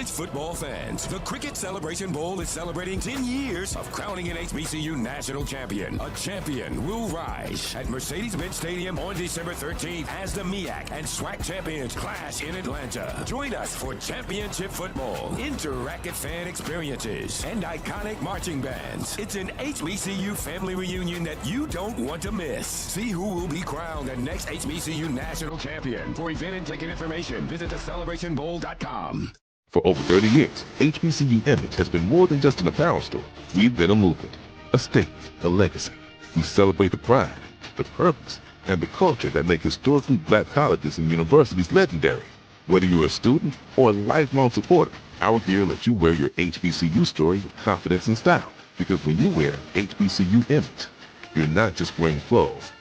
College football fans, the Cricket Celebration Bowl is celebrating 10 years of crowning an HBCU national champion. A champion will rise at Mercedes-Benz Stadium on December 13th as the MEAC and SWAC champions clash in Atlanta. Join us for championship football, interactive fan experiences, and iconic marching bands. It's an HBCU family reunion that you don't want to miss. See who will be crowned the next HBCU national champion. For event and ticket information, visit thecelebrationbowl.com. For over 30 years, HBCU Image has been more than just an apparel store. We've been a movement, a statement, a legacy. We celebrate the pride, the purpose, and the culture that make historically black colleges and universities legendary. Whether you're a student or a lifelong supporter, our gear lets you wear your HBCU story with confidence and style. Because when you wear HBCU Image, you're not just wearing clothes.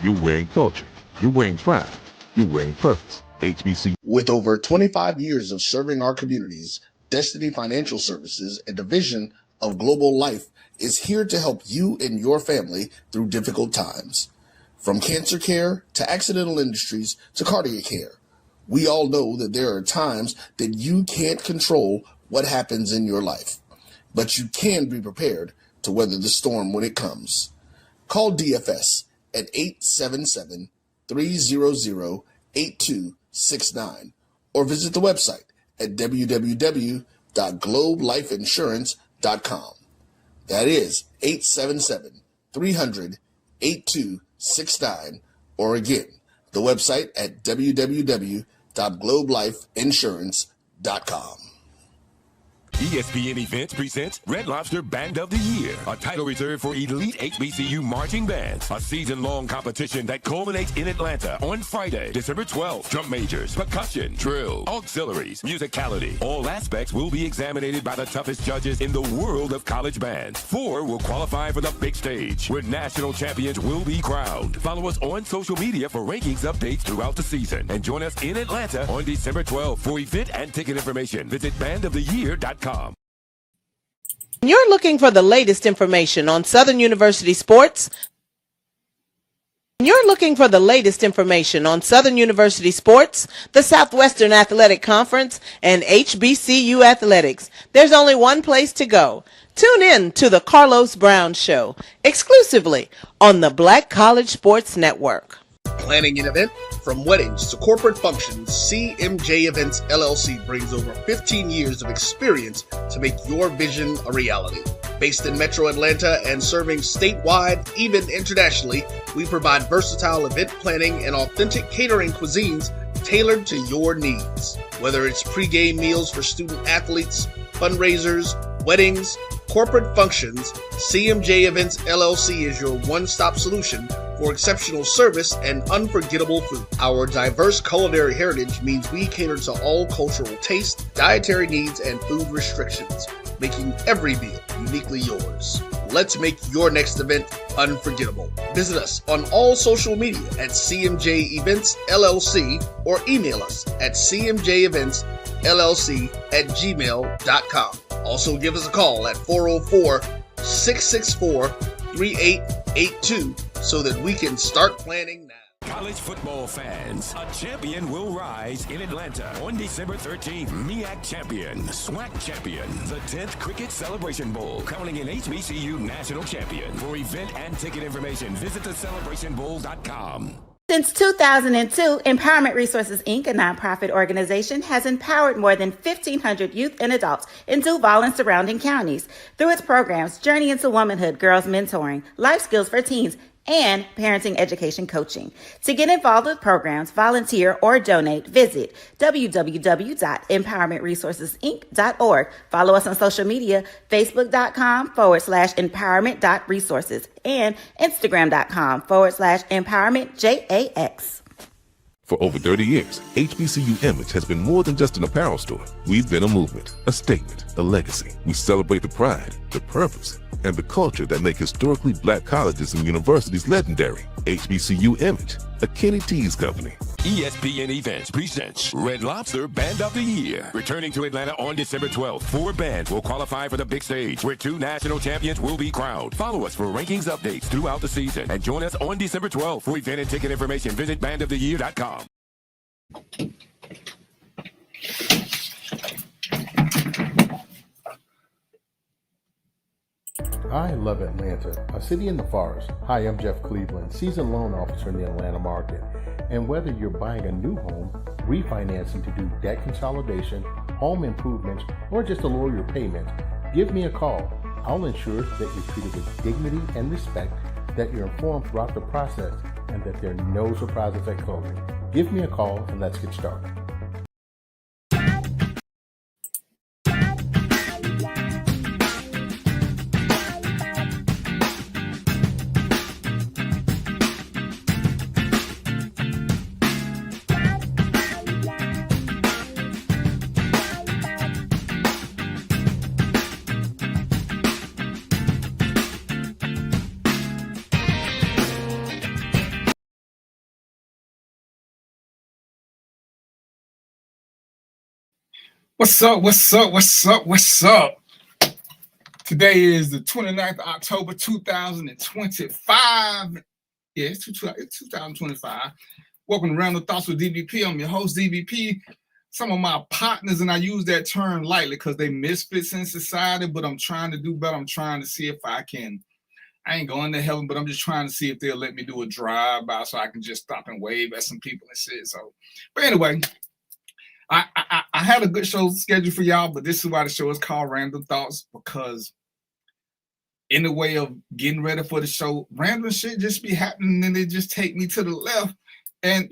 You're wearing culture. You're wearing pride. You're wearing purpose. HBCU. With over 25 years of serving our communities, Destiny Financial Services, a division of Global Life, is here to help you and your family through difficult times. From cancer care to accidental industries to cardiac care, we all know that there are times that you can't control what happens in your life, but you can be prepared to weather the storm when it comes. Call DFS at 877-300-8269 or visit the website at www.globelifeinsurance.com. That is 877-300-8269, or again, the website at www.globelifeinsurance.com. ESPN Events presents Red Lobster Band of the Year, a title reserved for elite HBCU marching bands. A season-long competition that culminates in Atlanta on Friday, December 12th. Drum majors, percussion, drill, auxiliaries, musicality. All aspects will be examined by the toughest judges in the world of college bands. 4 will qualify for the big stage, where national champions will be crowned. Follow us on social media for rankings updates throughout the season. And join us in Atlanta on December 12th. For event and ticket information, visit bandoftheyear.com. You're looking for the latest information on Southern University sports. You're looking for the latest information on Southern University sports, the Southwestern Athletic Conference, and HBCU athletics. There's only one place to go. Tune in to the Carlos Brown Show, exclusively on the Black College Sports Network. Planning an event? From weddings to corporate functions, CMJ Events LLC brings over 15 years of experience to make your vision a reality. Based in Metro Atlanta and serving statewide, even internationally, we provide versatile event planning and authentic catering cuisines tailored to your needs. Whether it's pre-game meals for student athletes, fundraisers, weddings, corporate functions, CMJ Events LLC is your one-stop solution for exceptional service and unforgettable food. Our diverse culinary heritage means we cater to all cultural taste, dietary needs, and food restrictions, making every meal uniquely yours. Let's make your next event unforgettable. Visit us on all social media at CMJ Events LLC or email us at cmjeventsllc@gmail.com. Also give us a call at 404-664-3882 so that we can start planning now. College football fans, a champion will rise in Atlanta on December 13th. MEAC champion, SWAC champion, the 10th Cricket Celebration Bowl, crowning an HBCU national champion. For event and ticket information, visit thecelebrationbowl.com. Since 2002, Empowerment Resources, Inc., a nonprofit organization, has empowered more than 1,500 youth and adults in Duval and surrounding counties. Through its programs, Journey into Womanhood, Girls Mentoring, Life Skills for Teens, and Parenting Education Coaching. To get involved with programs, volunteer, or donate, visit www.empowermentresourcesinc.org. Follow us on social media, facebook.com/empowerment.resources and instagram.com/empowermentjax. For over 30 years, HBCU Image has been more than just an apparel store. We've been a movement, a statement, a legacy. We celebrate the pride, the purpose, and the culture that make historically black colleges and universities legendary. HBCU Image, a Kenny T's company. ESPN Events presents Red Lobster Band of the Year. Returning to Atlanta on December 12th, 4 bands will qualify for the big stage, where 2 national champions will be crowned. Follow us for rankings updates throughout the season, and join us on December 12th. For event and ticket information, visit bandoftheyear.com. I love Atlanta, a city in the forest. Hi, I'm Jeff Cleveland, seasoned loan officer in the Atlanta market. And whether you're buying a new home, refinancing to do debt consolidation, home improvements, or just to lower your payments, give me a call. I'll ensure that you're treated with dignity and respect, that you're informed throughout the process, and that there are no surprises at closing. Give me a call and let's get started. What's up? What's up? What's up? What's up? Today is the 29th of October, 2025. Yeah, it's 2025. Welcome to Random Thoughts with DBP. I'm your host, DBP. Some of my partners, and I use that term lightly because they misfits in society, but I'm trying to do better. I'm trying to see if I ain't going to heaven, but I'm just trying to see if they'll let me do a drive-by so I can just stop and wave at some people and shit. So, but anyway, I had a good show scheduled for y'all, but this is why the show is called Random Thoughts, because in the way of getting ready for the show, random shit just be happening and they just take me to the left. And,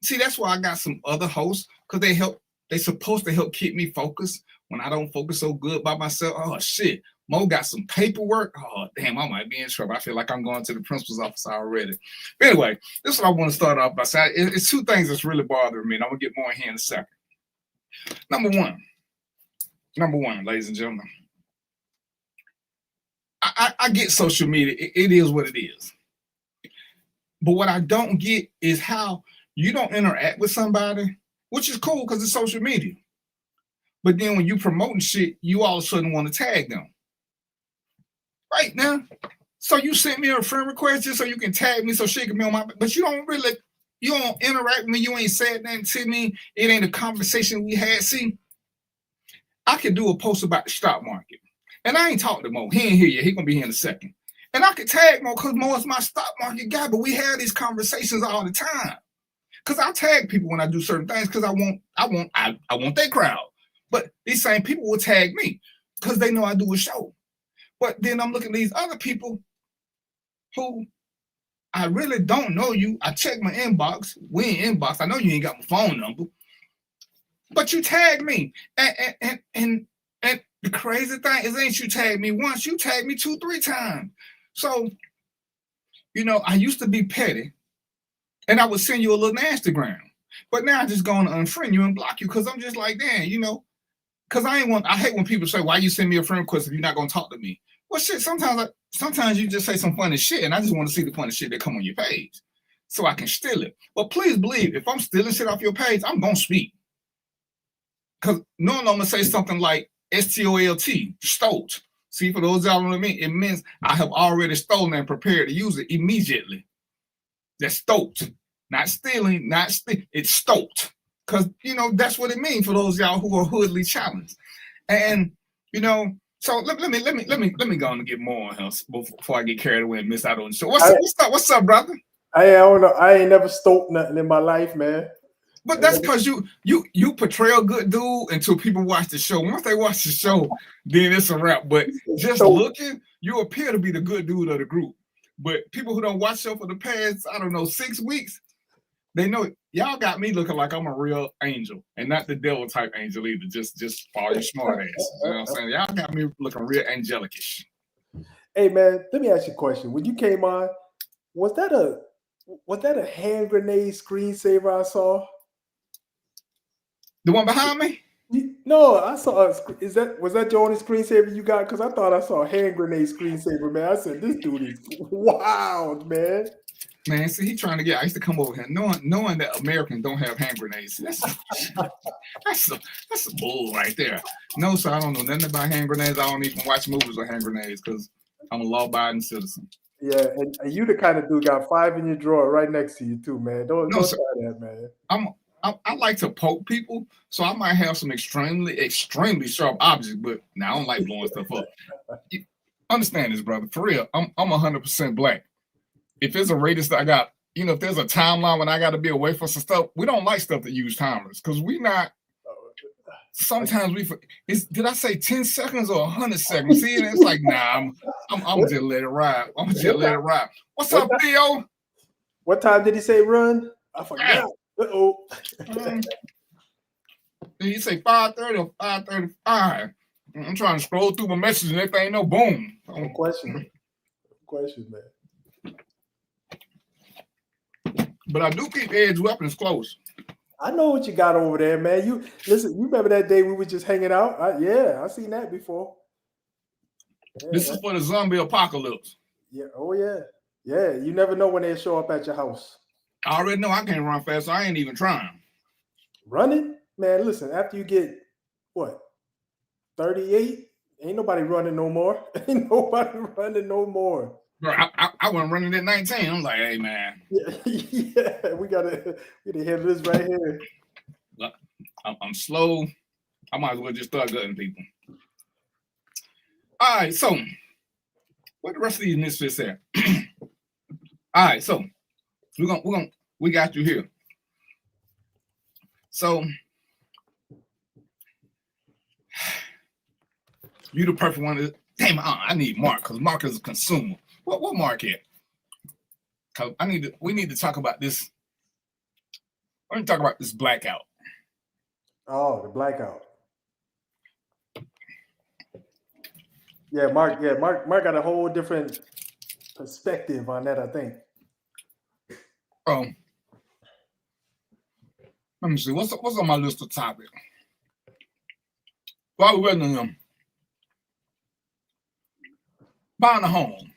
see, that's why I got some other hosts, because they supposed to help keep me focused when I don't focus so good by myself. Oh, shit. Mo got some paperwork. Oh, damn, I might be in trouble. I feel like I'm going to the principal's office already. But anyway, this is what I want to start off by saying. It's two things that's really bothering me, and I'm going to get more in here in a second. Number one, ladies and gentlemen, I get social media. It is what it is. But what I don't get is how you don't interact with somebody, which is cool because it's social media. But then when you promoting shit, you all of a sudden want to tag them. Right now, so you sent me a friend request just so you can tag me so shit can be on my, but you don't interact with me. You ain't said nothing to me. It ain't a conversation we had. See, I could do a post about the stock market, and I ain't talking to Mo. He ain't here yet. He gonna be here in a second. And I could tag Mo because Mo is my stock market guy. But we have these conversations all the time. Because I tag people when I do certain things because I want their crowd. But these same people will tag me because they know I do a show. But then I'm looking at these other people who I really don't know you. I check my inbox. We in inbox. I know you ain't got my phone number. But you tagged me. And the crazy thing is, ain't you tagged me once, you tagged me 2-3 times. So, I used to be petty. And I would send you a little Instagram. But now I just go to unfriend you and block you because I'm just like, damn, because I hate when people say, why you send me a friend request if you're not going to talk to me? Well, shit, sometimes you just say some funny shit, and I just want to see the funny shit that come on your page so I can steal it. But please believe, if I'm stealing shit off your page, I'm going to speak. Because normally I'm going to say something like STOLT, stolt. See, for those y'all know what I mean, it means I have already stolen and prepared to use it immediately. That's stolt. Not stealing, it's stolt. Because, that's what it means for those y'all who are hoodly challenged. And, so let me go on and get more on here before I get carried away and miss out on the show. What's up, brother? I don't know. I ain't never stoked nothing in my life, man. But that's because you portray a good dude until people watch the show. Once they watch the show, then it's a wrap. But just looking, you appear to be the good dude of the group. But people who don't watch the show for the past, 6 weeks, they know y'all got me looking like I'm a real angel and not the devil type angel either. Just for all your smart ass. You know what I'm saying? Y'all got me looking real angelicish. Hey man, let me ask you a question. When you came on, was that a hand grenade screensaver I saw? The one behind me? No, I saw. Was that your only screensaver you got? Because I thought I saw a hand grenade screensaver, man. I said this dude is wild, man. Man, see, he trying to get. I used to come over here knowing that Americans don't have hand grenades. That's a bull right there. No, sir, I don't know nothing about hand grenades. I don't even watch movies with hand grenades because I'm a law-abiding citizen. Yeah, and you the kind of dude got 5 in your drawer right next to you too, man. Don't try that, man. I like to poke people, so I might have some extremely, extremely sharp objects, but now I don't like blowing stuff up. understand this, brother. For real, I'm 100% black. If there's a radius that I got, if there's a timeline when I got to be away from some stuff, we don't like stuff that use timers because we not. Sometimes did I say 10 seconds or 100 seconds? See, it's like, nah, I'm just let it ride. I'm just let it ride. What's up, Theo? What time did he say run? I forgot. Uh-oh. Did he say 5:30 or 5:35? I'm trying to scroll through my messages and if ain't no boom. No question, man. But I do keep edge weapons close. I know what you got over there, man. You remember that day we were just hanging out? I seen that before. Yeah, this is for the zombie apocalypse. Yeah. Oh yeah. Yeah. You never know when they show up at your house. I already know I can't run fast, so I ain't even trying. Running? Man, listen, after you get 38, ain't nobody running no more. Ain't nobody running no more. Bro, I wasn't running at 19. I'm like, hey man. Yeah, we gotta handle this right here. Look, I'm slow. I might as well just start gutting people. All right, so what the rest of these misfits at? All right, so we got you here. So you the perfect one. Damn, I need Mark because Mark is a consumer. What Mark at? Cause we need to talk about this. We're gonna talk about this blackout. Oh, the blackout. Yeah, Mark got a whole different perspective on that, I think. Let me see. What's on my list of topics? While we're waiting on them, buying a home.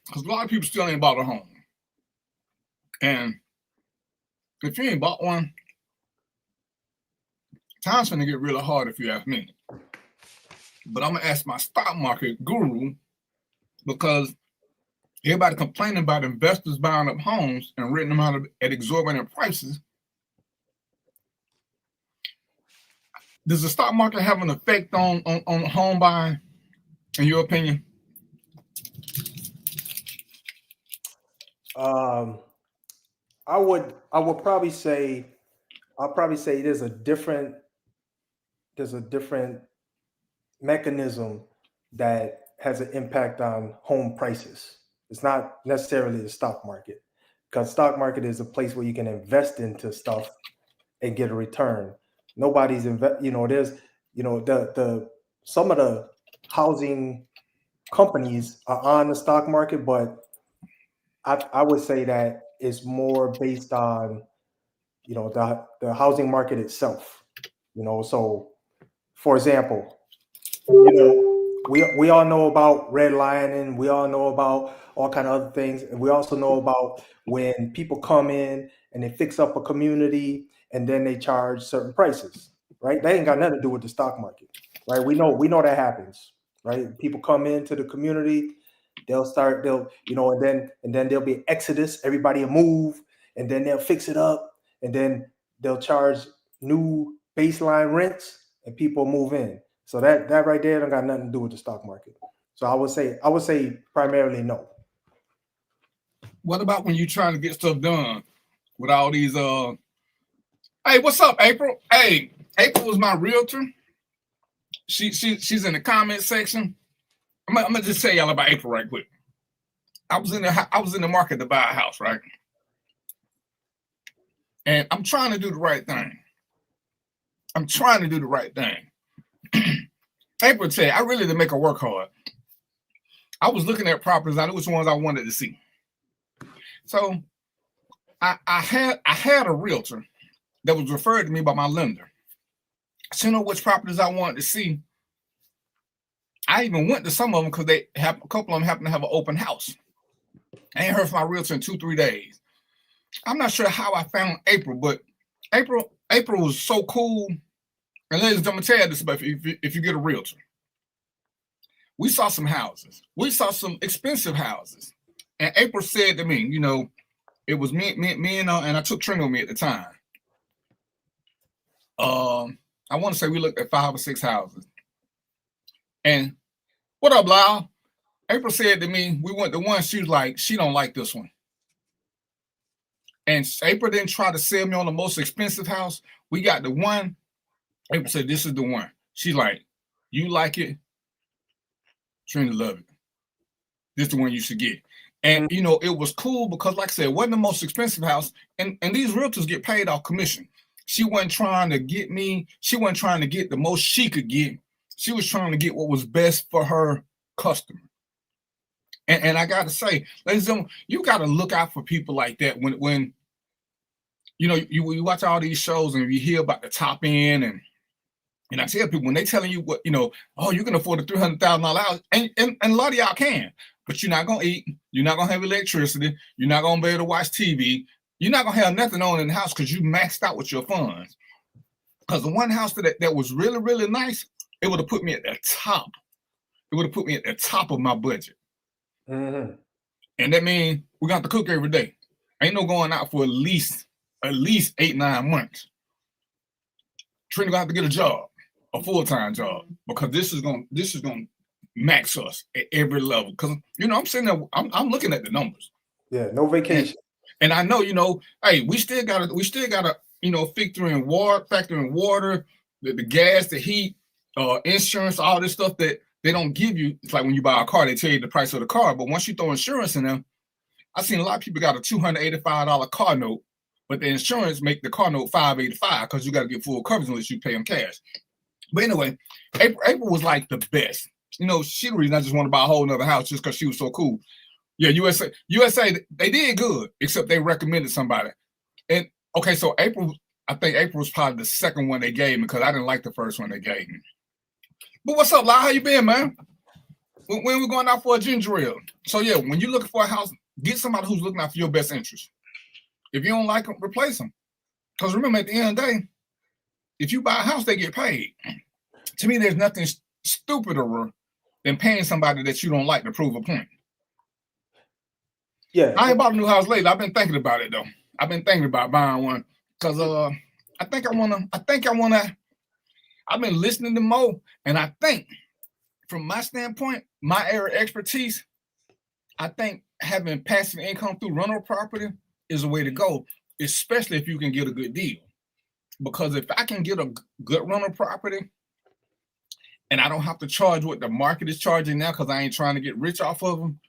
Because a lot of people still ain't bought a home. And if you ain't bought one, time's gonna get really hard if you ask me. But I'm gonna ask my stock market guru because everybody complaining about investors buying up homes and renting them out at exorbitant prices. Does the stock market have an effect on home buying, in your opinion? I would probably say there's a different mechanism that has an impact on home prices. It's not necessarily the stock market, because stock market is a place where you can invest into stuff and get a return. Nobody's there's the some of the housing companies are on the stock market, but I would say that it's more based on the housing market itself. So for example, we all know about redlining, we all know about all kind of other things, and we also know about when people come in and they fix up a community and then they charge certain prices, right? That ain't got nothing to do with the stock market, right? We know that happens, right? People come into the community, and then there'll be exodus, everybody will move, and then they'll fix it up, and then they'll charge new baseline rents and people move in. So that right there don't got nothing to do with the stock market. So I would say primarily no. What about when you're trying to get stuff done with all these hey, what's up, April? Hey, April was my realtor. She's in the comment section. I'm gonna just tell y'all about April right quick. I was in the market to buy a house, right? And I'm trying to do the right thing. April said, I really didn't make her work hard. I was looking at properties. I knew which ones I wanted to see. So I had a realtor that was referred to me by my lender. So you know which properties I wanted to see. I even went to some of them because a couple of them happen to have an open house. I ain't heard from my realtor in 2-3 days. I'm not sure how I found April, but April was so cool. And ladies, I'm gonna tell you this about if you get a realtor. We saw some houses. We saw some expensive houses. And April said to me, it was me and I took Trina with me at the time. I want to say we looked at 5 or 6 houses. And what up, Lyle? April said to me, we went to one, she was like, she don't like this one. And April didn't try to sell me on the most expensive house. We got the one. April said, this is the one. She's like, you like it? Trina love it. This is the one you should get. And, you know, it was cool because, like I said, it wasn't the most expensive house. And these realtors get paid off commission. She wasn't trying to get me. She wasn't trying to get the most she could get. She was trying to get what was best for her customer. And I got to say, ladies and gentlemen, you got to look out for people like that when you know, you watch all these shows and you hear about the top end. And I tell people, when they telling you what, you know, oh, you can afford a $300,000 house, and a lot of y'all can, but you're not going to eat. You're not going to have electricity. You're not going to be able to watch TV. You're not going to have nothing on in the house because you maxed out with your funds. Because the one house that was really, really nice, it would have put me at the top. It would have put me at the top of my budget. Mm-hmm. And that means we're going to have to cook every day. Ain't no going out for at least 8-9 months. Trina gonna have to get a job, a full-time job, because this is gonna max us at every level. Because, you know, I'm sitting there, I'm looking at the numbers. Yeah, no vacation. And I know, you know, hey, we still gotta, you know, factor in water, the gas, the heat, insurance, all this stuff that they don't give you. It's like when you buy a car, they tell you the price of the car, but once you throw insurance in them, I've seen a lot of people got a $285 car note, but the insurance make the car note $585 because you got to get full coverage unless you pay them cash. But anyway, April was like the best. You know, she the reason I just want to buy a whole nother house just because she was so cool. Yeah, USA, they did good, except they recommended somebody. And okay, so I think April was probably the second one they gave me because I didn't like the first one they gave me. But what's up, Lai? How you been, man? When we going out for a ginger ale? So yeah, when you're looking for a house, get somebody who's looking out for your best interest. If you don't like them, replace them. Because remember, at the end of the day, if you buy a house, they get paid. To me, there's nothing stupider than paying somebody that you don't like to prove a point. Yeah, I ain't bought a new house lately. I've been thinking about it though. I've been thinking about buying one because I think I wanna. I've been listening to Mo, and I think, from my standpoint, my area of expertise, I think having passive income through rental property is a way to go, especially if you can get a good deal. Because if I can get a good rental property and I don't have to charge what the market is charging now because I ain't trying to get rich off of them,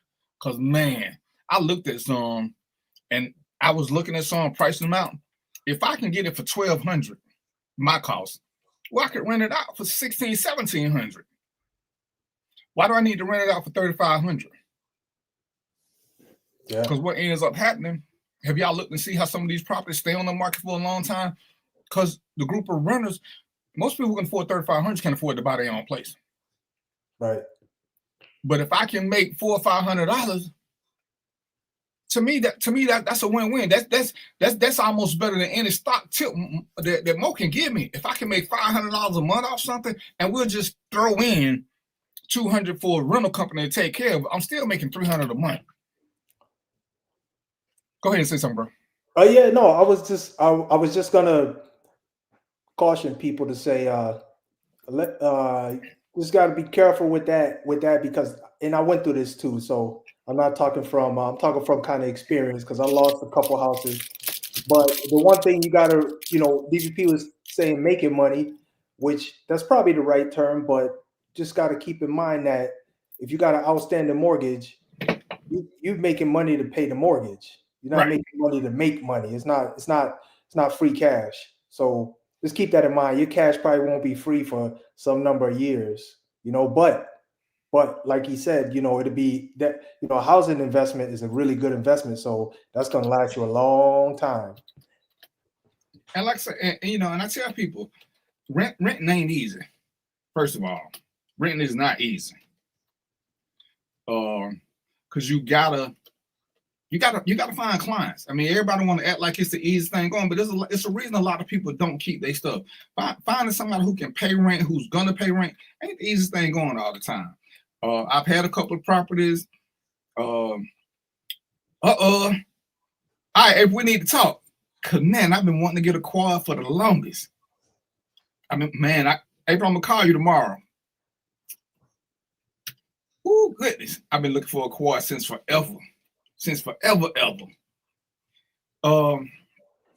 because, man, I looked at some and I was looking at some, pricing them out. If I can get it for $1,200, my cost, well, I could rent it out for $1,600, $1,700. Why do I need to rent it out for $3,500? yeah. Because what ends up happening, have y'all looked and see how some of these properties stay on the market for a long time? Because the group of renters, most people who can afford $3,500 can afford to buy their own place. Right. But if I can make $400 or $500, to me that's a win-win. That's almost better than any stock tip that Mo can give me. If I can make $500 a month off something, and we'll just throw in $200 for a rental company to take care of it, I'm still making $300 a month. Go ahead and say something, bro. Oh yeah, no, I was just gonna caution people to say just got to be careful with that because, and I went through this too, so I'm talking from kind of experience because I lost a couple houses. But the one thing you got to, you know, DVP was saying making money, which that's probably the right term, but just got to keep in mind that if you got an outstanding mortgage, you're making money to pay the mortgage. You're not making money to make money. It's not free cash. So just keep that in mind. Your cash probably won't be free for some number of years, you know, but like he said, you know, it'll be that, you know, a housing investment is a really good investment. So that's going to last you a long time. And like I said, you know, and I tell people, renting ain't easy. First of all, renting is not easy. Because you gotta find clients. I mean, everybody want to act like it's the easiest thing going, but it's a reason a lot of people don't keep their stuff. Finding somebody who can pay rent, who's gonna pay rent, ain't the easiest thing going all the time. I've had a couple of properties. All right, if we need to talk, cause man, I've been wanting to get a quad for the longest. I mean, man, April, I'm gonna call you tomorrow. Oh goodness, I've been looking for a quad since forever, ever.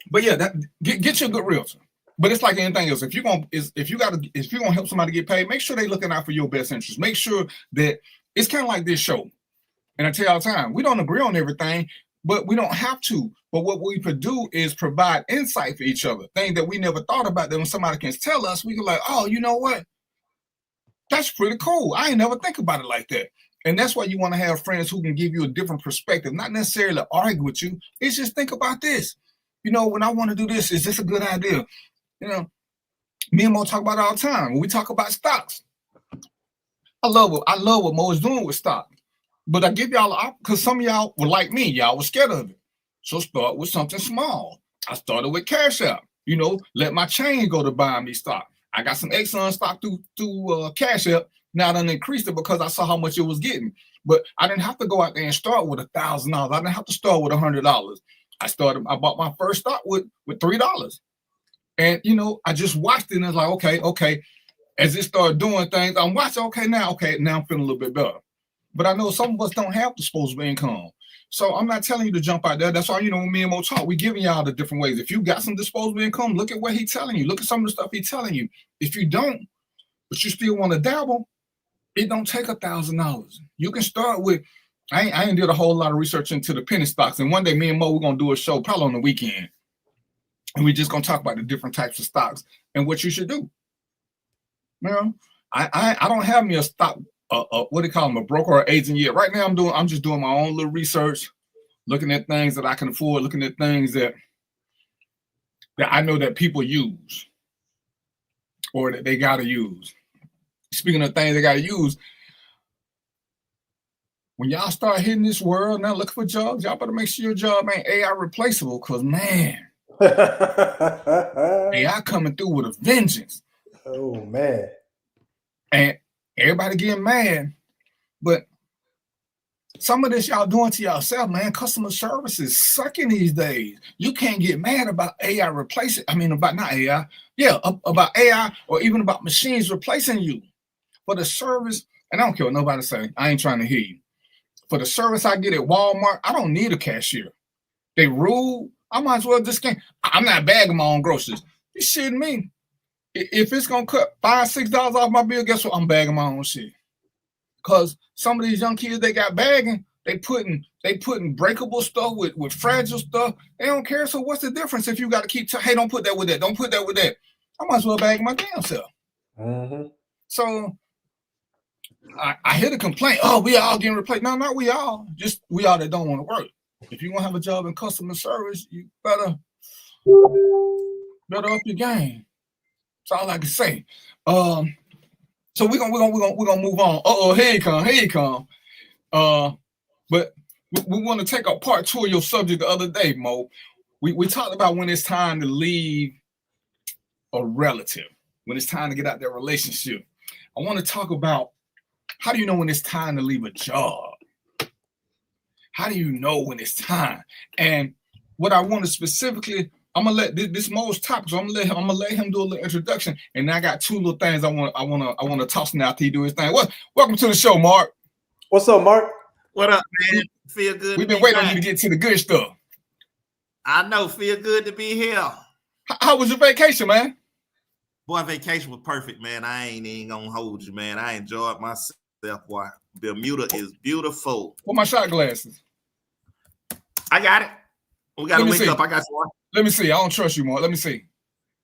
But yeah, that get you a good realtor. But it's like anything else. If you're gonna help somebody get paid, make sure they're looking out for your best interest. Make sure that it's kind of like this show. And I tell you all the time, we don't agree on everything, but we don't have to. But what we could do is provide insight for each other, things that we never thought about. That when somebody can tell us, we can like, oh, you know what? That's pretty cool. I ain't never think about it like that. And that's why you want to have friends who can give you a different perspective, not necessarily argue with you. It's just think about this. You know, when I want to do this, is this a good idea? You know, me and Mo talk about it all the time. When we talk about stocks, I love what Mo is doing with stock. But I give y'all, because some of y'all were like me, y'all were scared of it. So start with something small. I started with Cash App. You know, let my chain go to buying me stock. I got some Exxon stock through Cash App. Now I done increased it because I saw how much it was getting. But I didn't have to go out there and start with $1,000. I didn't have to start with $100. I bought my first stock with $3. And, you know, I just watched it and I was like, okay. As it started doing things, I'm watching, now I'm feeling a little bit better. But I know some of us don't have disposable income. So I'm not telling you to jump out there. That's why, you know, when me and Mo talk, we giving y'all the different ways. If you got some disposable income, look at what he's telling you. Look at some of the stuff he's telling you. If you don't, but you still want to dabble, it don't take $1,000. You can start with, I ain't did a whole lot of research into the penny stocks. And one day me and Mo, we're going to do a show probably on the weekend. And we're just going to talk about the different types of stocks and what you should do. You know, I don't have me a stock, what do you call them, a broker or agent yet. Right now I'm just doing my own little research, looking at things that I can afford, looking at things that I know that people use or that they got to use. Speaking of things they got to use, when y'all start hitting this world now looking for jobs, y'all better make sure your job ain't AI replaceable, because man, AI coming through with a vengeance. Oh man. And everybody getting mad, but some of this y'all doing to yourself, man. Customer service is sucking these days. You can't get mad about AI replacing. I mean, about not AI. Yeah, about AI or even about machines replacing you. For the service, and I don't care what nobody say. I ain't trying to hear you. For the service I get at Walmart, I don't need a cashier. They rude. I might as well just can't. I'm not bagging my own groceries. You shitting me? If it's gonna cut $5, $6 off my bill, guess what? I'm bagging my own shit. Cause some of these young kids they got bagging, they putting breakable stuff with fragile stuff. They don't care. So what's the difference if you got to keep? Hey, don't put that with that. Don't put that with that. I might as well bag my damn self. Mm-hmm. So I hear the complaint. Oh, we all getting replaced. No, not we all. Just we all that don't want to work. If you want to have a job in customer service, you better up your game. That's all I can say. So we're gonna move on. Here you come. But we want to take up part 2 of your subject the other day, Mo. We talked about when it's time to leave a relative, when it's time to get out that relationship. I want to talk about how do you know when it's time to leave a job? How do you know when it's time? And what I want to specifically, I'm gonna let this Mo's topic. So I'm gonna let him do a little introduction, and I got 2 little things I want to toss now after he do his thing. Welcome to the show, Mark. What's up, Mark? What up, man? Feel good. We've been waiting on you to get to the good stuff. I know. Feel good to be here. How was your vacation, man? Boy, vacation was perfect, man. I ain't even gonna hold you, man. I enjoyed myself. Boy, Bermuda is beautiful. What my shot glasses? I got it. We got to link up. I got one. Let me see. I don't trust you, Mo. Let me see.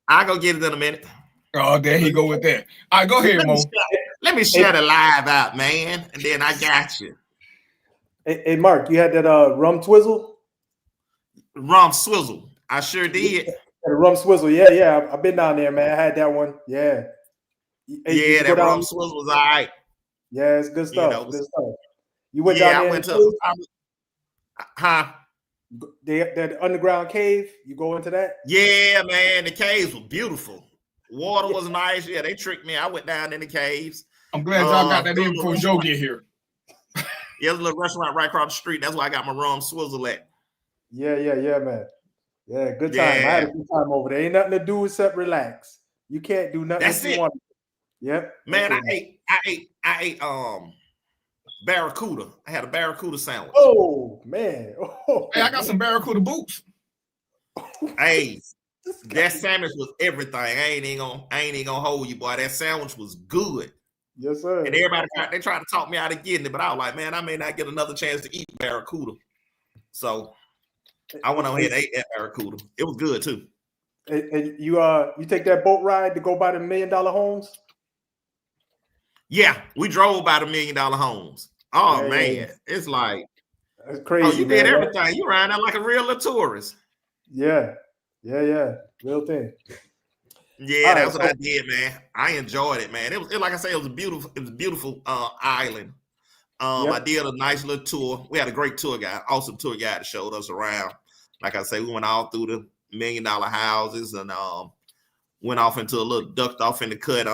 I'll go get it in a minute. Oh, there he go with that. All right, go ahead, Mo. Let me share the live out, man, and then I got you. Hey, Mark, you had that rum twizzle? Rum swizzle. I sure did. Yeah, the rum swizzle. Yeah. I've been down there, man. I had that one. Yeah. Hey, yeah, that rum swizzle was all right. Yeah, it's good stuff. You know, good stuff. You went yeah, down there. I went to. Huh? That underground cave. You go into that? Yeah, man. The caves were beautiful. Water was nice. Yeah, they tricked me. I went down in the caves. I'm glad y'all got that in before Joe get here. Yeah, there's a little restaurant right across the street. That's why I got my rum swizzle at. Yeah, man. Yeah, good time. I had a good time over there. Ain't nothing to do except relax. You can't do nothing that's if you want. Yep. Man, I ate Barracuda. I had a Barracuda sandwich. Oh man. Oh, Hey, I got some Barracuda boots. Hey, that sandwich was everything. I ain't even gonna hold you, boy. That sandwich was good. Yes, sir. And everybody they tried to talk me out of getting it, but I was like, man, I may not get another chance to eat Barracuda. So I went on ahead and ate that Barracuda. It was good too. And you take that boat ride to go buy the $1 million homes? Yeah, we drove by the $1 million homes. Oh man, it's like, that's crazy. Oh, you did everything. You ran out like a real little tourist. Yeah, real thing. Yeah, that's what I did, man. I enjoyed it, man. It was like I say, it was a beautiful island. I did a nice little tour. We had a great tour guide, awesome tour guide that showed us around. Like I say, we went all through the $1 million houses and went off into a little ducked off in the cut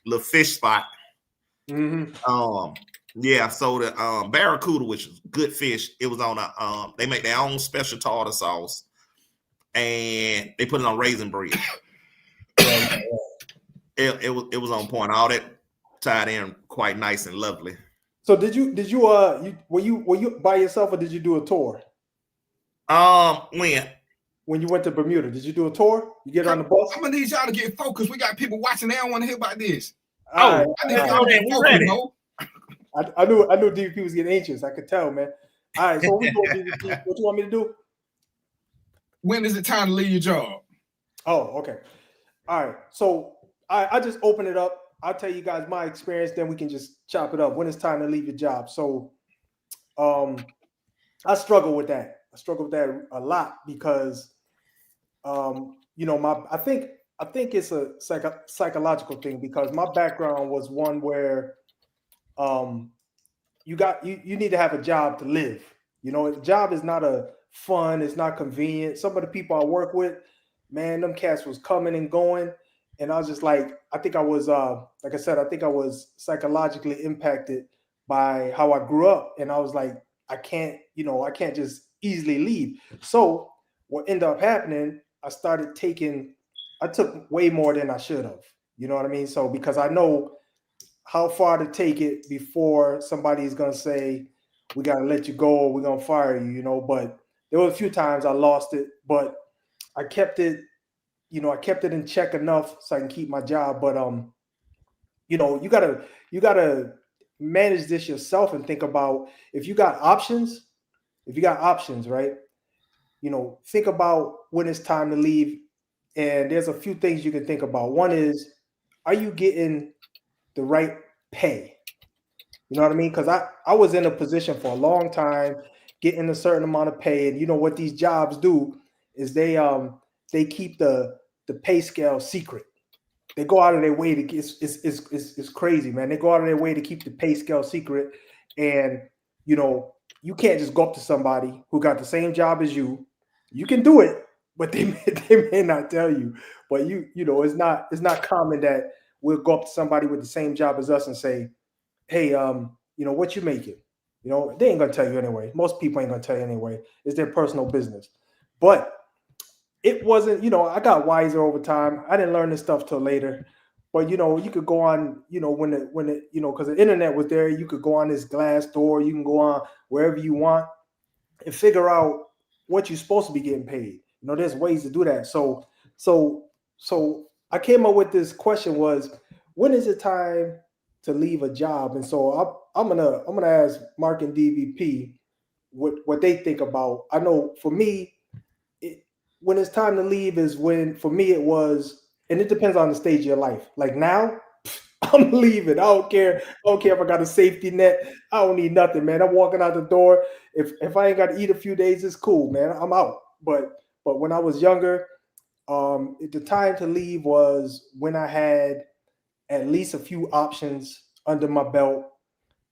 little fish spot. Mm-hmm. Yeah, so the Barracuda, which is good fish, it was on a they make their own special tartar sauce and they put it on raisin bread. It was on point. All that tied in quite nice and lovely. So were you by yourself or did you do a tour? When you went to Bermuda, did you do a tour? You get on the bus? I'm gonna need y'all to get focused. We got people watching. They don't want to hear about this. I need y'all to get focused, Mo. I knew DVP was getting anxious. I could tell, man. All right, so what we doing, DVP? What you want me to do? When is it time to leave your job? Oh, okay. All right. So I just open it up. I'll tell you guys my experience, then we can just chop it up. When it's time to leave your job. So I struggle with that. I struggle with that a lot because I think it's a psychological thing because my background was one where you need to have a job to live. The job is not a fun, it's not convenient. Some of the people I work with, man, them cats was coming and going. And I was just like, I think I was, like I said, I think I was psychologically impacted by how I grew up. And I was like, I can't just easily leave. So what ended up happening, I took way more than I should have. You know what I mean? So because I know how far to take it before somebody's going to say, we got to let you go or we're going to fire you, but there were a few times I lost it, but I kept it in check enough so I can keep my job. But, you gotta manage this yourself and think about if you got options, right? Think about when it's time to leave. And there's a few things you can think about. One is, are you getting the right pay? You know what I mean? Because I was in a position for a long time getting a certain amount of pay. And what these jobs do is they keep the pay scale secret. They go out of their way to it's crazy, man. They go out of their way to keep the pay scale secret. And you can't just go up to somebody who got the same job as you. You can do it, but they may not tell you. But it's not common that we'll go up to somebody with the same job as us and say, hey, what you making? They ain't gonna tell you anyway. Most people ain't gonna tell you anyway. It's their personal business. But it wasn't, I got wiser over time. I didn't learn this stuff till later. But you could go on, when because the internet was there, you could go on this Glassdoor, you can go on wherever you want and figure out what you're supposed to be getting paid. There's ways to do that. So I came up with this question was, when is it time to leave a job? And so I'm gonna ask Mark and DVP what they think about. I know for me, when it's time to leave is when, for me, it was, and it depends on the stage of your life. Like now, I'm leaving. I don't care if I got a safety net. I don't need nothing, man. I'm walking out the door. If I ain't got to eat a few days, it's cool, man. I'm out. But when I was younger, the time to leave was when I had at least a few options under my belt,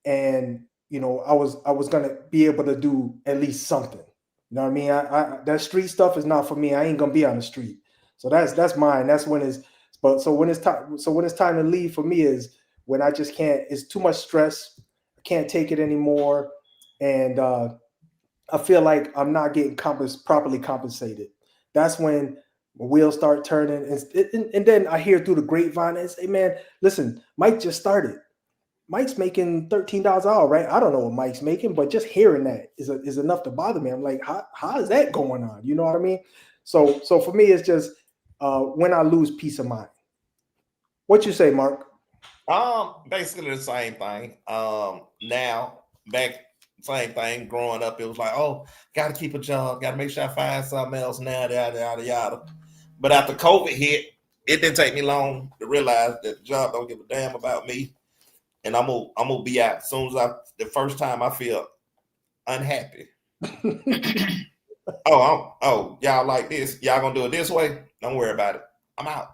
and I was gonna be able to do at least something. You know what I mean? I that street stuff is not for me. I ain't gonna be on the street. So that's mine. That's when it's. But so when it's time to leave for me is when I just can't. It's too much stress. I can't take it anymore, and I feel like I'm not getting properly compensated. That's when my wheels start turning, and then I hear through the grapevine and say, "Man, listen, Mike just started. Mike's making $13 an hour, right? I don't know what Mike's making, but just hearing that is enough to bother me. I'm like, how is that going on? You know what I mean? So for me, it's just when I lose peace of mind. What you say, Mark? Basically the same thing. Now back same thing. Growing up, it was like, oh, got to keep a job, got to make sure I find something else. Now, yada yada yada. But after COVID hit, it didn't take me long to realize that the job don't give a damn about me, and I'm gonna be out as soon as the first time I feel unhappy. Oh, y'all like this? Y'all gonna do it this way? Don't worry about it. I'm out.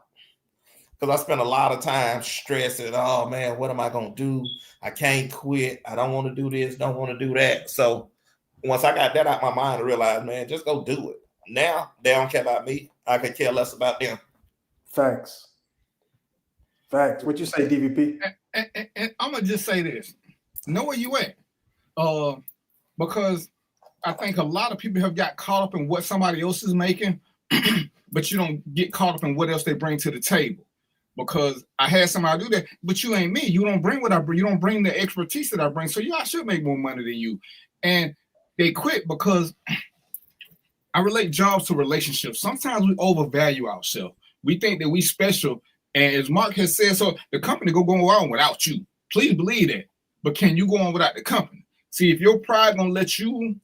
Because I spent a lot of time stressing, oh man, what am I gonna do? I can't quit. I don't want to do this, don't want to do that. So once I got that out my mind, I realized, man, just go do it. Now they don't care about me. I could care less about them. Facts. What you say, DVP? And I'm gonna just say this: know where you at, because I think a lot of people have got caught up in what somebody else is making, but you don't get caught up in what else they bring to the table. Because I had somebody do that, but you ain't me. You don't bring what I bring. You don't bring the expertise that I bring. So I should make more money than you. And they quit because I relate jobs to relationships. Sometimes we overvalue ourselves. We think that we special. And as Mark has said, so the company go on without you. Please believe that. But can you go on without the company? See, if your pride gonna let you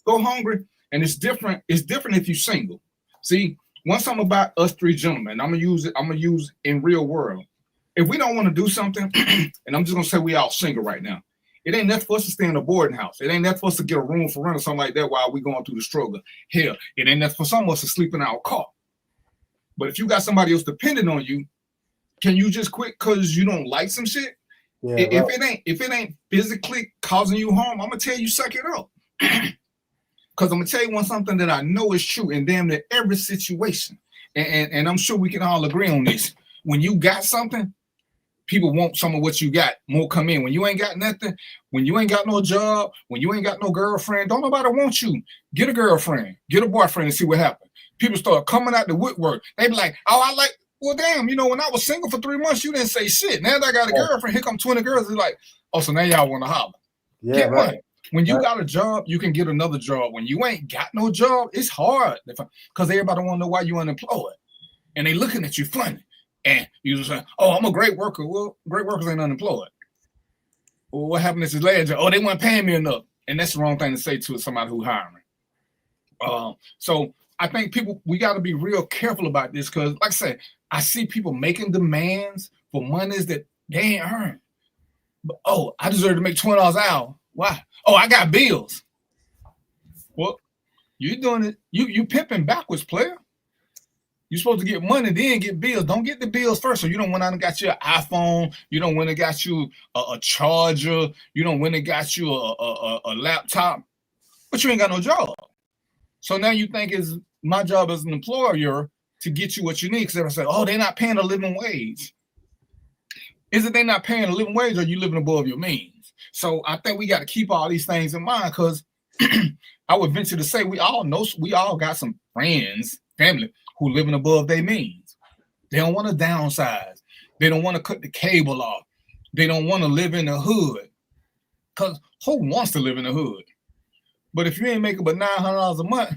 go hungry, and it's different if you're single. See, one something about us three gentlemen, I'm gonna use in real world. If we don't want to do something, and I'm just gonna say we all single right now, it ain't nothing for us to stay in a boarding house. It ain't nothing for us to get a room for rent or something like that while we going through the struggle. Hell, it ain't nothing for some of us to sleep in our car. But if you got somebody else depending on you, can you just quit because you don't like some shit? Yeah, if it ain't physically causing you harm, I'm gonna tell you suck it up. Because I'm gonna tell you something that I know is true in damn near every situation, and I'm sure we can all agree on this. When you got something, people want some of what you got. More come in. When you ain't got nothing, when you ain't got no job, when you ain't got no girlfriend, don't nobody want you. Get a girlfriend, get a boyfriend, and see what happens. People start coming out the woodwork. They be like, oh, I like. Well, damn, when I was single for 3 months, you didn't say shit. Now that I got a girlfriend, here come 20 girls. It's like, oh, so now y'all want to holler. Yeah, get right. money. When you got a job, you can get another job. When you ain't got no job, it's hard because everybody want to know why you unemployed, and they looking at you funny. And you just say, "Oh, I'm a great worker." Well, great workers ain't unemployed. Well, what happened to this last job? Oh, they weren't paying me enough, and that's the wrong thing to say to somebody who's hiring. So I think we got to be real careful about this because, like I said, I see people making demands for monies that they ain't earned. But I deserve to make $20 an hour. Why? Oh, I got bills. Well, you doing it. You pimping backwards, player. You're supposed to get money, then get bills. Don't get the bills first. So you don't went out and got you an iPhone. You don't went and got you a charger. You don't went and got you a laptop. But you ain't got no job. So now you think it's my job as an employer to get you what you need. Because everyone say, oh, they're not paying a living wage. Is it they not paying a living wage or you living above your means? So I think we got to keep all these things in mind because I would venture to say we all got some friends, family who living above their means. They don't want to downsize. They don't want to cut the cable off. They don't want to live in the hood. Because who wants to live in the hood? But if you ain't making but $900 a month,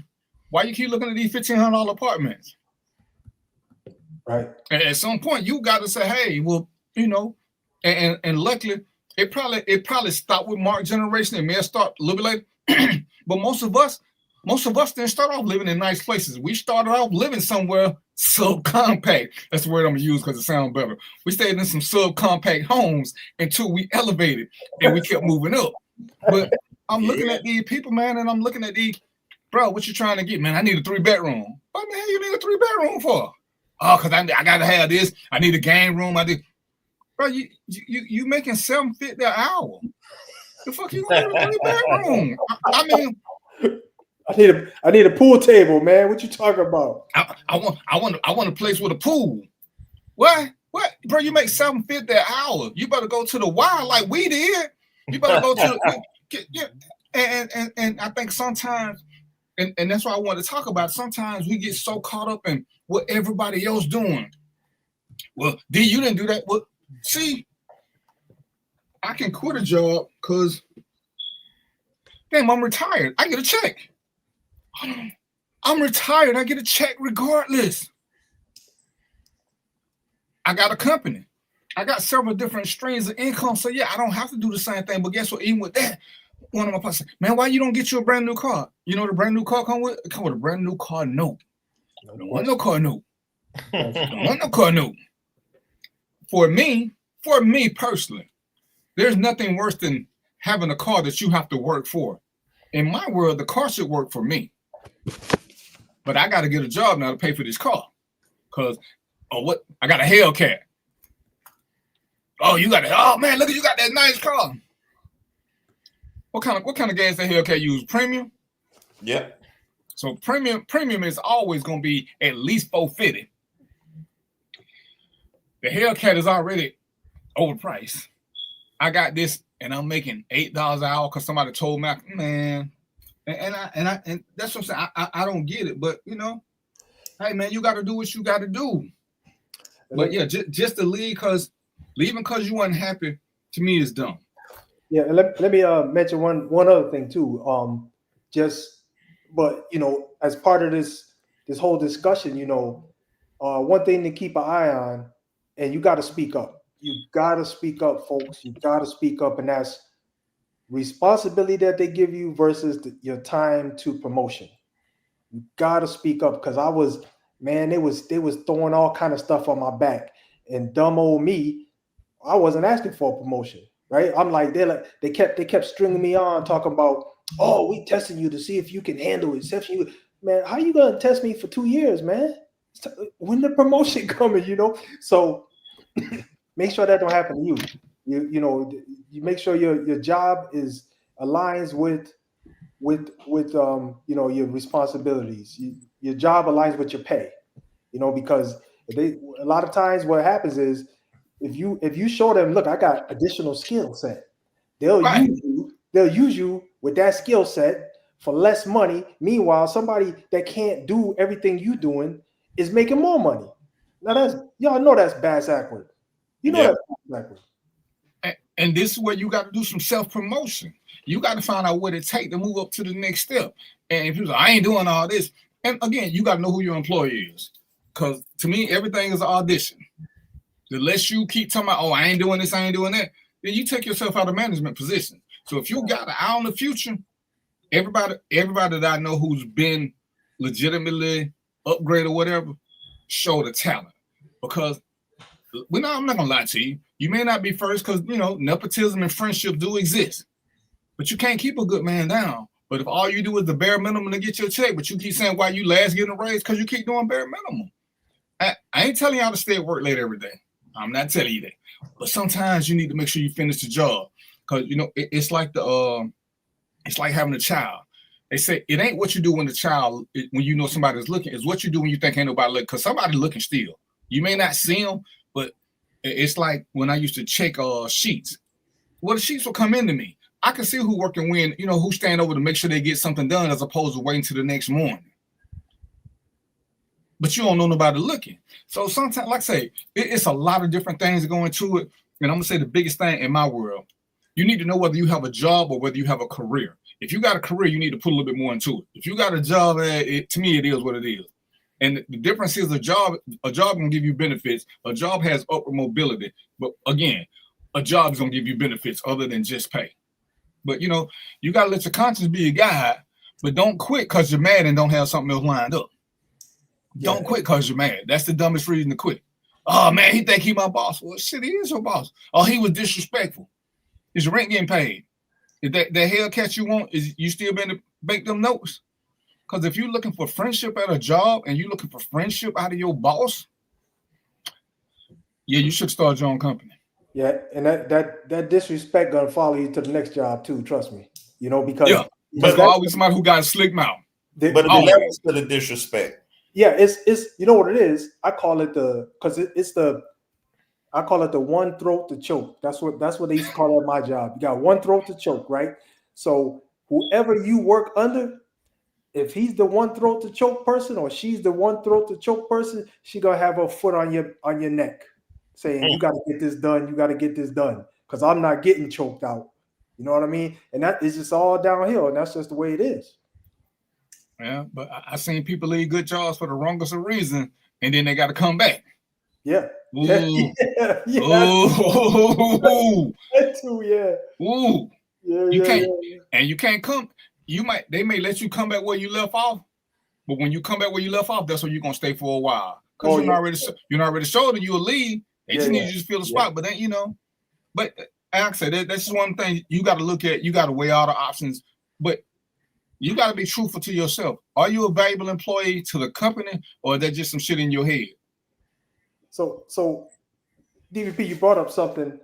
why you keep looking at these $1,500 apartments? Right. And at some point, you got to say, hey, well, and luckily, it probably stopped with Mark's generation. It may have started a little bit later. But most of us didn't start off living in nice places. We started off living somewhere subcompact. That's the word I'm going to use because it sounds better. We stayed in some subcompact homes until we elevated and we kept moving up. But I'm looking at these people, man, and I'm looking at these, bro, what you trying to get, man? I need a 3-bedroom. What the hell you need a 3-bedroom for? Oh, because I got to have this. I need a game room. Bro, you making $750 an hour. The fuck you want in a 3-bedroom? I mean, I need a pool table, man. What you talking about? I want a place with a pool. What? Bro, you make $750 an hour. You better go to the wild like we did. You better go to and I think sometimes, and that's why I want to talk about it, sometimes we get so caught up in what everybody else doing. Well, D, you didn't do that. Well, see, I can quit a job because, damn, I'm retired. I get a check. I'm retired. I get a check regardless. I got a company. I got several different streams of income. So yeah, I don't have to do the same thing. But guess what? Even with that, one of my partners said, man, why you don't get you a brand new car? You know the brand new car come with? It come with a brand new car note. Don't want no car note. Don't want no car note. For me personally, there's nothing worse than having a car that you have to work for. In my world, the car should work for me. But I got to get a job now to pay for this car. Because, what? I got a Hellcat. Oh, oh man, look, you got that nice car. What kind of gas that Hellcat use? Premium? Yep. So premium is always going to be at least $450. The Hellcat is already overpriced. I got this, and I'm making $8 an hour because somebody told me, man. And that's what I'm saying. I don't get it, but hey man, you got to do what you got to do. But yeah, just to leave leaving because you unhappy to me is dumb. Yeah, let me mention one other thing too. As part of this whole discussion, one thing to keep an eye on, and you got to speak up. You got to speak up, folks. You got to speak up, and that's responsibility that they give you versus your time to promotion. You got to speak up because they was throwing all kind of stuff on my back, and dumb old me, I wasn't asking for a promotion, right? I'm like they kept stringing me on, talking about, oh, we testing you to see if you can handle it. Man, how you gonna test me for 2 years, man? When the promotion coming, So make sure that don't happen to you. You make sure your job aligns with your responsibilities. Your job aligns with your pay. Because a lot of times what happens is if you show them, look, I got additional skill set, they'll use you with that skill set for less money. Meanwhile, somebody that can't do everything you doing is making more money. Now y'all know that's backward. That's backward. And this is where you got to do some self-promotion. You got to find out what it takes to move up to the next step. And if you're like, I ain't doing all this, and again, you got to know who your employer is. Because to me, everything is an audition. The less you keep talking about, oh, I ain't doing this, I ain't doing that, then you take yourself out of management position. So if you got an eye on the future, everybody that I know who's been legitimately upgraded or whatever, show the talent. Because I'm not gonna lie to you. You may not be first because nepotism and friendship do exist, but you can't keep a good man down. But if all you do is the bare minimum to get your check, but you keep saying why you last getting a raise because you keep doing bare minimum. I ain't telling y'all to stay at work late every day. I'm not telling you that. But sometimes you need to make sure you finish the job because it's like it's like having a child. They say it ain't what you do when when somebody's looking. It's what you do when you think ain't nobody looking. Because somebody's looking still. You may not see them, but it's like when I used to check sheets. Well, the sheets will come into me. I can see who working when, who stand over to make sure they get something done as opposed to waiting till the next morning. But you don't know nobody looking. So sometimes, like I say, it's a lot of different things that go into it. And I'm going to say the biggest thing in my world, you need to know whether you have a job or whether you have a career. If you got a career, you need to put a little bit more into it. If you got a job, to me, it is what it is. And the difference is a job can give you benefits. A job has upward mobility. But again, a job is going to give you benefits other than just pay. But, you got to let your conscience be a guide, but don't quit because you're mad and don't have something else lined up. Yeah. Don't quit because you're mad. That's the dumbest reason to quit. Oh, man, he think he my boss. Well, shit, he is your boss. Oh, he was disrespectful. Is your rent getting paid? Is that Hellcat you want, is you still been to bank them notes? Because if you're looking for friendship at a job and you're looking for friendship out of your boss, yeah, you should start your own company. Yeah, and that disrespect gonna follow you to the next job too. Trust me, because but always somebody who got a slick mouth. But the levels to the disrespect. Yeah, it's what it is. I call it the one throat to choke. That's what they used to call it at my job. You got one throat to choke, right? So whoever you work under, if he's the one throat to choke person or she's the one throat to choke person, she gonna have her foot on your neck, saying you got to get this done. You got to get this done. because I'm not getting choked out. You know what I mean? And that is just all downhill, and that's just the way it is. Yeah, but I seen people leave good jobs for the wrongest of reason, and then they got to come back. Yeah. Ooh. Yeah. Ooh. That too, yeah. Ooh. Yeah, You yeah, can't, yeah. and you can't come. They may let you come back where you left off, but when you come back where you left off, that's where you're gonna stay for a while. Because you're not already showed that you'll leave. They just need you to fill the spot. But then but like I said, that's just one thing you got to look at. You got to weigh all the options, but you got to be truthful to yourself. Are you a valuable employee to the company, or is that just some shit in your head? So DVP, you brought up something.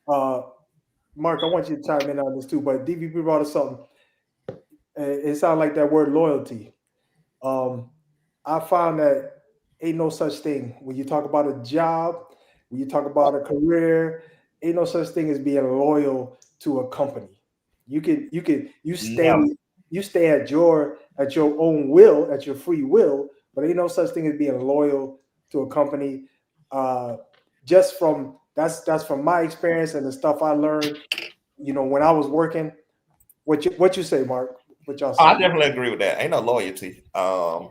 Mark, I want you to chime in on this too, but DVP brought up something. It sounds like that word loyalty. I found that ain't no such thing when you talk about a job, when you talk about a career, ain't no such thing as being loyal to a company. You stay at your own will, at your free will, but ain't no such thing as being loyal to a company. Just from that's from my experience and the stuff I learned, when I was working. What you say, Mark? What y'all say? I definitely agree with that. Ain't no loyalty. I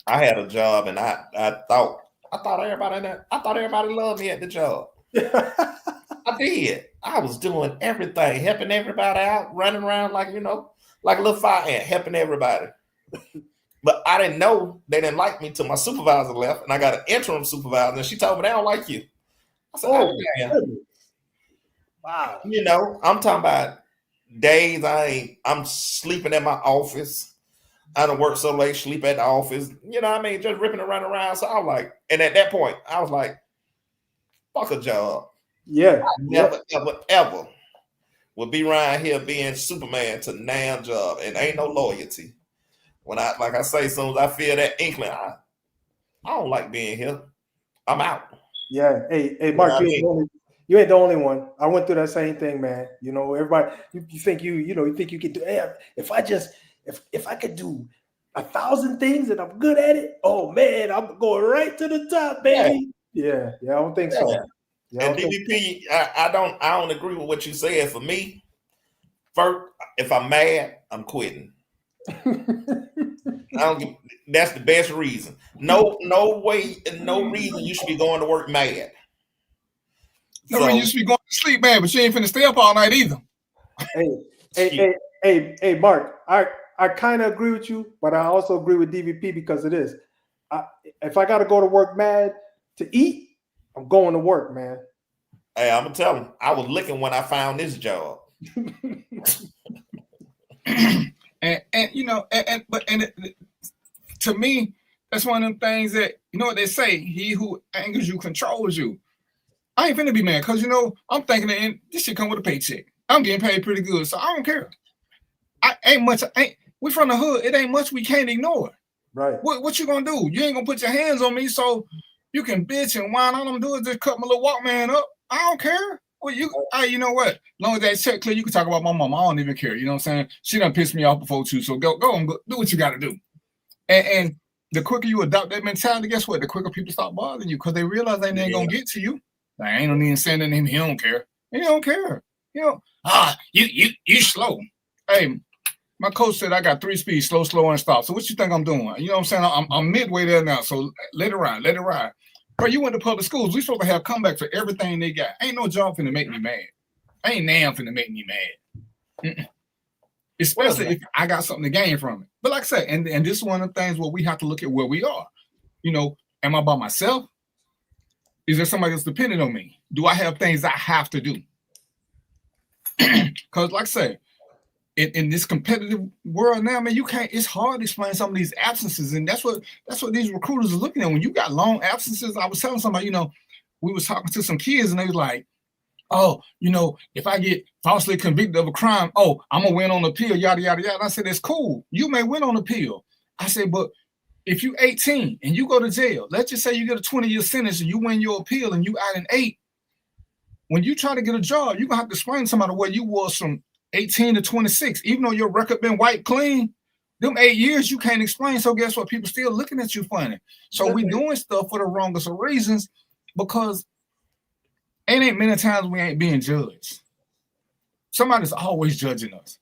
had a job, and I thought everybody loved me at the job. I did. I was doing everything, helping everybody out, running around like a little fire ant, helping everybody. But I didn't know they didn't like me till my supervisor left, and I got an interim supervisor, and she told me they don't like you. I said, "Oh, damn." Wow. I'm talking about days I'm sleeping at my office. I don't work so late, sleep at the office. You know what I mean? Just ripping and running around. So I was like, and at that point, I was like, fuck a job. Yeah. I never, ever would be around here being Superman to nan job, and ain't no loyalty. When I say, as soon as I feel that inkling, I don't like being here. I'm out. Yeah. Hey, Mark, you ain't the only one. I went through that same thing, man. Everybody, you think you think you can do. Hey, if I could do 1,000 things and I'm good at it, oh man, I'm going right to the top, baby. Yeah. I don't think so. Yeah, and DVP, I don't agree with what you said. For me, first, if I'm mad, I'm quitting. That's the best reason. No way and no reason you should be going to work mad. No reason you should be going to sleep, man, but you ain't finna stay up all night either. Hey, Mark, I kind of agree with you, but I also agree with DVP because it is. If I got to go to work mad to eat, I'm going to work, man. Hey, I'm gonna tell him I was looking when I found this job. To me, that's one of them things that what they say: he who angers you controls you. I ain't finna be mad because I'm thinking that this shit come with a paycheck. I'm getting paid pretty good, so I don't care. We from the hood. It ain't much we can't ignore. Right. What you gonna do? You ain't gonna put your hands on me, so you can bitch and whine. All I'm doing is just cut my little Walkman up. I don't care. Well, you know what? As long as that check clear, you can talk about my mom. I don't even care. You know what I'm saying? She done pissed me off before too. So go and do what you got to do. And the quicker you adopt that mentality, guess what? The quicker people stop bothering you because they realize they ain't gonna get to you. I ain't no need to send him. He don't care. He don't care. You slow. Hey, my coach said I got 3 speeds: slow, slow, and stop. So what you think I'm doing? You know what I'm saying? I'm midway there now. So let it ride. Bro, you went to public schools. We supposed to have comeback for everything they got. Ain't no job finna make me mad. Ain't damn finna make me mad. Especially if I got something to gain from it. But like I said, and this is one of the things where we have to look at where we are. Am I by myself? Is there somebody else depending on me? Do I have things I have to do? Because like I say, in this competitive world now, man, it's hard to explain some of these absences. And that's what these recruiters are looking at. When you got long absences, I was telling somebody, we was talking to some kids and they was like, oh, if I get falsely convicted of a crime, oh, I'm going to win on appeal, yada, yada, yada. And I said, that's cool. You may win on appeal. I said, but if you're 18 and you go to jail, let's just say you get a 20-year sentence and you win your appeal and you out in 8, when you try to get a job, you're going to have to explain to somebody where you was from 18 to 26. Even though your record been wiped clean, them 8 years you can't explain. So guess what? People still looking at you funny. So we doing stuff for the wrongest of reasons because ain't many times we ain't being judged. Somebody's always judging us.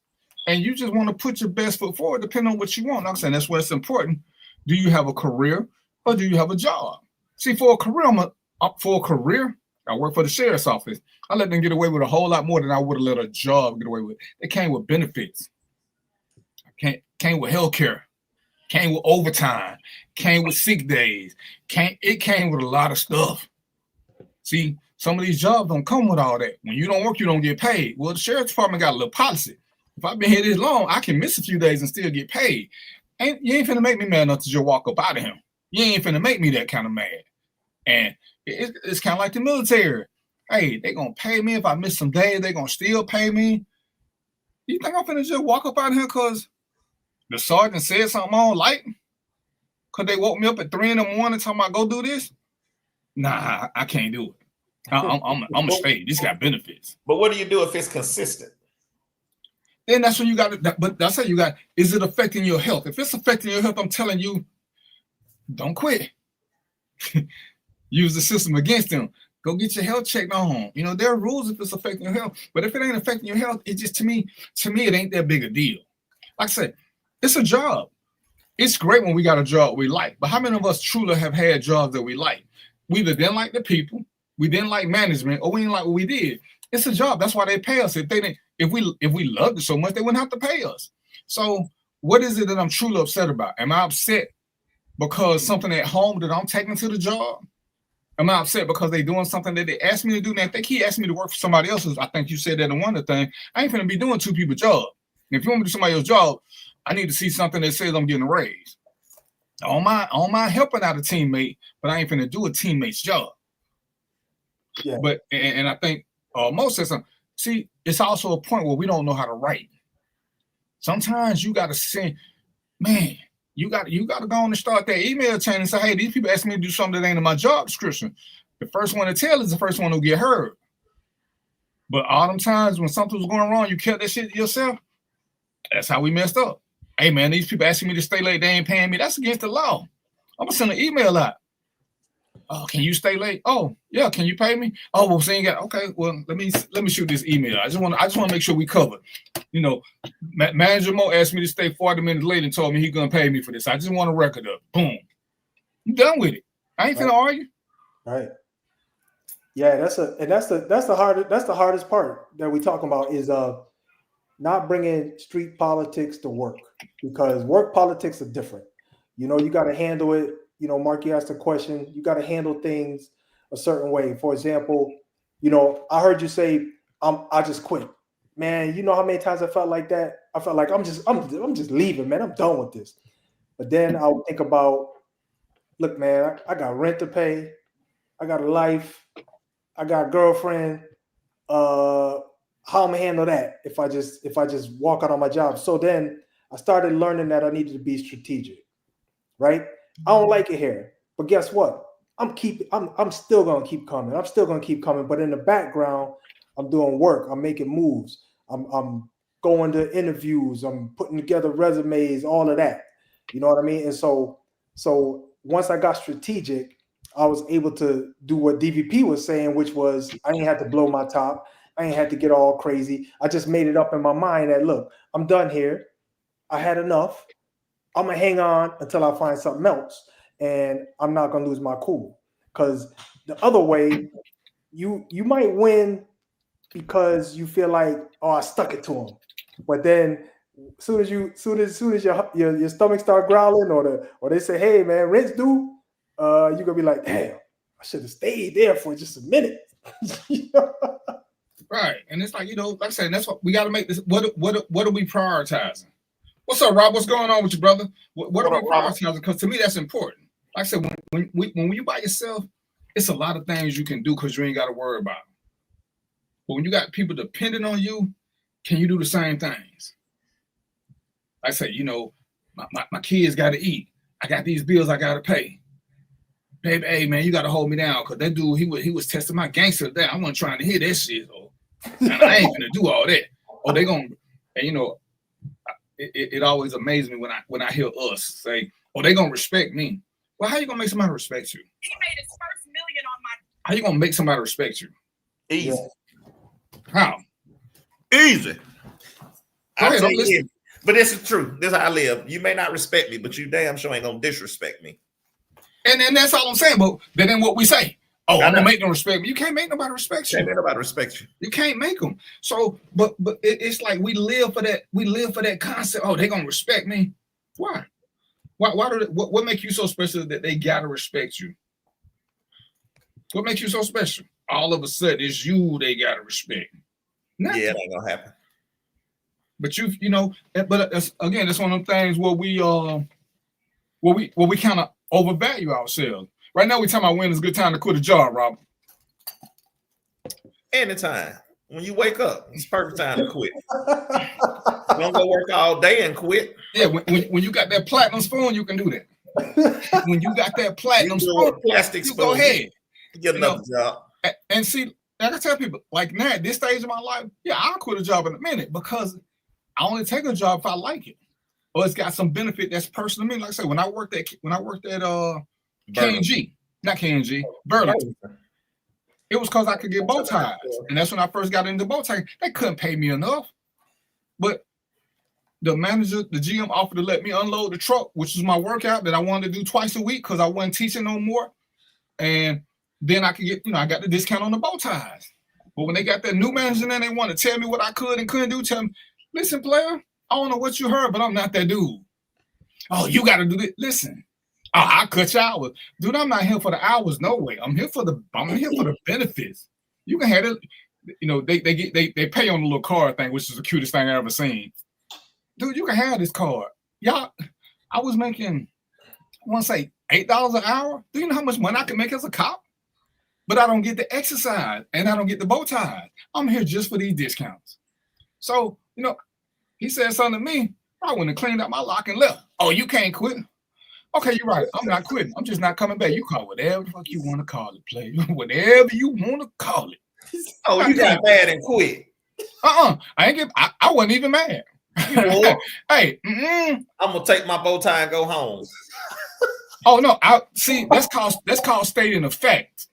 And you just want to put your best foot forward depending on what you want. I'm saying that's where it's important. Do you have a career or do you have a job? See, for a career, I work for the sheriff's office. I let them get away with a whole lot more than I would have let a job get away with. They came with benefits. Came with health care. Came with overtime. Came with sick days. It came with a lot of stuff. See, some of these jobs don't come with all that. When you don't work, you don't get paid. Well, the sheriff's department got a little policy. If I've been here this long, I can miss a few days and still get paid. You ain't finna make me mad enough to just walk up out of him. You ain't finna make me that kind of mad. And it's kind of like the military. Hey, they gonna pay me if I miss some days. They gonna still pay me. You think I'm finna just walk up out of here because the sergeant said something I don't like? Because they woke me up at 3 in the morning talking about go do this? Nah, I can't do it. I'm a stay. This got benefits. But what do you do if it's consistent? Then that's when you got it. But that's how you got. Is it affecting your health? If it's affecting your health, I'm telling you, don't quit. Use the system against them. Go get your health checked on. You know, there are rules if it's affecting your health. But if it ain't affecting your health, it just to me, it ain't that big a deal. Like I said, it's a job. It's great when we got a job we like. But how many of us truly have had jobs that we like? We either didn't like the people, we didn't like management, or we didn't like what we did. It's a job. That's why they pay us. If we loved it so much, they wouldn't have to pay us. So what is it that I'm truly upset about? Am I upset because something at home that I'm taking to the job? Am I upset because they doing something that they asked me to do? Now, if they keep asking me to work for somebody else's, I think you said that in one of the things, I ain't finna be doing 2 people's job. And if you want me to do somebody else's job, I need to see something that says I'm getting a raise. I don't mind helping out a teammate, but I ain't finna do a teammate's job. Yeah. But and I think most of them, see, it's also a point where we don't know how to write. Sometimes you gotta say, man, you got to go on and start that email chain and say, hey, these people ask me to do something that ain't in my job description. The first one to tell is the first one who get heard. But all them times when something was going wrong, you kept that shit to yourself. That's how we messed up. Hey, man, these people asking me to stay late, they ain't paying me. That's against the law. I'm gonna send an email out. Oh, can you stay late? Oh, yeah. Can you pay me? Oh, well, saying okay. Well, let me shoot this email. I just want to make sure we cover. You know, Manager Mo asked me to stay 40 minutes late and told me he's gonna pay me for this. I just want a record of. Boom. I'm done with it. I ain't finna argue. Right. Yeah, that's the hardest part that we talking about is not bringing street politics to work, because work politics are different. You know, you got to handle it. You know, Mark, you asked a question. You got to handle things a certain way. For example, you know, I heard you say, I just quit. Man, you know how many times I felt like that? I felt like I'm just leaving, man. I'm done with this. But then I would think about, look, man, I got rent to pay. I got a life. I got a girlfriend. How I'm gonna handle that if I just walk out on my job? So then I started learning that I needed to be strategic, right? I don't like it here, but guess what? I'm still gonna keep coming. I'm still gonna keep coming. But in the background, I'm doing work. I'm making moves. I'm going to interviews. I'm putting together resumes. All of that. You know what I mean? And so once I got strategic, I was able to do what DVP was saying, which was I didn't have to blow my top. I ain't had to get all crazy. I just made it up in my mind that, look, I'm done here. I had enough. I'm going to hang on until I find something else. And I'm not going to lose my cool. Because the other way, you might win because you feel like, oh, I stuck it to him. But then as soon as your stomach start growling or they say, hey, man, rent's due, you're going to be like, damn, I should have stayed there for just a minute. Right. And it's like, you know, like I said, that's what we got to make this. What are we prioritizing? What's up, Rob? What's going on with you, brother? What are we prioritizing? Because to me, that's important. Like I said, when you by yourself, it's a lot of things you can do because you ain't got to worry about them. But when you got people depending on you, can you do the same things? Like I say, you know, my kids got to eat. I got these bills I got to pay. Baby, hey, man, you got to hold me down because that dude, he was testing my gangster today. I wasn't trying to hear that shit. And I ain't going to do all that. Or they going to, and you know, it always amazes me when I hear us say, "Oh, they gonna respect me." Well, how you gonna make somebody respect you? He made his first million on my. How you gonna make somebody respect you? Easy. Yeah. How? Easy. Go ahead, I'm listening. But this is true. This is how I live. You may not respect me, but you damn sure ain't gonna disrespect me. And then that's all I'm saying. But then what we say? Oh, I'm gonna make them respect me. You can't make nobody respect you. Can't make nobody respect you. You can't make them. So, but it's like we live for that. We live for that concept. Oh, they're gonna respect me. Why? What make you so special that they gotta respect you? What makes you so special? All of a sudden, it's you they gotta respect. Nothing. Yeah, that ain't gonna happen. But you know, but that's one of them things where we kind of overvalue ourselves. Right now, we're talking about when it's a good time to quit a job, Rob. Anytime. When you wake up, it's perfect time to quit. Don't go work all day and quit. Yeah, when you got that platinum spoon, you can do that. When you got that platinum spoon, plastic spoon, go ahead. Get another job. And see, like I tell people, like now at this stage of my life, yeah, I'll quit a job in a minute because I only take a job if I like it, or it's got some benefit that's personal to me. Like I said, when I worked at K&G, not K&G, Burlington, it was because I could get bow ties, and that's when I first got into bow tie. They couldn't pay me enough, but the manager, the GM, offered to let me unload the truck, which was my workout that I wanted to do twice a week because I wasn't teaching no more, and then I could get, I got the discount on the bow ties. But when they got that new manager, then they want to tell me what I could and couldn't do. Tell me, listen, player, I don't know what you heard, but I'm not that dude. Oh, you got to do this. Listen, I'll cut you hours. Dude, I'm not here for the hours. No way. I'm here for the benefits. You can have it. They pay on the little card thing, which is the cutest thing I ever seen. Dude, you can have this card. Y'all, I was making, I want to say $8 an hour. Do you know how much money I can make as a cop? But I don't get the exercise and I don't get the bow ties. I'm here just for these discounts. So, he said something to me. I wouldn't have cleaned up my lock and left. Oh, you can't quit. Okay, you're right. I'm not quitting. I'm just not coming back. You call whatever the fuck you want to call it, play. Whatever you want to call it. Oh, you got mad and quit. I wasn't even mad. Hey, I'm gonna take my bow tie and go home. Oh no, that's called stating a fact.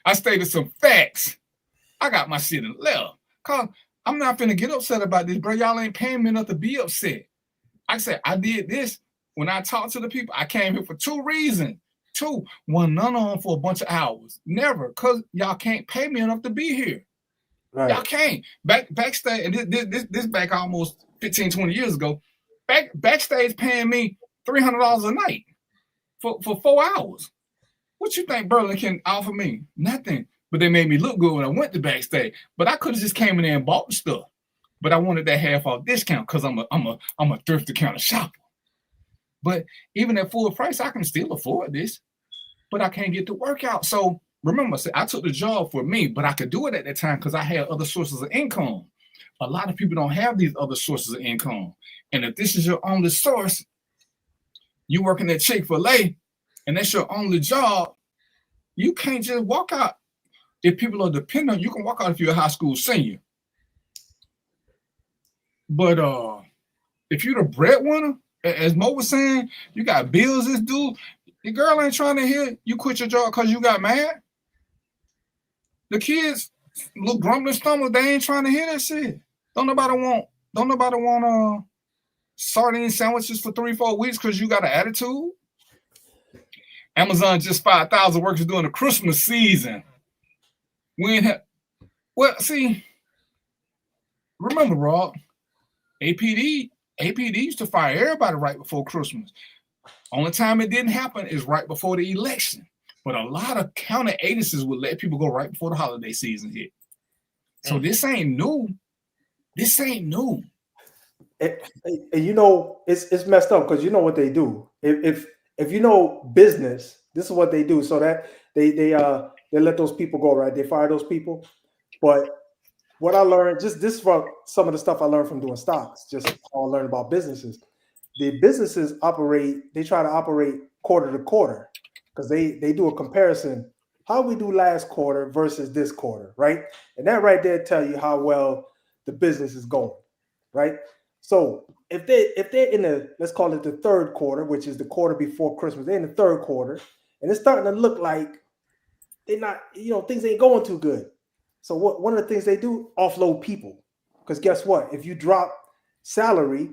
I stated some facts. I got my shit and left. Cause I'm not finna get upset about this, bro. Y'all ain't paying me enough to be upset. I said I did this when I talked to the people. I came here for 2 reasons. 2, one, none of them for a bunch of hours. Never, cause y'all can't pay me enough to be here. Right. Y'all can't. Backstage, and this back almost 15, 20 years ago. Backstage paying me $300 a night for 4 hours. What you think Berlin can offer me? Nothing. But they made me look good when I went to backstage. But I could have just came in there and bought the stuff. But I wanted that half off discount because I'm a thrift account shopper. But even at full price, I can still afford this. But I can't get the workout. So remember, I took the job for me, but I could do it at that time because I had other sources of income. A lot of people don't have these other sources of income. And if this is your only source, you working at Chick-fil-A, and that's your only job, you can't just walk out. If people are dependent on you, can walk out if you're a high school senior. But if you're the breadwinner, as Mo was saying, you got bills this due. The girl ain't trying to hear you quit your job because you got mad. The kids, little grumbling stomach, they ain't trying to hear that shit. Don't nobody want sardine sandwiches for 3-4 weeks because you got an attitude. Amazon just 5,000 workers during the Christmas season. Remember, Rob, APD used to fire everybody right before Christmas. Only time it didn't happen is right before the election. But a lot of county agencies would let people go right before the holiday season hit. So this ain't new. And it's messed up because you know what they do. If you know business, this is what they do. So that they let those people go, right? They fire those people. But what I learned, just this from some of the stuff I learned from doing stocks, just how I learned about businesses. The businesses they try to operate quarter to quarter because they do a comparison. How we do last quarter versus this quarter, right? And that right there tell you how well the business is going, right? So if they're in the, let's call it the third quarter, which is the quarter before Christmas, they're in the third quarter, and it's starting to look like they're not, things ain't going too good. So one of the things they do, offload people. Because guess what? If you drop salary,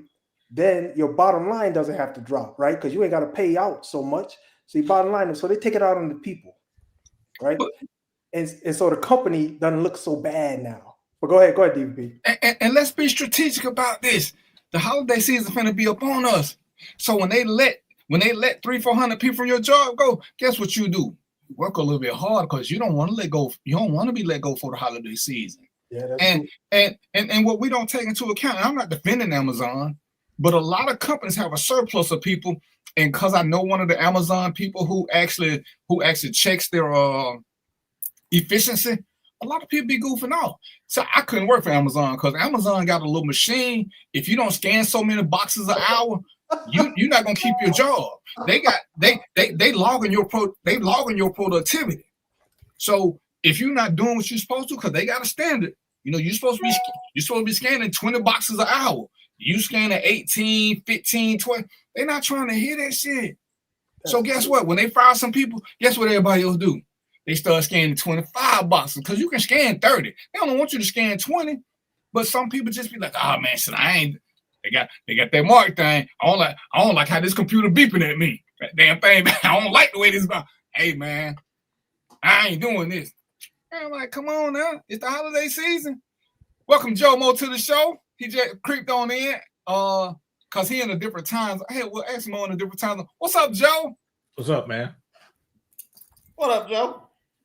then your bottom line doesn't have to drop, right? Because you ain't got to pay out so much. So your bottom line, so they take it out on the people, right? And so the company doesn't look so bad now. But go ahead, DVP. And let's be strategic about this. The holiday season is going to be up on us. So when they let 300-400 people from your job go, guess what you do? Work a little bit hard because you don't want to let go. You don't want to be let go for the holiday season. Yeah, that's and what we don't take into account, and I'm not defending Amazon, but a lot of companies have a surplus of people. And because I know one of the Amazon people who actually checks their efficiency, a lot of people be goofing off. So I couldn't work for Amazon because Amazon got a little machine. If you don't scan so many boxes an hour, you're not gonna keep your job. They log in your productivity. So if you're not doing what you're supposed to, because they got a standard, you're supposed to be scanning 20 boxes an hour. You scanning 18, 15, 20. They're not trying to hear that shit. So guess what? When they fire some people, guess what everybody else do? They start scanning 25 boxes because you can scan 30. They don't want you to scan 20. But some people just be like, oh man, shit, they got that mark thing. I don't like how this computer beeping at me. That damn thing, I don't like the way this about. Hey man, I ain't doing this. And I'm like, come on now. It's the holiday season. Welcome Joe Mo to the show. He just creeped on in. Cause he in a different time. Hey, we'll ask him on a different time. What's up, Joe? What's up, man? What up, Joe?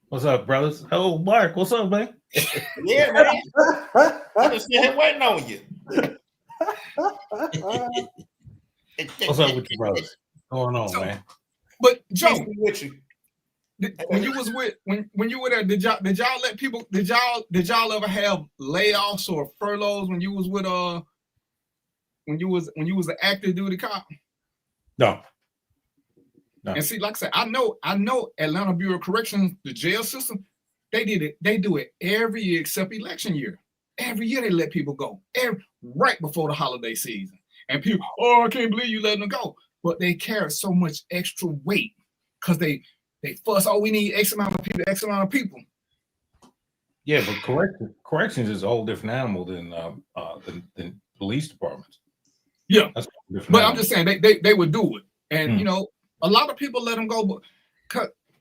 What's up, brothers? Oh, Mark, what's up, man? Yeah, man. I just sit here waiting on you. What's up with you, brothers? What's going on, man? But Joe, with you. When you were there, did y'all let people? Did y'all ever have layoffs or furloughs when you was with when you was an active duty cop? No. And see, like I said, I know Atlanta Bureau of Corrections, the jail system, they do it every year except election year. Every year they let people go, right before the holiday season. And people, oh, I can't believe you letting them go. But they carry so much extra weight because they fuss, oh, we need X amount of people. Yeah, but corrections is a whole different animal than police departments. Yeah, but I'm just saying they would do it, and a lot of people let them go.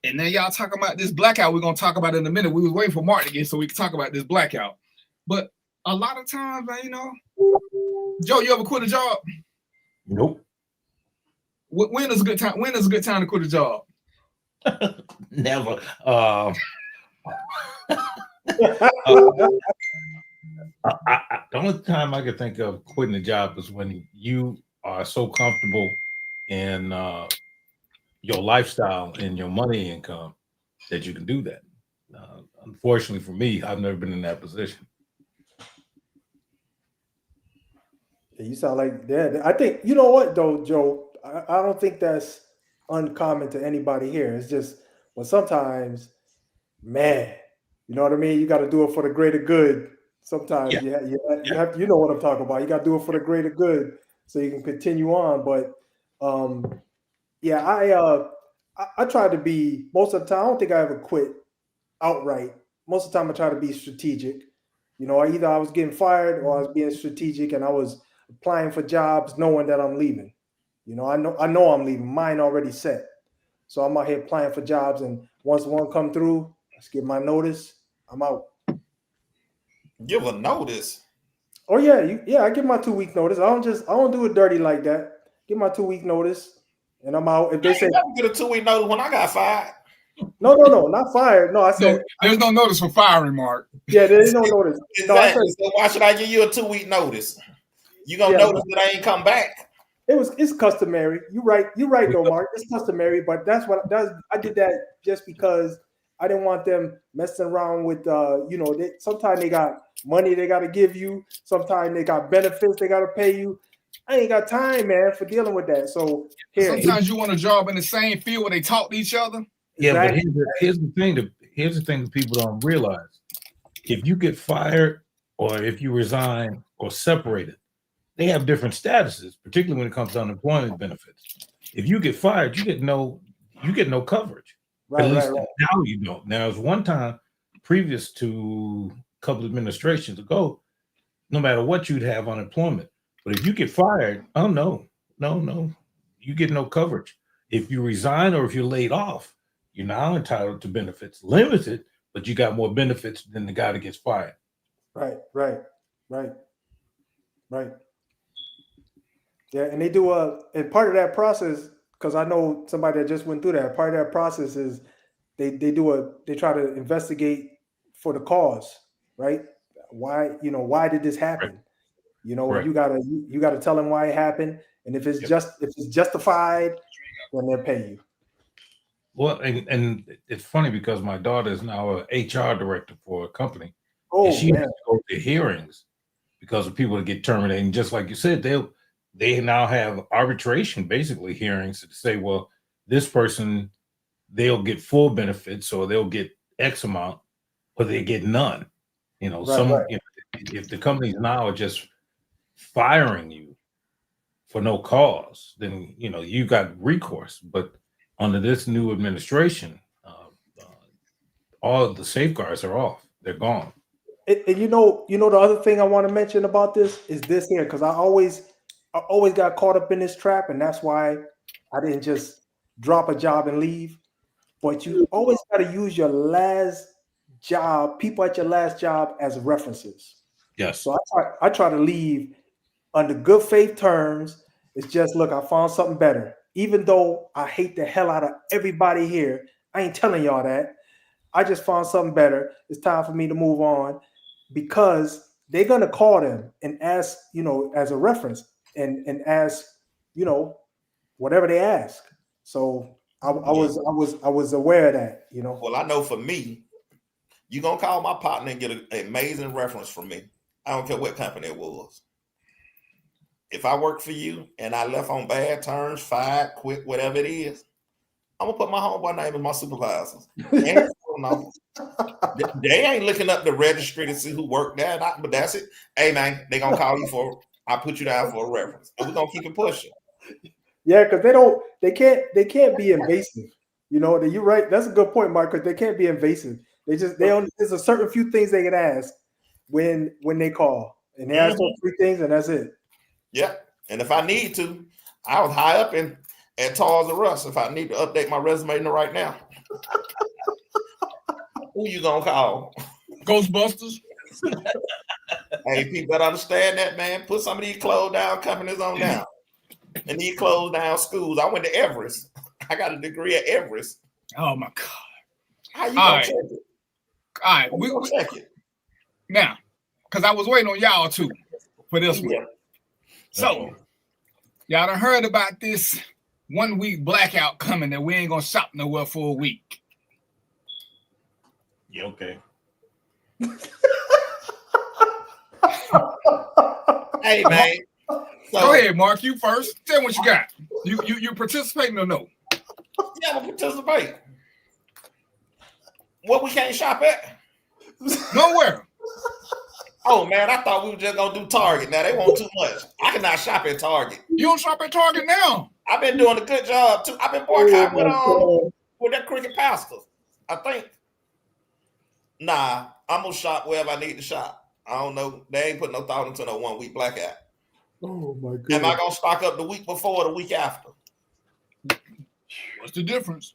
And then y'all talking about this blackout. We're gonna talk about it in a minute. We were waiting for Mark to get so we can talk about this blackout. But a lot of times, Joe, you ever quit a job? Nope. When is a good time? When is a good time to quit a job? Never. The only time I could think of quitting a job is when you are so comfortable in your lifestyle and your money income that you can do that. Unfortunately for me, I've never been in that position. Yeah, you sound like that. I think, you know what though, Joe, I don't think that's uncommon to anybody here. It's just, well, sometimes, man, you know what I mean? You got to do it for the greater good. Sometimes you have, you know what I'm talking about. You got to do it for the greater good so you can continue on. But I try to be, most of the time, I don't think I ever quit outright. Most of the time I try to be strategic. Either I was getting fired or I was being strategic and I was applying for jobs knowing that I'm leaving. I know I'm leaving. Mine already set. So I'm out here applying for jobs, and once one come through, let's give my notice. I'm out. Give a notice. Oh yeah, I give my 2-week notice. I don't do it dirty like that. Give my 2-week notice, and I'm out. If they say get a 2-week notice when I got fired. No, not fired. No, I said there's no notice for firing, Mark. Yeah, there's no notice. Exactly. So why should I give you a 2-week notice? You gonna notice that I ain't come back? It's customary. You're right though, Mark. It's customary, but I did that just because I didn't want them messing around with sometimes they got money they gotta give you, sometimes they got benefits they gotta pay you. I ain't got time, man, for dealing with that. So sometimes you want a job in the same field where they talk to each other. Yeah, exactly. But here's the thing that people don't realize. If you get fired or if you resign or separated, they have different statuses, particularly when it comes to unemployment benefits. If you get fired, you get no coverage. Right, at least now you don't. Now, there's one time previous to a couple of administrations ago, no matter what, you'd have unemployment. But if you get fired, oh no, you get no coverage. If you resign or if you're laid off, you're now entitled to benefits, limited, but you got more benefits than the guy that gets fired. Right. Yeah, and they do and part of that process, because I know somebody that just went through that. Part of that process is they try to investigate for the cause, right? Why did this happen? Right. You gotta tell them why it happened, and if it's justified, then they'll pay you. Well, and it's funny because my daughter is now a HR director for a company. Oh, and she man. has to go to hearings because of people that get terminated. And just like you said, they now have arbitration, basically hearings to say, well, this person, they'll get full benefits or they'll get X amount, but they get none. If the companies now are just firing you for no cause, then you got recourse. But under this new administration, all of the safeguards are off. They're gone. And the other thing I want to mention about this is this here, because I always got caught up in this trap, and that's why I didn't just drop a job and leave. But you always got to use your last job, people at your last job, as references. Yes. So I try to leave under good faith terms. It's just, look, I found something better. Even though I hate the hell out of everybody here, I ain't telling y'all that. I just found something better. It's time for me to move on, because they're gonna call them and ask, as a reference, and ask, whatever they ask. So I was aware of that. Well, I know for me, you're gonna call my partner and get an amazing reference from me. I don't care what company it was. If I work for you and I left on bad terms, fired, quit, whatever it is, I'm gonna put my homeboy name as my supervisors. They ain't looking up the registry to see who worked there, but that's it. Hey man, they gonna call you I put you down for a reference, and we're gonna keep it pushing. Yeah, because they can't be invasive. You're right. That's a good point, Mark, because they can't be invasive. There's a certain few things they can ask when they call, and they ask those 3 things, and that's it. Yeah, and if I need to, I was high up at Toys R Us. If I need to update my resume right now, who you gonna call? Ghostbusters. Hey, people better understand that, man. Put some of these closed down companies on down, and these closed down schools. I went to Everest. I got a degree at Everest. Oh my God! How you gonna check it? All right, we gonna check it now, because I was waiting on y'all too for this one. So, y'all done heard about this 1 week blackout coming that we ain't gonna shop nowhere for a week. Yeah, okay. Hey man, go ahead, Mark. You first. Tell me what you got. You participating or no? Yeah, I'm participate. What we can't shop at? Nowhere. Oh man, I thought we were just gonna do Target. Now they want too much. I cannot shop at Target. You don't shop at Target now? I've been doing a good job too. I've been boycotting with that cricket pastor. I think. Nah, I'm gonna shop wherever I need to shop. I don't know. They ain't put no thought into no 1 week blackout. Oh my God. Am I gonna stock up the week before or the week after? What's the difference?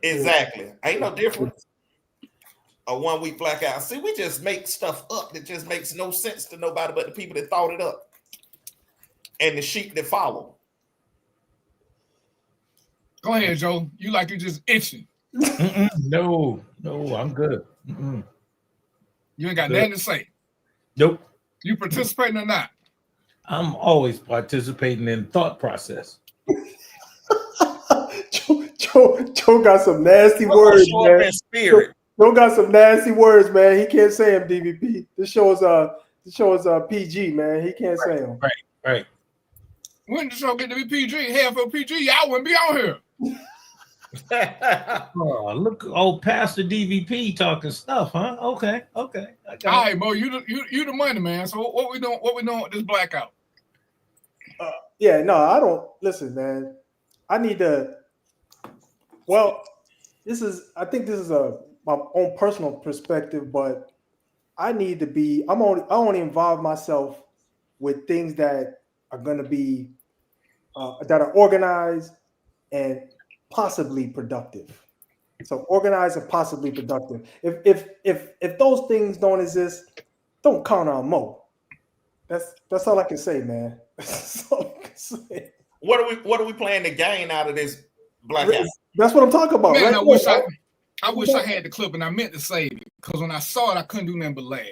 Exactly. Ain't no difference. A 1 week blackout. See, we just make stuff up that just makes no sense to nobody but the people that thought it up and the sheep that follow. Go ahead, Joe. You like you just itching. No, I'm good. Mm-mm. You ain't got nothing to say. Nope. You participating or not? I'm always participating in thought process. Joe got some nasty words, man. Joe got some nasty words, man. He can't say them, DVP. This show is PG, man. He can't say them. Right. When the show get to be PG, hell for PG, y'all wouldn't be on here. Oh, look, old Pastor DVP talking stuff, huh? Okay. All right, Mo, you the money man. So what we doing with this blackout? Yeah, no, I don't listen, man. I need to. Well, I think this is a my own personal perspective, but I need to be. I only involve myself with things that are going to be that are organized and possibly productive. So organized and possibly productive. If those things don't exist, don't count on Mo. That's all I can say, man. That's all I can say. What are we playing to gain out of this blackout? That's what I'm talking about. Man, Right? I wish I had the clip and I meant to save it because when I saw it, I couldn't do nothing but laugh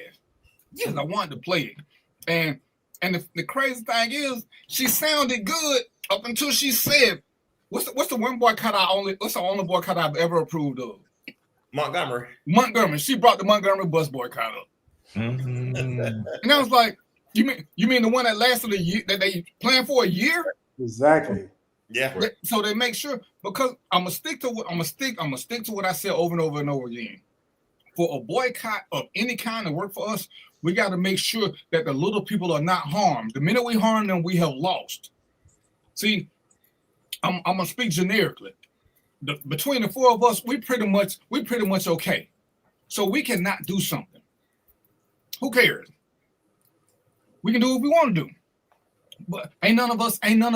because I wanted to play it. And the crazy thing is, she sounded good up until she said, "What's the one boycott what's the only boycott I've ever approved of?" Montgomery. She brought the Montgomery bus boycott up, and I was like, "You mean the one that lasted a year that they planned for a year?" Exactly. Yeah. So they make sure, because I'm gonna stick to what I said over and over and over again. For a boycott of any kind to work for us, we got to make sure that the little people are not harmed. The minute we harm them, we have lost. See, I'm gonna speak generically. Between the four of us, we pretty much okay. So we cannot do something. Who cares? We can do what we want to do. But ain't none of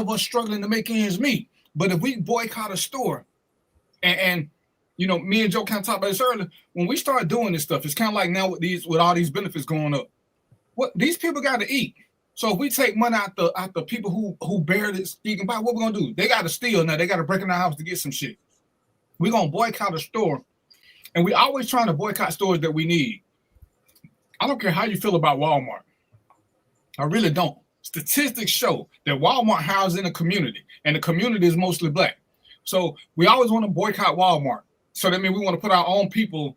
us struggling to make ends meet. But if we boycott a store, and you know, me and Joe kind of talked about this earlier, when we start doing this stuff, it's kind of like now with all these benefits going up. What these people got to eat. So if we take money out the people who barely squeaking by, what we gonna do? They got to steal now. They got to break in the house to get some shit. We're gonna boycott a store, and we always trying to boycott stores that we need. I don't care how you feel about Walmart. I really don't. Statistics show that Walmart houses in a community, and the community is mostly black. So we always want to boycott Walmart. So that means we want to put our own people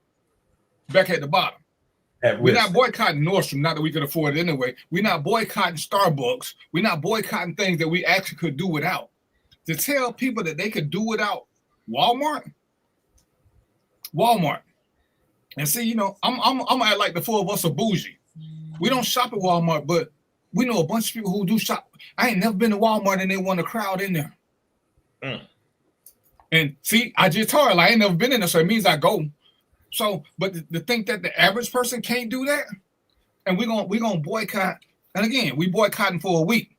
back at the bottom. We're not boycotting Nordstrom, not that we could afford it anyway. We're not boycotting Starbucks. We're not boycotting things that we actually could do without. To tell people that they could do without Walmart. And see, you know, I'm gonna act like the four of us are bougie. We don't shop at Walmart, but we know a bunch of people who do shop. I ain't never been to Walmart and they want a crowd in there. And see, I just told her, like, I ain't never been in there, so it means I go. So, but to think that the average person can't do that, and we're gonna boycott, and again, we boycotting for a week.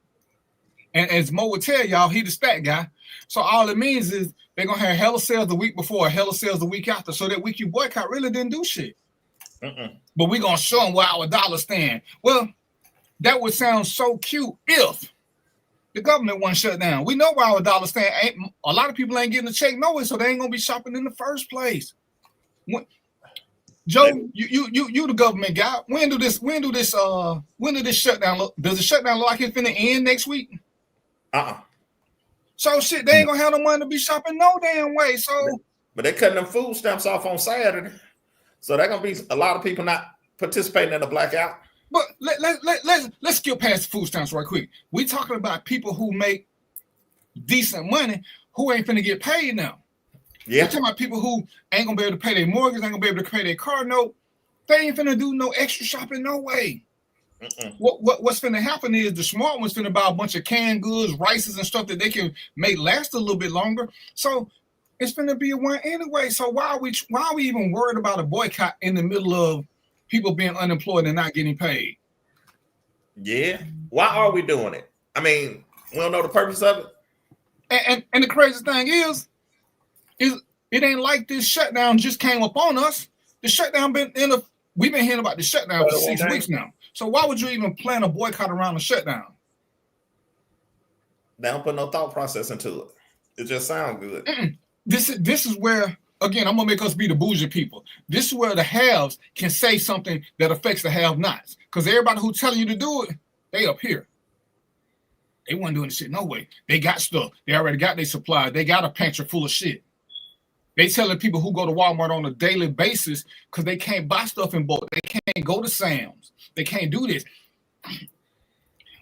And as Mo would tell y'all, he the stat guy. So all it means is they're gonna have hella sales the week before, hella sales the week after. So that week you boycott really didn't do shit. But we're gonna show them where our dollar stand. Well, that would sound so cute if the government wasn't shut down. We know where our dollar stand. A lot of people ain't getting a check no way, so they ain't gonna be shopping in the first place. Joe, you the government guy. When do this shutdown look? Does the shutdown look like it's finna end next week? So shit, they ain't gonna have no money to be shopping no damn way. So, but they cutting them food stamps off on Saturday, so they're gonna be a lot of people not participating in the blackout. But let's skip past the food stamps right quick. We talking about people who make decent money who ain't finna get paid now. Yeah. We're talking about people who ain't gonna be able to pay their mortgage, ain't gonna be able to pay their car note. They ain't finna do no extra shopping, no way. What's finna happen is the smart ones finna buy a bunch of canned goods, rices, and stuff that they can make last a little bit longer. So it's finna be a one anyway. So why are we even worried about a boycott in the middle of people being unemployed and not getting paid? Yeah. Why are we doing it? I mean, we don't know the purpose of it. And the crazy thing is it ain't like this shutdown just came upon us. The shutdown we've been hearing about the shutdown for 6 weeks now. So why would you even plan a boycott around the shutdown? They don't put no thought process into it. It just sounds good. This is where, again, I'm gonna make us be the bougie people. This is where the haves can say something that affects the have-nots. Because everybody who's telling you to do it, they up here. They weren't doing this shit no way. They got stuff. They already got their supply. They got a pantry full of shit. They telling people who go to Walmart on a daily basis because they can't buy stuff in bulk. They can't go to Sam's. They can't do this.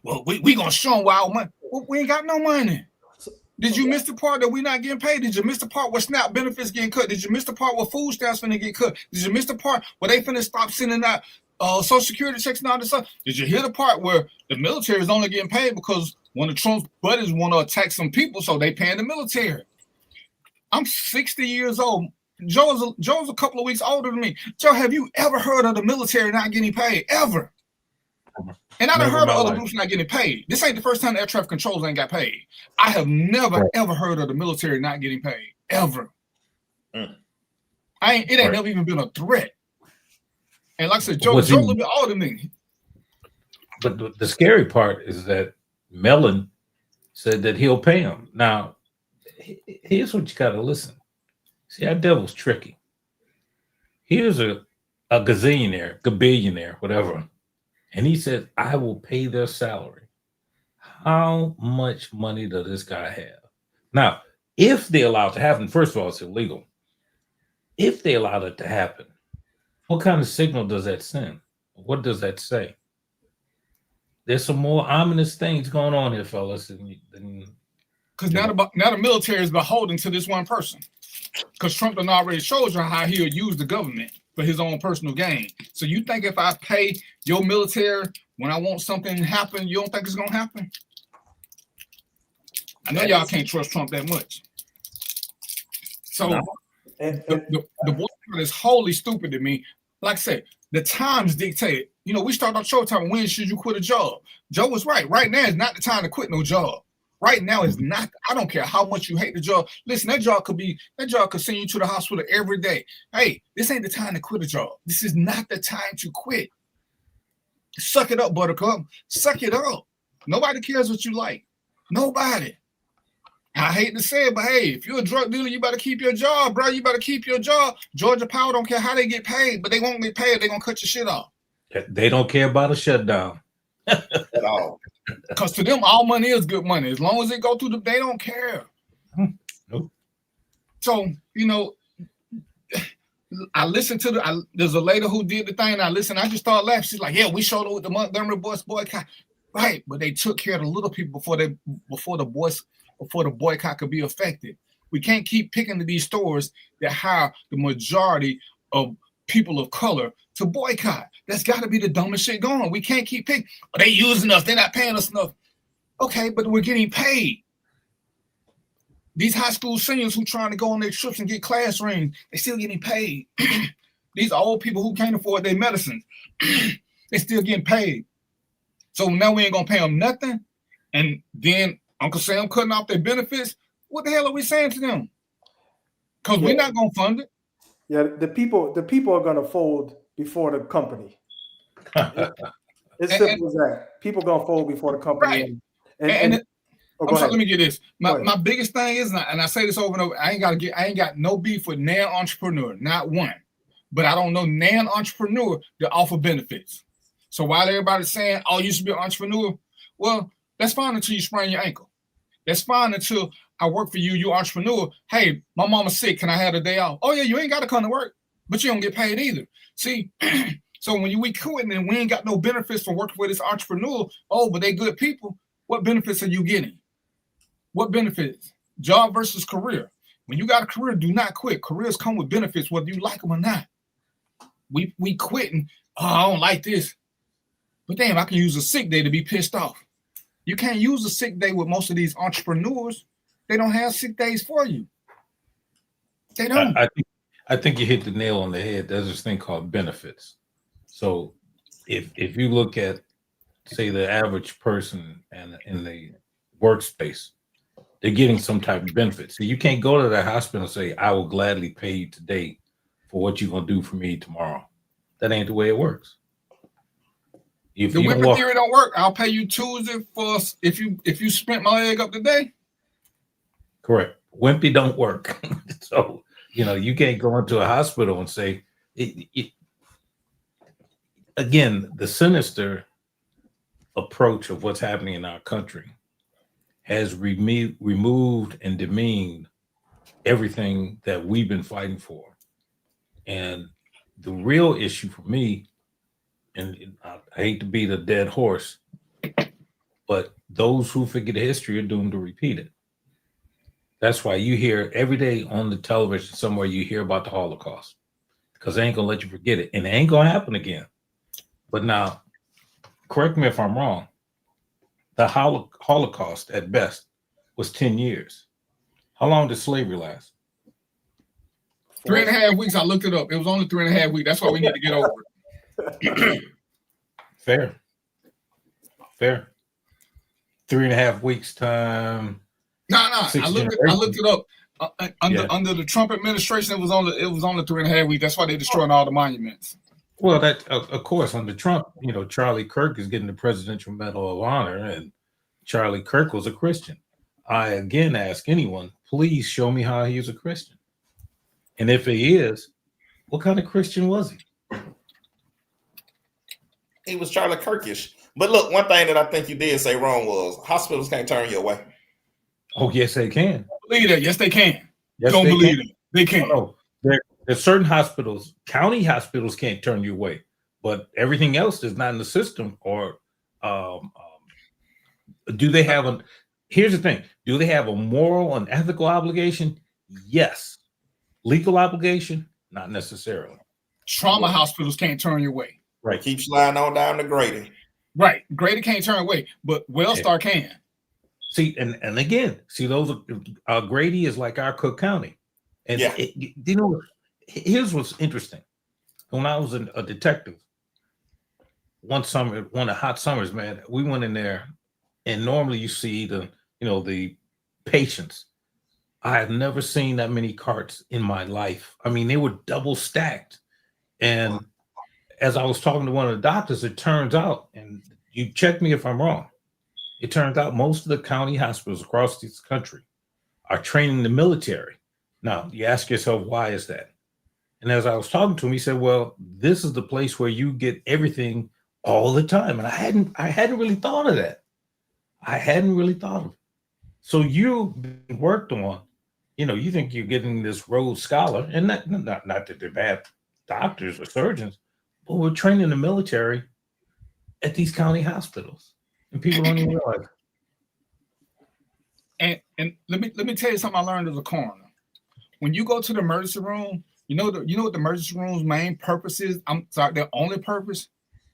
Well, we gonna show them why our money. Well, we ain't got no money. Did you miss the part that we not getting paid? Did you miss the part where SNAP benefits getting cut? Did you miss the part where food stamps finna get cut? Did you miss the part where they finna stop sending out Social Security checks and all this stuff? Did you hear the part where the military is only getting paid because one of Trump's buddies want to attack some people, so they paying the military? I'm 60 years old. Joe's a couple of weeks older than me. Joe, have you ever heard of the military not getting paid? Ever? And I done heard of other groups not getting paid. This ain't the first time the air traffic controllers ain't got paid. I have never ever heard of the military not getting paid. Ever. It ain't never even been a threat. And like I said, Joe a little bit older than me. But the scary part is that Mellon said that he'll pay him. Now, here's what you got to listen. See, that devil's tricky. Here's a gazillionaire, whatever. And he said, I will pay their salary. How much money does this guy have? Now, if they allow it to happen, first of all, it's illegal. If they allow it to happen, what kind of signal does that send? What does that say? There's some more ominous things going on here, fellas. Because now the military is beholden to this one person. Because Trump done already showed you how he'll use the government for his own personal gain. So you think if I pay your military when I want something to happen, you don't think it's going to happen? I know y'all can't trust Trump that much. So the boycott is wholly stupid to me. Like I said, the times dictate. You know, we start our show time. When should you quit a job? Joe was right. Right now is not the time to quit no job. Right now is not. I don't care how much you hate the job. Listen, that job could send you to the hospital every day. Hey, this ain't the time to quit a job. This is not the time to quit. Suck it up, Buttercup. Suck it up. Nobody cares what you like. Nobody. I hate to say it, but hey, if you're a drug dealer, you better keep your job, bro. You better keep your job. Georgia Power don't care how they get paid, but they won't get paid. They're going to cut your shit off. They don't care about a shutdown. At all. Because to them, all money is good money. As long as it go through they don't care. Nope. So, you know, I listened to there's a lady who did the thing, and I just started laughing. She's like, yeah, we showed up with the Montgomery bus boycott. Right, but they took care of the little people before the boycott could be effective. We can't keep picking to these stores that hire the majority of people of color to boycott. That's got to be the dumbest shit going. We can't keep picking. Are they using us? They're not paying us enough. Okay, but we're getting paid. These high school seniors who trying to go on their trips and get class rings, they're still getting paid. These are old people who can't afford their medicines. They're still getting paid. So now we ain't going to pay them nothing. And then Uncle Sam cutting off their benefits. What the hell are we saying to them? Because we're not going to fund it. Yeah, the people are going to fold before the company. It's simple as that. People going to fold before the company. Right. Let me get this. My biggest thing is, and I say this over and over, I ain't got no beef with nan entrepreneur, not one. But I don't know nan entrepreneur that offer benefits. So while everybody's saying, oh, you should be an entrepreneur, well, that's fine until you sprain your ankle. That's fine until I work for you, you're entrepreneur. Hey, my mama's sick. Can I have a day off? Oh, yeah, you ain't got to come to work, but you don't get paid either. See, so when we quitting and we ain't got no benefits for working with this entrepreneur, oh, but they good people, what benefits are you getting? What benefits? Job versus career. When you got a career, do not quit. Careers come with benefits, whether you like them or not. We quitting, oh, I don't like this. But damn, I can use a sick day to be pissed off. You can't use a sick day with most of these entrepreneurs. They don't have sick days for you. They don't. I think you hit the nail on the head. There's this thing called benefits. So if you look at, say, the average person and in the workspace, they're getting some type of benefit. So you can't go to that hospital and say, I will gladly pay you today for what you're going to do for me tomorrow. That ain't the way it works. The whipping theory don't work. I'll pay you Tuesday for if you sprint my leg up today. Correct. Wimpy don't work. So, you can't go into a hospital and say, again, the sinister approach of what's happening in our country has removed and demeaned everything that we've been fighting for. And the real issue for me, and I hate to beat a dead horse, but those who forget history are doomed to repeat it. That's why you hear every day on the television somewhere you hear about the Holocaust, because they ain't gonna let you forget it, and it ain't gonna happen again. But now, correct me if I'm wrong, the Holocaust at best was 10 years. How long did slavery last? 3.5 weeks. I looked it up. It was only 3.5 weeks. That's why we need to get over it. Fair. 3.5 weeks time. No. I looked it up. Under the Trump administration, it was only 3.5 weeks. That's why they're destroying all the monuments. Well, that of course under Trump, Charlie Kirk is getting the Presidential Medal of Honor, and Charlie Kirk was a Christian. I again ask anyone, please show me how he is a Christian, and if he is, what kind of Christian was he? He was Charlie Kirkish. But look, one thing that I think you did say wrong was hospitals can't turn you away. Oh, yes, they can. Believe that. Yes, they can. Yes, Don't believe it. They can. No, there's certain hospitals, county hospitals can't turn you away, but everything else is not in the system. Or do they have here's the thing. Do they have a moral and ethical obligation? Yes. Legal obligation? Not necessarily. Trauma hospitals can't turn you away. Right. Keep sliding on down to Grady. Right. Grady can't turn away, but Wellstar can. See, and again, those are Grady is like our Cook County. And here's what's interesting. When I was a detective, one summer, one of the hot summers, man, we went in there, and normally you see the patients. I have never seen that many carts in my life. I mean, they were double stacked. And as I was talking to one of the doctors, it turns out, and you check me if I'm wrong, it turns out most of the county hospitals across this country are training the military. Now, you ask yourself, why is that? And as I was talking to him, he said, well, this is the place where you get everything all the time. And I hadn't really thought of that. I hadn't really thought of it. So you worked on, you think you're getting this Rhodes Scholar, and not that they're bad doctors or surgeons, but we're training the military at these county hospitals. And people don't even realize it. And let me tell you something I learned as a coroner. When you go to the emergency room, you know what the emergency room's main purpose is? I'm sorry, their only purpose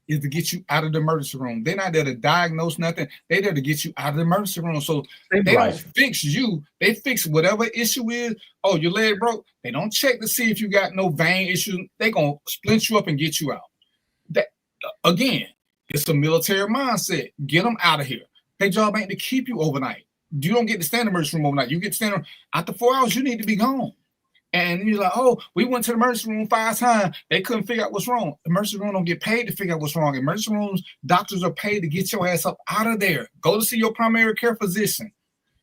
is to get you out of the emergency room. They're not there to diagnose nothing. They're there to get you out of the emergency room. So they don't fix you. They fix whatever issue is. Oh, your leg broke. They don't check to see if you got no vein issues. They're going to splint you up and get you out. That again, it's a military mindset. Get them out of here. Their job ain't to keep you overnight. You don't get to stand in the emergency room overnight. You get to stand after 4 hours, you need to be gone. And you're like, oh, we went to the emergency room 5 times. They couldn't figure out what's wrong. Emergency room don't get paid to figure out what's wrong. Emergency rooms, doctors are paid to get your ass up out of there. Go to see your primary care physician.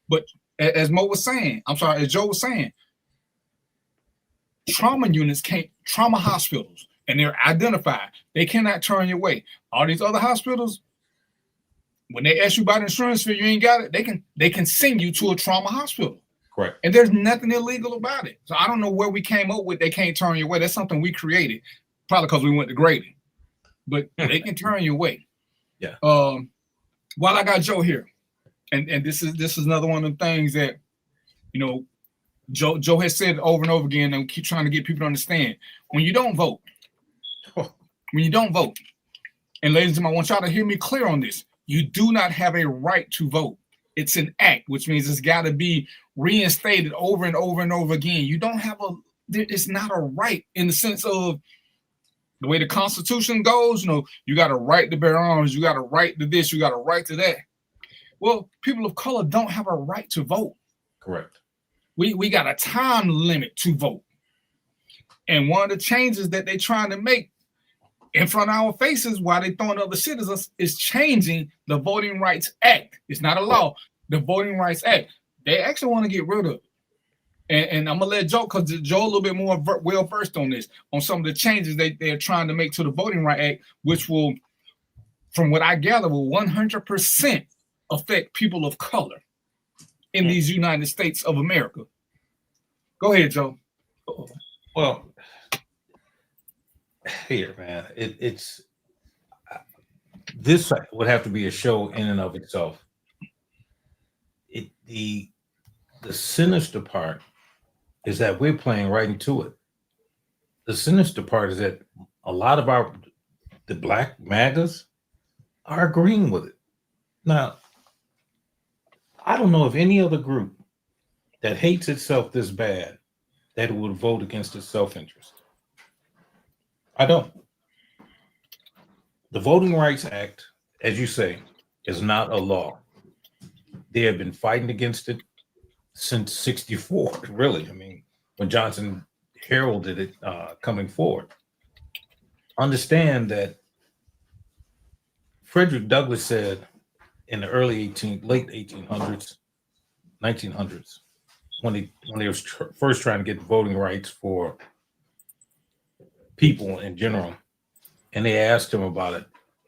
But as Joe was saying, trauma units trauma hospitals, and they're identified. They cannot turn you away. All these other hospitals, when they ask you about insurance fee, you ain't got it, they can send you to a trauma hospital. Correct. And there's nothing illegal about it. So I don't know where we came up with they can't turn you away. That's something we created, probably because we went to Grady. But they can turn you away. Yeah. While I got Joe here, and this is another one of the things that Joe has said over and over again, and we keep trying to get people to understand. When you don't vote, and ladies and gentlemen, I want y'all to hear me clear on this. You do not have a right to vote. It's an act, which means it's got to be reinstated over and over and over again. You don't have it's not a right in the sense of the way the Constitution goes. You got a right to bear arms. You got a right to this. You got a right to that. Well, people of color don't have a right to vote. Correct. We got a time limit to vote. And one of the changes that they're trying to make in front of our faces while they're throwing other citizens is changing the Voting Rights Act. It's not a law. The Voting Rights Act. They actually want to get rid of it. And I'm going to let Joe, because Joe a little bit more well-versed on this, on some of the changes they're trying to make to the Voting Rights Act, which will, from what I gather, will 100% affect people of color in these United States of America. Go ahead, Joe. Well, here, man, it's this would have to be a show in and of itself. The sinister part is that we're playing right into it. The sinister part is that a lot of the black MAGAs are agreeing with it. Now, I don't know of any other group that hates itself this bad that it would vote against its self-interest. I don't. The Voting Rights Act, as you say, is not a law. They have been fighting against it since '64, really. I mean, when Johnson heralded it coming forward. Understand that Frederick Douglass said in the late 1800s, 1900s, when they was first trying to get voting rights for people in general, and they asked him about it,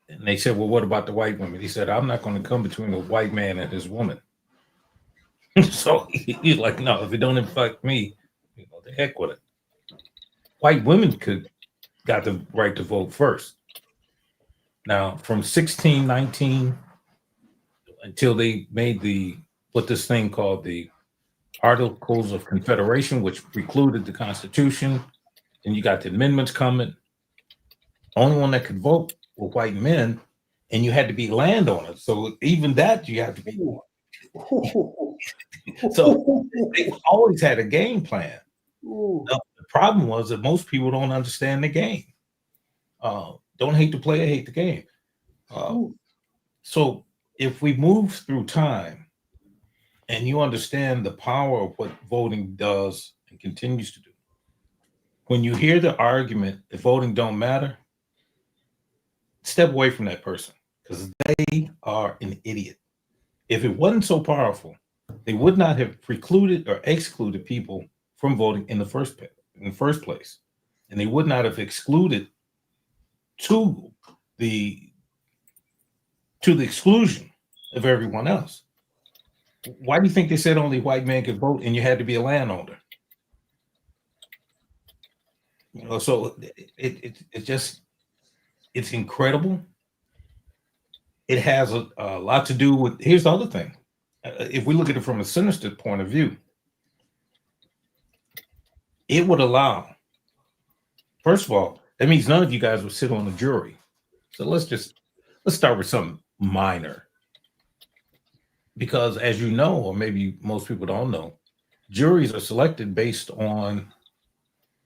and they said, "Well, what about the white women?" He said, "I'm not going to come between a white man and his woman." So he's like, "No, if it don't affect me, the heck with it." White women got the right to vote first. Now, from 1619 until they made this thing called the Articles of Confederation, which precluded the Constitution, and you got the amendments coming. Only one that could vote were white men, and you had to be landowners. So even that you have to be. So they always had a game plan. The problem was that most people don't understand the game. Don't hate the player, hate the game. So if we move through time and you understand the power of what voting does and continues to do, when you hear the argument that voting don't matter, step away from that person because they are an idiot. If it wasn't so powerful, they would not have precluded or excluded people from voting in the first place, and they would not have excluded to the exclusion of everyone else. Why do you think they said only white men could vote and you had to be a landowner? So it's incredible. It has a lot to do with. Here's the other thing. If we look at it from a sinister point of view, it would allow. First of all, that means none of you guys would sit on the jury. So let's start with something minor. Because as you know, or maybe most people don't know, juries are selected based on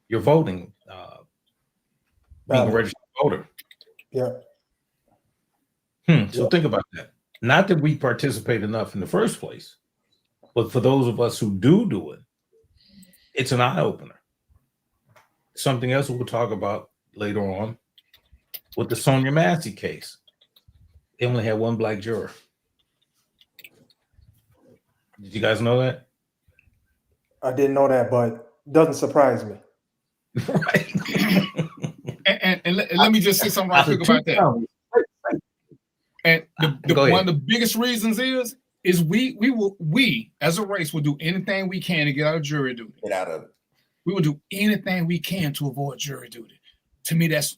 your voting, being a registered voter. Yeah. So think about that. Not that we participate enough in the first place, but for those of us who do it, it's an eye opener. Something else we'll talk about later on with the Sonia Massey case. They only had one black juror. Did you guys know that? I didn't know that, but doesn't surprise me. Right. and let me just say something right quick about that. And one of the biggest reasons is we as a race will do anything we can to get out of jury duty. Get out of it. We will do anything we can to avoid jury duty. To me, that's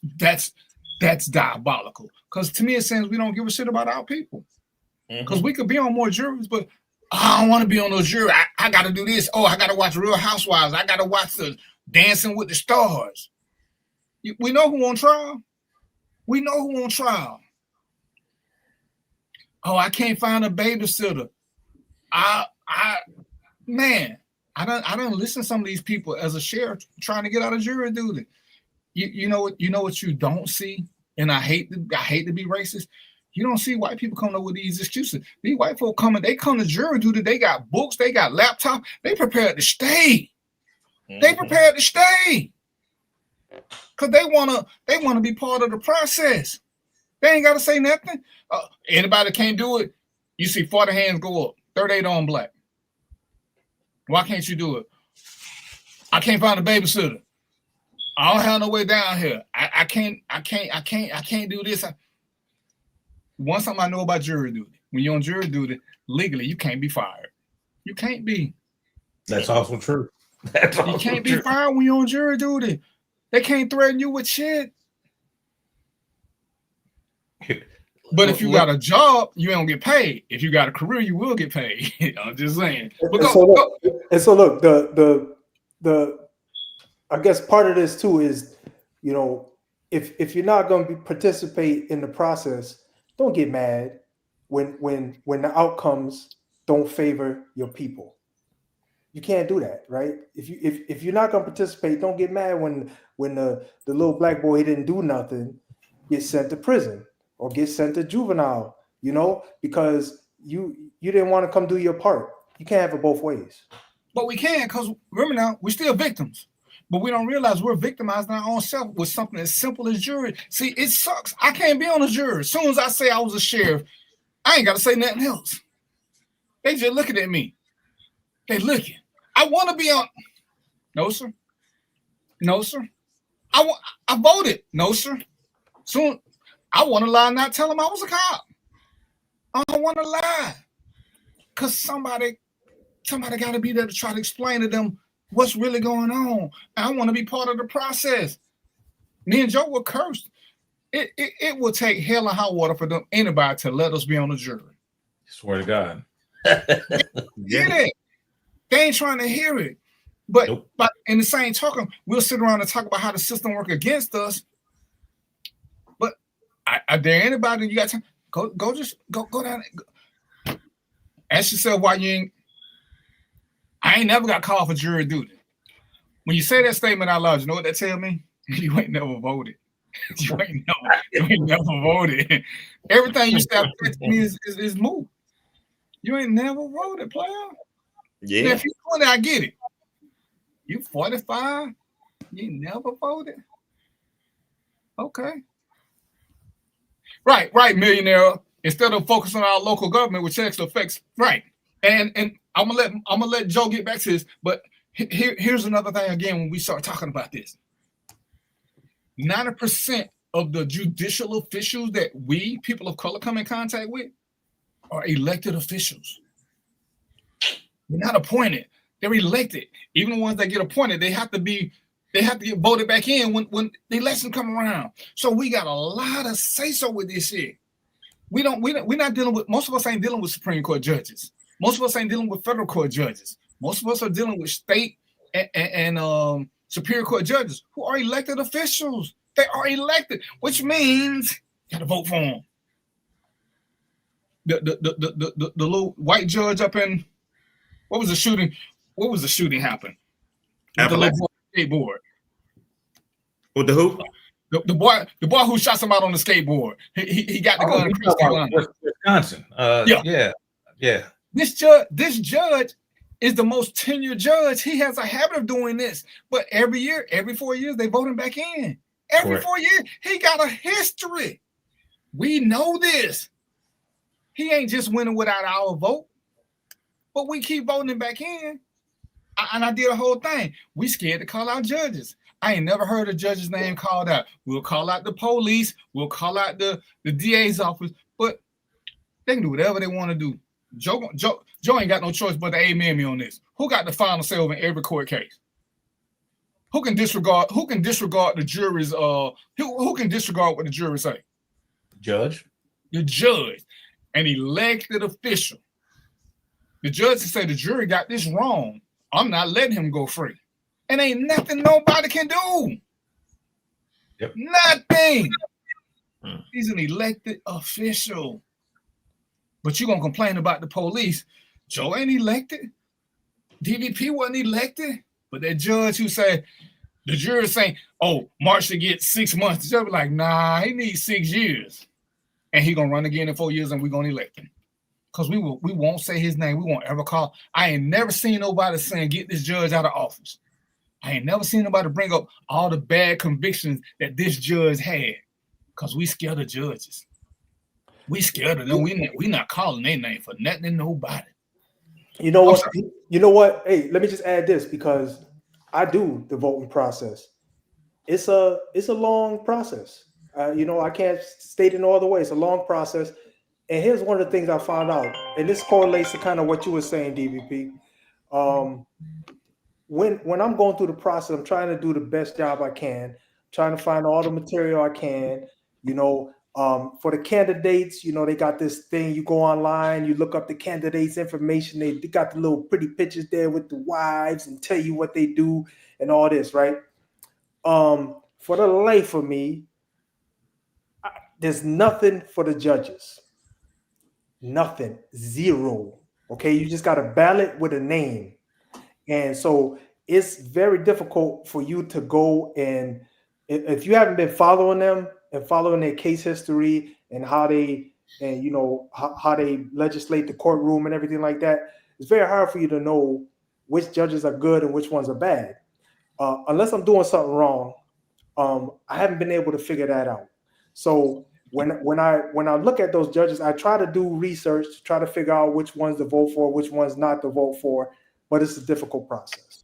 diabolical. Because to me, it says we don't give a shit about our people. Because we could be on more juries, but I don't want to be on those juries. I got to do this. Oh, I got to watch Real Housewives. I got to watch the Dancing with the Stars. We know who on trial. We know who on trial. Oh, I can't find a babysitter. I don't listen to some of these people as a sheriff trying to get out of jury duty. You know what you don't see, and I hate to be racist. You don't see white people coming up with these excuses. These white folk they come to jury duty. They got books, they got laptops. They prepared to stay. They prepared to stay because they wanna be part of the process. They ain't got to say nothing. Anybody that can't do it, you see 40 hands go up, 38 on black. Why can't you do it? I can't find a babysitter. I don't have no way down here. I can't do this. One something I know about jury duty. When you're on jury duty, legally, you can't be fired. You can't be. That's also true. You can't be fired when you're on jury duty. They can't threaten you with shit. But if you got a job, you don't get paid. If you got a career, you will get paid. I'm just saying. So look, the I guess part of this too is, if you're not going to participate in the process, don't get mad when the outcomes don't favor your people. You can't do that, right? If you're not gonna participate, don't get mad when the little black boy didn't do nothing, gets sent to prison or gets sent to juvenile, because you didn't want to come do your part. You can't have it both ways. But we can, because remember now, we're still victims. But we don't realize we're victimizing our own self with something as simple as jury. See, it sucks. I can't be on a jury. As soon as I say I was a sheriff, I ain't got to say nothing else. They just looking at me. They looking. I want to be on. No, sir. No, sir. I voted. No, sir. Soon, I want to lie and not tell them I was a cop. I don't want to lie. Because somebody got to be there to try to explain to them what's really going on. I want to be part of the process. Me and Joe were cursed. It will take hell and high water for anybody to let us be on the jury. Swear to God. Get it. They ain't trying to hear it. But Nope. But in the same token, we'll sit around and talk about how the system works against us. But I dare anybody, you got to go down. Ask yourself why you ain't. I ain't never got called for jury duty. When you say that statement out loud, you know what that tell me? You ain't never voted. You ain't never voted. Everything you say to me is moot. You ain't never voted, player. Yeah. Now, if you're 20, I get it. You 45, you never voted. Okay. Right, millionaire. Instead of focusing on our local government, which actually affects right. And I'm gonna let Joe get back to this, but here's another thing again when we start talking about this. 90% of the judicial officials that we, people of color, come in contact with are elected officials. They're not appointed. They're elected. Even the ones that get appointed, they have to get voted back in when the election come around. So we got a lot of say-so with this shit. We're not dealing with, most of us ain't dealing with Supreme Court judges. Most of us ain't dealing with federal court judges. Most of us are dealing with state and Superior Court judges who are elected officials. They are elected, which means you got to vote for them. The little white judge up in, what was the shooting? What was the shooting happen? With the little boy skateboard. With the who? The boy who shot somebody on the skateboard. He got the gun across the line. Wisconsin. Yeah. This judge is the most tenured judge. He has a habit of doing this. But every 4 years, they vote him back in. Every 4 years, he got a history. We know this. He ain't just winning without our vote. But we keep voting him back in. And I did a whole thing. We scared to call out judges. I ain't never heard a judge's name called out. We'll call out the police. We'll call out the DA's office. But they can do whatever they want to do. Joe ain't got no choice but to amen me on this. Who got the final say over every court case? Who can disregard the jury's who can disregard what the jury say? Judge. The judge, an elected official. The judge can say the jury got this wrong. I'm not letting him go free. And ain't nothing nobody can do. Yep. Nothing. He's an elected official. But you're going to complain about the police. Joe ain't elected. DVP wasn't elected. But that judge who said, the jury saying, oh, Mark should get 6 months. The judge be like, nah, he needs 6 years. And he going to run again in 4 years and we're going to elect him. Because we won't say his name. We won't ever call. I ain't never seen nobody saying, get this judge out of office. I ain't never seen nobody bring up all the bad convictions that this judge had. Because we scared of judges. We scared of them. We not calling their name for nothing and nobody. You know what? You know what? Hey, let me just add this because I do the voting process. It's a long process. I can't state it no other way. It's a long process. And here's one of the things I found out, and this correlates to kind of what you were saying, DVP. When I'm going through the process, I'm trying to do the best job I can, trying to find all the material I can. For the candidates, they got this thing. You go online, you look up the candidates' information. They got the little pretty pictures there with the wives and tell you what they do and all this, right? For the life of me, there's nothing for the judges. Nothing. Zero. Okay, you just got a ballot with a name. And so it's very difficult for you to go and if you haven't been following them and following their case history and how they and you know how they legislate the courtroom and everything like that, it's very hard for you to know which judges are good and which ones are bad. Unless I'm doing something wrong, I haven't been able to figure that out. So when I look at those judges, I try to do research to try to figure out which ones to vote for, which ones not to vote for, but it's a difficult process.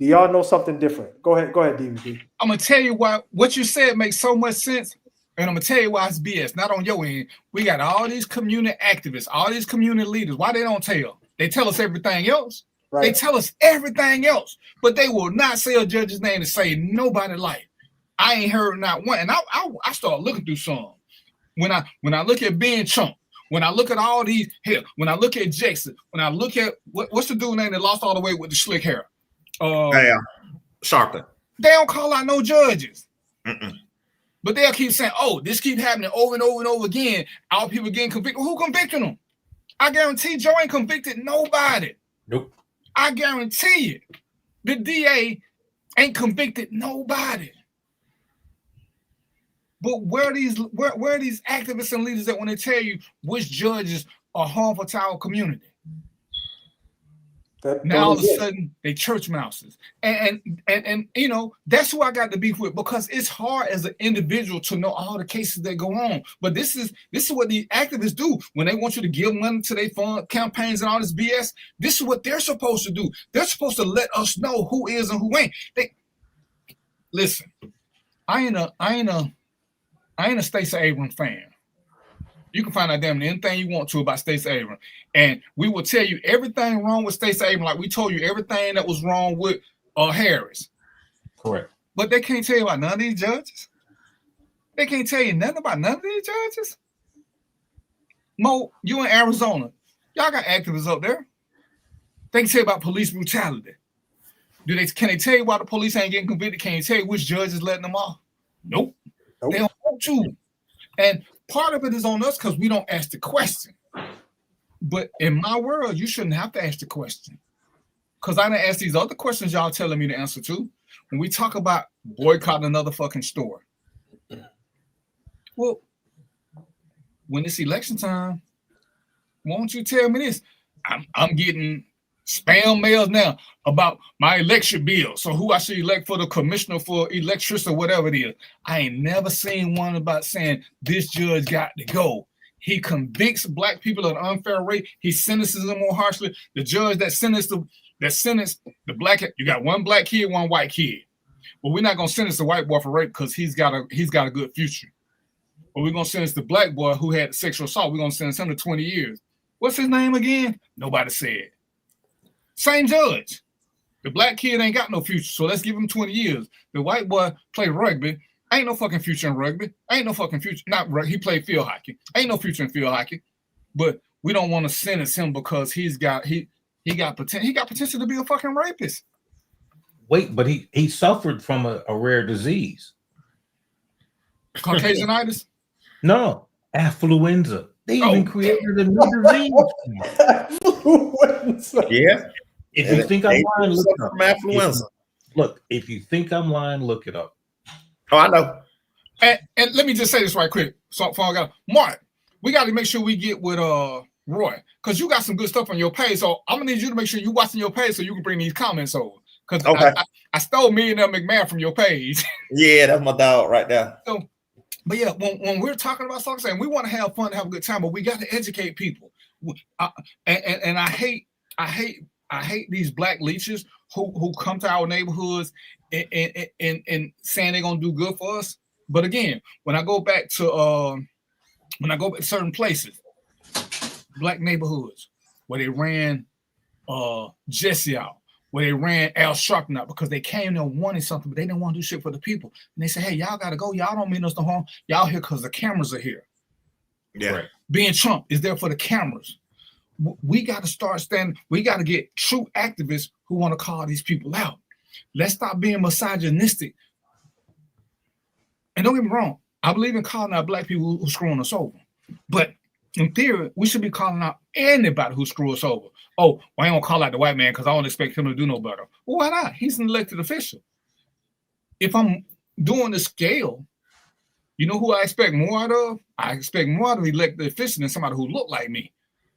Do y'all know something different? Go ahead, DVD. I'm gonna tell you why what you said makes so much sense, and I'm gonna tell you why it's BS. Not on your end. We got all these community activists, all these community leaders. Why they don't tell? They tell us everything else. Right. They tell us everything else, but they will not say a judge's name to say nobody life. I ain't heard not one. And I start looking through some. When I look at Ben Chump, when I look at all these here, when I look at Jackson, when I look at what's the dude name that lost all the weight with the slick hair? Sharpton. They don't call out no judges. But they'll keep saying, oh, this keep happening over and over and over again. All people getting convicted. Who convicted them? I guarantee Joe ain't convicted nobody. Nope. I guarantee it. The DA ain't convicted nobody. But where are these activists and leaders that when they tell you which judges are harmful to our community? Now all of a sudden they church mouses. And you know, that's who I got the beef with, because it's hard as an individual to know all the cases that go on. But this is what the activists do when they want you to give money to their fund campaigns and all this BS. This is what they're supposed to do. They're supposed to let us know who is and who ain't. Listen, I ain't a Stacey Abrams fan. You can find out damn anything you want to about Stacey Abrams. And we will tell you everything wrong with Stacey Abrams, like we told you everything that was wrong with Harris. Correct. But they can't tell you about none of these judges. They can't tell you nothing about none of these judges. Mo, you in Arizona. Y'all got activists up there. They can tell you about police brutality. Can they tell you why the police ain't getting convicted? Can they tell you which judge is letting them off? Nope. They don't want to. And part of it is on us because we don't ask the question. But in my world, you shouldn't have to ask the question. Because I didn't ask these other questions y'all telling me the answer to. When we talk about boycotting another fucking store. Well, when it's election time, won't you tell me this? I'm getting spam mails now about my election bill. So who I should elect for the commissioner for electricity or whatever it is. I ain't never seen one about saying this judge got to go. He convicts black people at an unfair rate. He sentences them more harshly. The judge that sentenced the black, you got one black kid, one white kid. But we're not gonna sentence the white boy for rape because he's got a good future. But we're gonna sentence the black boy who had sexual assault. We're gonna sentence him to 20 years. What's his name again? Nobody said. Same judge. The black kid ain't got no future, so let's give him 20 years. The white boy played rugby. Ain't no fucking future in rugby. Ain't no fucking future. Not rugby. He played field hockey. Ain't no future in field hockey. But we don't want to sentence him because he got potential to be a fucking rapist. Wait, but he suffered from a rare disease. Caucasianitis? No, affluenza. They even created a new disease. Yeah. If you think I'm lying, look it up. From affluenza. Look, if you think I'm lying, look it up. Oh, I know. And let me just say this right quick. So Mark, we got to make sure we get with Roy, because you got some good stuff on your page. So I'm gonna need you to make sure you watching your page so you can bring these comments over. Because I stole Millionaire McMahon from your page. Yeah, that's my dog right there. So, but yeah, when we're talking about stuff, saying we want to have fun, have a good time, but we got to educate people. And I hate these black leeches who come to our neighborhoods and saying they're gonna do good for us. But again, when I go back to certain places, black neighborhoods where they ran Jesse out, where they ran Al Sharpton out because they came there wanting something, but they didn't want to do shit for the people. And they say, hey, y'all gotta go. Y'all don't mean us no harm. Y'all here because the cameras are here. Yeah. Right. Being Trump is there for the cameras. We got to start standing. We got to get true activists who want to call these people out. Let's stop being misogynistic. And don't get me wrong, I believe in calling out black people who screwing us over. But in theory, we should be calling out anybody who screw us over. Oh, well, I ain't gonna call out the white man because I don't expect him to do no better. Well, why not? He's an elected official. If I'm doing the scale, you know who I expect more out of? I expect more out of elected officials than somebody who look like me.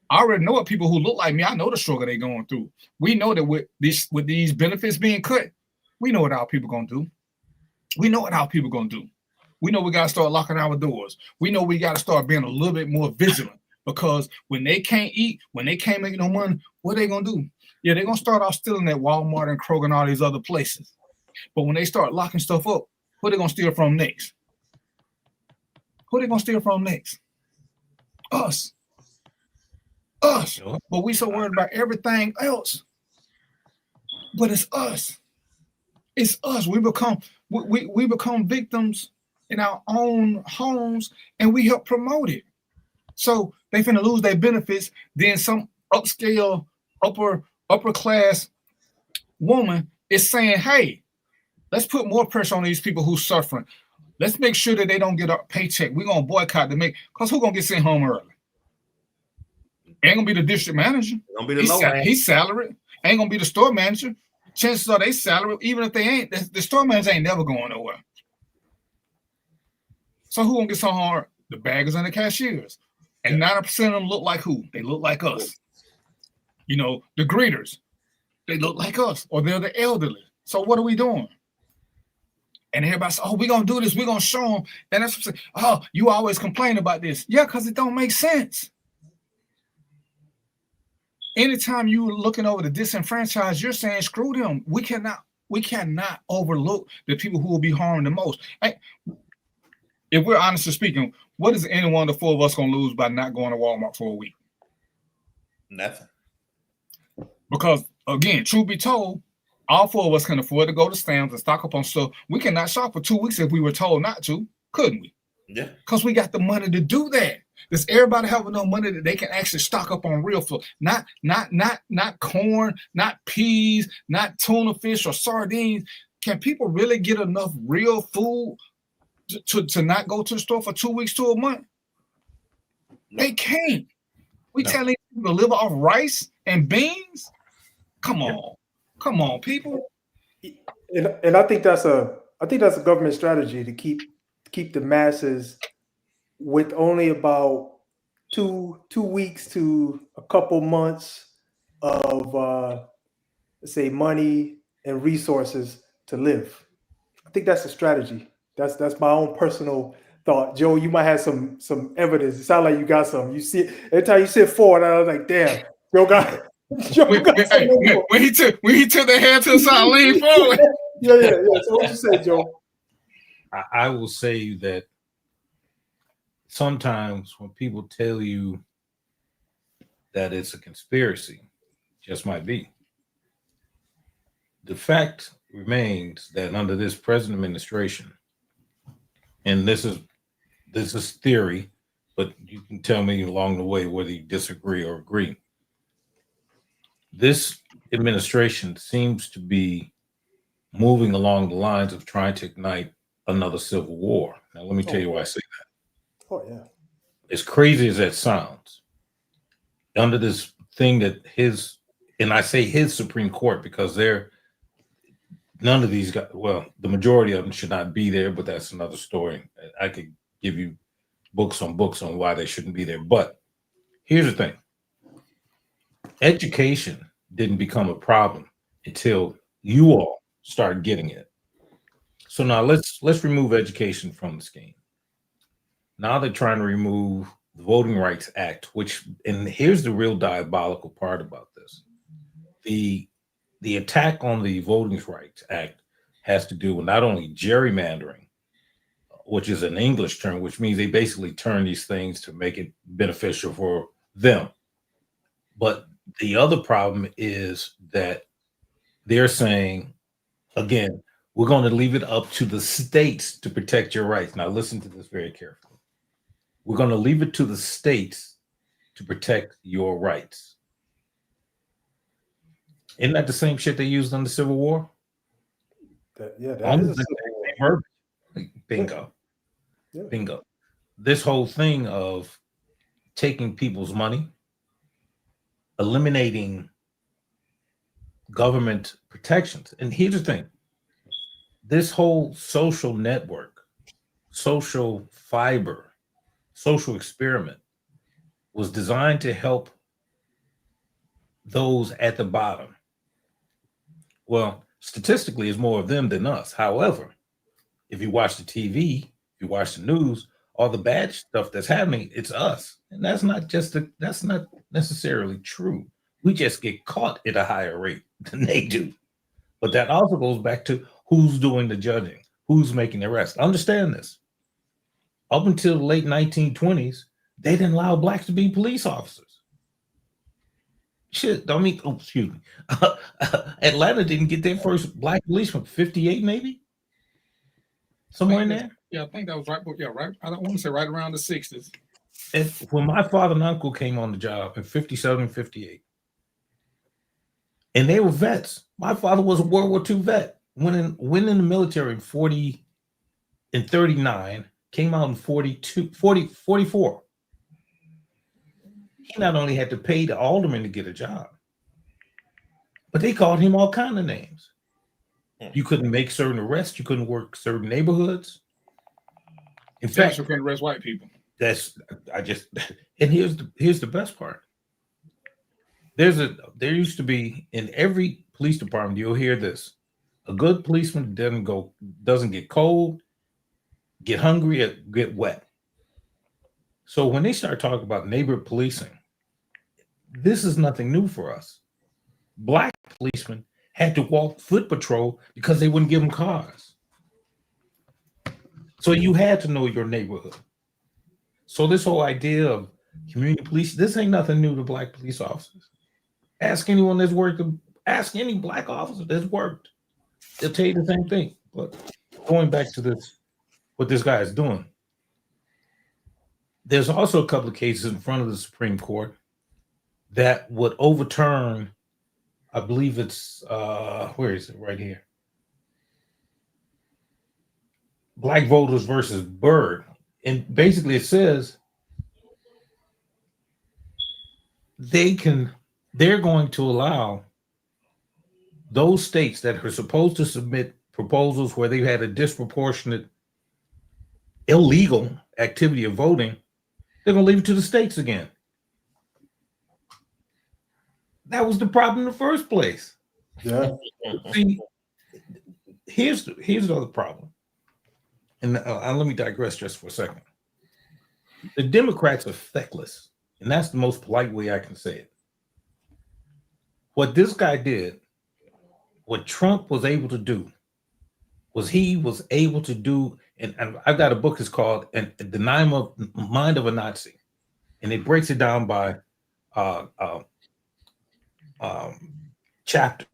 I already know what people who look like me. I know the struggle they're going through. We know that with these benefits being cut, we know what our people gonna do. We know what our people gonna do. We know we gotta start locking our doors. We know we gotta start being a little bit more vigilant because when they can't eat, when they can't make no money, what are they gonna do? Yeah, they're gonna start off stealing at Walmart and Kroger and all these other places. But when they start locking stuff up, who are they gonna steal from next? Who are they gonna steal from next? Us. But we so worried about everything else. But it's us. It's us. We become victims in our own homes, and we help promote it. So they finna lose their benefits. Then some upscale, upper class woman is saying, "Hey, let's put more pressure on these people who's suffering. Let's make sure that they don't get a paycheck. We're gonna boycott them, because who's gonna get sent home early? Ain't gonna be the district manager. Gonna be the low man. He's salaried. Ain't gonna be the store manager. Chances are they salary, even if they ain't, the store manager ain't never going nowhere. So who gonna get so hard? The baggers and the cashiers. And 90% of them look like who? They look like us. You know, the greeters, they look like us, or they're the elderly. So what are we doing? And everybody says, oh, we're gonna do this, we're gonna show them. And that's what I'm saying. Oh, you always complain about this. Yeah, because it don't make sense. Anytime you're looking over the disenfranchised, you're saying screw them. We cannot overlook the people who will be harmed the most. Hey, if we're honestly speaking, what is any one of the four of us gonna lose by not going to Walmart for a week? Nothing. Because again, truth be told, all four of us can afford to go to Sam's and stock up on stuff. We cannot shop for 2 weeks if we were told not to, couldn't we? Yeah. Because we got the money to do that. Does everybody have enough money that they can actually stock up on real food? Not corn, not peas, not tuna fish or sardines. Can people really get enough real food to not go to the store for 2 weeks to a month? No. They can't. We telling people to live off rice and beans? Come on, people. And I think that's a government strategy to keep the masses with only about two weeks to a couple months of let's say money and resources to live. I think that's a strategy. That's my own personal thought. Joe, you might have some evidence. It sounds like you got some. You see it every time you sit forward, I was like, damn, Joe got when he took the head to the side, lean forward. Yeah. So what you say, Joe? I will say that sometimes when people tell you that it's a conspiracy, just might be. The fact remains that under this present administration, and this is theory, but you can tell me along the way whether you disagree or agree. This administration seems to be moving along the lines of trying to ignite another civil war. Now, let me tell you why I say that. Oh, yeah. As crazy as that sounds, under this thing that and I say his Supreme Court because none of these guys, well, the majority of them should not be there, but that's another story. I could give you books on why they shouldn't be there. But here's the thing. Education didn't become a problem until you all started getting it. So now let's remove education from the scheme. Now they're trying to remove the Voting Rights Act, and here's the real diabolical part about this. The attack on the Voting Rights Act has to do with not only gerrymandering, which is an English term, which means they basically turn these things to make it beneficial for them. But the other problem is that they're saying, again, we're going to leave it up to the states to protect your rights. Now, listen to this very carefully. We're going to leave it to the states to protect your rights. Isn't that the same shit they used in the Civil War? That is Bingo. Yeah. Bingo. This whole thing of taking people's money, eliminating government protections. And here's the thing, this whole social network, social fiber, social experiment was designed to help those at the bottom. Well, statistically, it's more of them than us. However, if you watch the TV, if you watch the news, all the bad stuff that's happening, it's us. And that's not necessarily true. We just get caught at a higher rate than they do. But that also goes back to who's doing the judging, who's making the arrest. Understand this. Up until the late 1920s, they didn't allow blacks to be police officers. Shit, I mean, oh, excuse me. Atlanta didn't get their first black policeman, 58 maybe? Somewhere in there? Yeah, I think that was right. Yeah, right. I don't want to say right around the 60s. And when my father and uncle came on the job in 57, 58, and they were vets. My father was a World War II vet. Went in the military in 40 and 39, came out in 44. He not only had to pay the alderman to get a job, but they called him all kind of names. You couldn't make certain arrests. You couldn't work certain neighborhoods. In fact, you couldn't arrest white people. And here's the best part. There used to be in every police department, you'll hear this. A good policeman doesn't get cold, get hungry, or get wet. So when they start talking about neighborhood policing, this is nothing new for us. Black policemen had to walk foot patrol because they wouldn't give them cars. So you had to know your neighborhood. So this whole idea of community police, this ain't nothing new to black police officers. Ask anyone that's worked, ask any black officer that's worked. They'll tell you the same thing. But going back to this, what this guy is doing, there's also a couple of cases in front of the Supreme Court that would overturn, I believe it's, where is it? Right here. Black voters versus Byrd. And basically it says they're going to allow those states that are supposed to submit proposals where they've had a disproportionate illegal activity of voting, they're going to leave it to the states again. That was the problem in the first place. Yeah. See, here's the other problem. And let me digress just for a second. The Democrats are feckless, and that's the most polite way I can say it. What this guy did, what Trump was able to do, was he was able to do, and I've got a book that's called The Mind of a Nazi, and it breaks it down by chapters.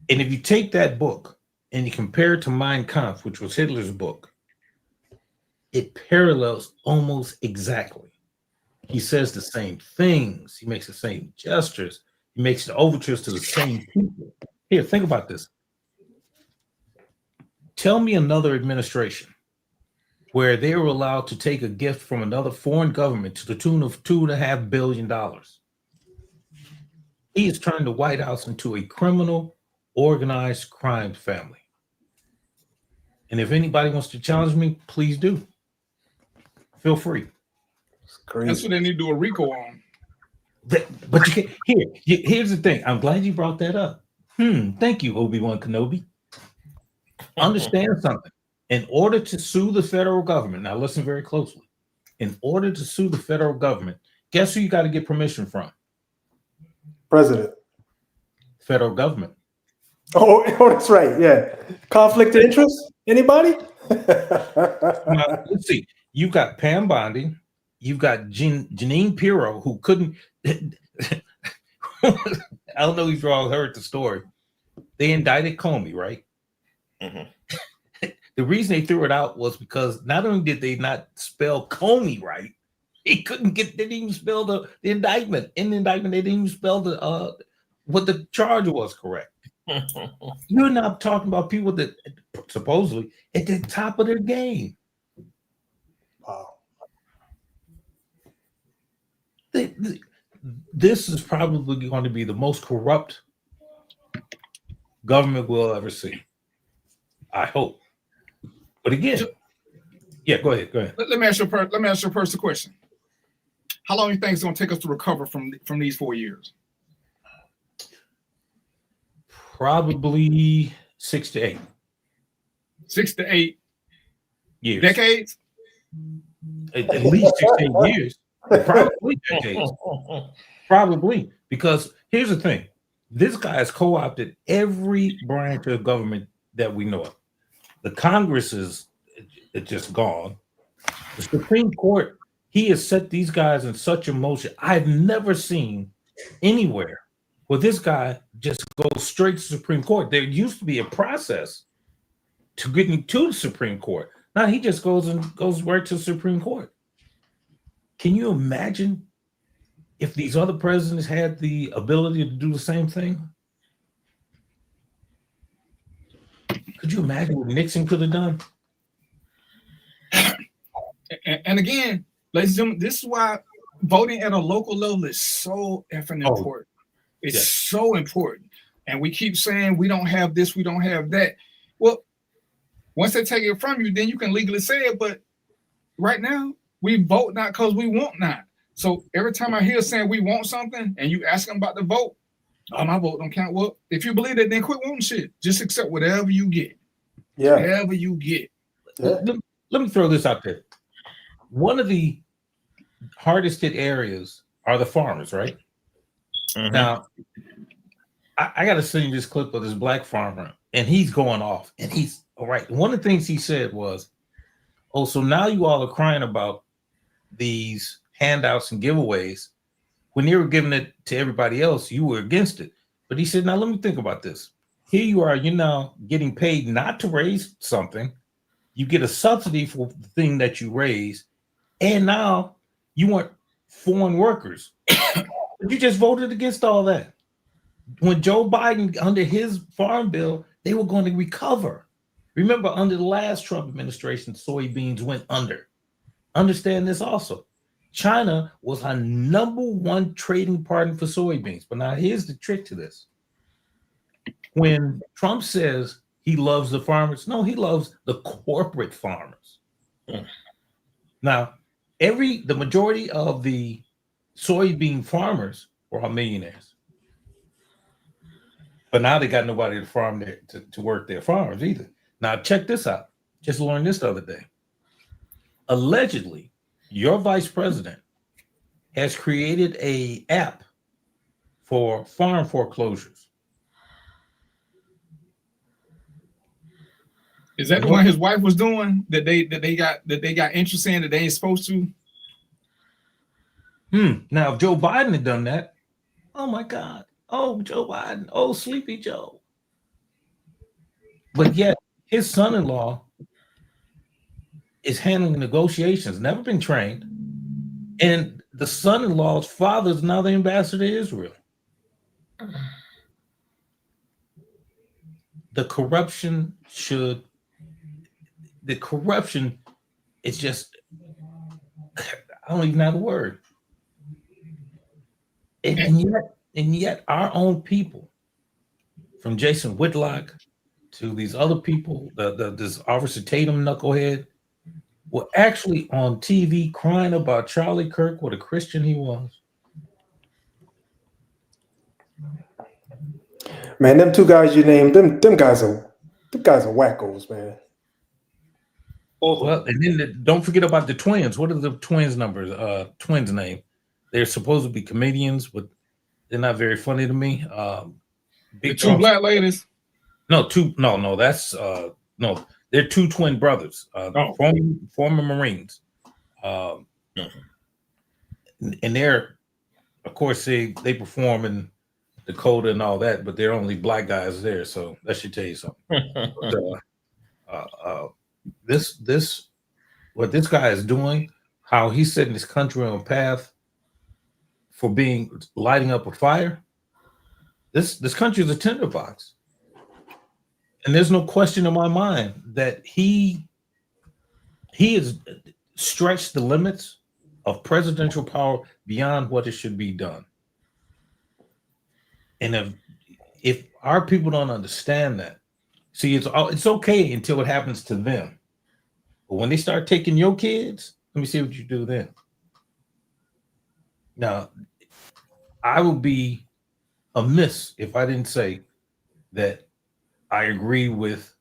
And if you take that book and you compare it to Mein Kampf, which was Hitler's book, it parallels almost exactly. He says the same things. He makes the same gestures. He makes the overtures to the same people. Here, think about this. Tell me another administration where they were allowed to take a gift from another foreign government to the tune of $2.5 billion. He has turned the White House into a criminal, organized crime family. And if anybody wants to challenge me, please do. Feel free. That's what they need to do a RICO on. But you can't. Here's the thing. I'm glad you brought that up. Thank you, Obi-Wan Kenobi. Understand something. In order to sue the federal government, now listen very closely. In order to sue the federal government, guess who you got to get permission from? President. Federal government. Oh, that's right. Yeah. Conflict of interest? Anybody? Now, let's see. You've got Pam Bondi. You've got Janine Pirro, who couldn't. I don't know if you all heard the story. They indicted Comey, right? Mm-hmm. The reason they threw it out was because not only did they not spell Comey right, they didn't even spell the indictment. In the indictment, they didn't even spell the what the charge was correct. You're not talking about people that supposedly at the top of their game. Wow. this is probably going to be the most corrupt government we'll ever see. I hope. But again, yeah, go ahead. Let me ask you a personal question. How long do you think it's going to take us to recover from these 4 years? Probably 6 to 8. 6 to 8 years. Decades? At least 6 to 8 years. Probably decades. Probably. Because here's the thing. This guy has co-opted every branch of government that we know of. The Congress is just gone. The Supreme Court, he has set these guys in such a motion. I've never seen anywhere where this guy just goes straight to Supreme Court. There used to be a process to getting to the Supreme Court. Now he just goes right to the Supreme Court. Can you imagine if these other presidents had the ability to do the same thing? Could you imagine what Nixon could have done? And again, ladies and gentlemen, this is why voting at a local level is so effing important. It's so important. And we keep saying we don't have this, we don't have that. Well, once they take it from you, then you can legally say it. But right now, we vote not because we want not. So every time I hear saying we want something and you ask them about the vote, oh, my vote don't count. Well, if you believe that, then quit wanting shit. Just accept whatever you get. Yeah. Whatever you get. Yeah. Let me throw this out there. One of the hardest hit areas are the farmers, right? Mm-hmm. Now, I got to send you this clip of this black farmer, and he's going off, and he's all right. One of the things he said was, oh, so now you all are crying about these handouts and giveaways. When you were giving it to everybody else, you were against it. But he said, now let me think about this. Here you are, you're now getting paid not to raise something. You get a subsidy for the thing that you raise. And now you want foreign workers. You just voted against all that. When Joe Biden, under his farm bill, they were going to recover. Remember, under the last Trump administration, soybeans went under. Understand this also. China was our #1 trading partner for soybeans. But now here's the trick to this. When Trump says he loves the farmers, no, he loves the corporate farmers. Now, the majority of the soybean farmers were all millionaires. But now they got nobody to farm there to work their farms either. Now, check this out. Just learned this the other day. Allegedly, your vice president has created an app for farm foreclosures. Is that the one his wife was doing that they got interest in that they ain't supposed to? Now, if Joe Biden had done that, oh my God. Oh, Joe Biden. Oh, Sleepy Joe. But yet, his son-in-law is handling negotiations, never been trained. And the son-in-law's father is now the ambassador to Israel. The corruption is just, I don't even have a word. And yet our own people, from Jason Whitlock to these other people, this Officer Tatum knucklehead, were actually on TV crying about Charlie Kirk, what a Christian he was. Man, them two guys you named, them guys are wackos, man. Well, and then don't forget about the twins. What are the twins' numbers? Twins' name? They're supposed to be comedians, but they're not very funny to me. The two black ladies. No, they're two twin brothers, former Marines. And they're, of course, they perform in Dakota and all that, but they're only black guys there, so that should tell you something. What this guy is doing, how he's setting this country on a path for lighting up a fire. This country is a tinderbox. And there's no question in my mind that he has stretched the limits of presidential power beyond what it should be done. And if our people don't understand that, see, it's okay until it happens to them. But when they start taking your kids, let me see what you do then. Now, I would be amiss if I didn't say that I agree with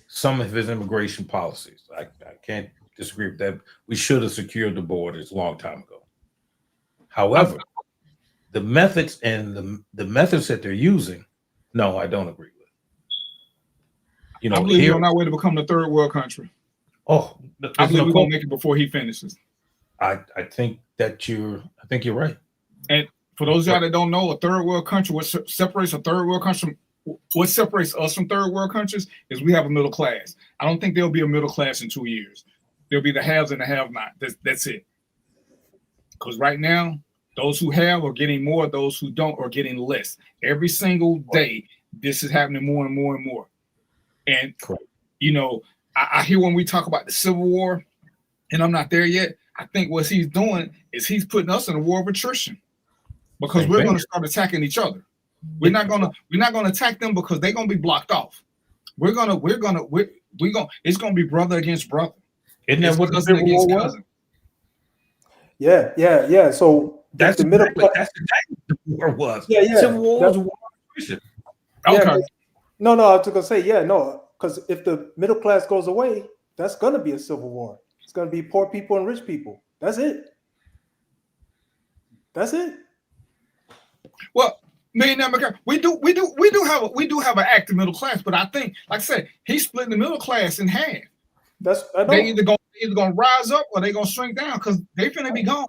some of his immigration policies. I can't disagree with that. We should have secured the borders a long time ago. However, the methods and the methods that they're using, no, I don't agree with. You know, I believe we're on our way to become the third world country. Oh, I believe we're gonna make it before he finishes. I think you're right. And for those of y'all that don't know, a third world country, what separates a third world country, what separates us from third world countries is we have a middle class. I don't think there'll be a middle class in 2 years. There'll be the haves and the have-not. That's it. Because right now, those who have are getting more, those who don't are getting less. Every single day, this is happening more and more and more. And, you know, I hear when we talk about the Civil War, and I'm not there yet, I think what he's doing is he's putting us in a war of attrition because we're going to start attacking each other. We're not going to attack them because they're going to be blocked off. It's going to be brother against brother. Isn't that what the Civil War was? Yeah. So that's the middle class. That's exactly what the war was. Yeah. Civil War was a war of attrition. Okay. No, I was going to say, because if the middle class goes away, that's going to be a civil war. It's going to be poor people and rich people. That's it. Well, millionaire, we do have an active middle class, but I think, like I said, he's splitting the middle class in half. They either gonna rise up or they gonna shrink down because they finna be gone.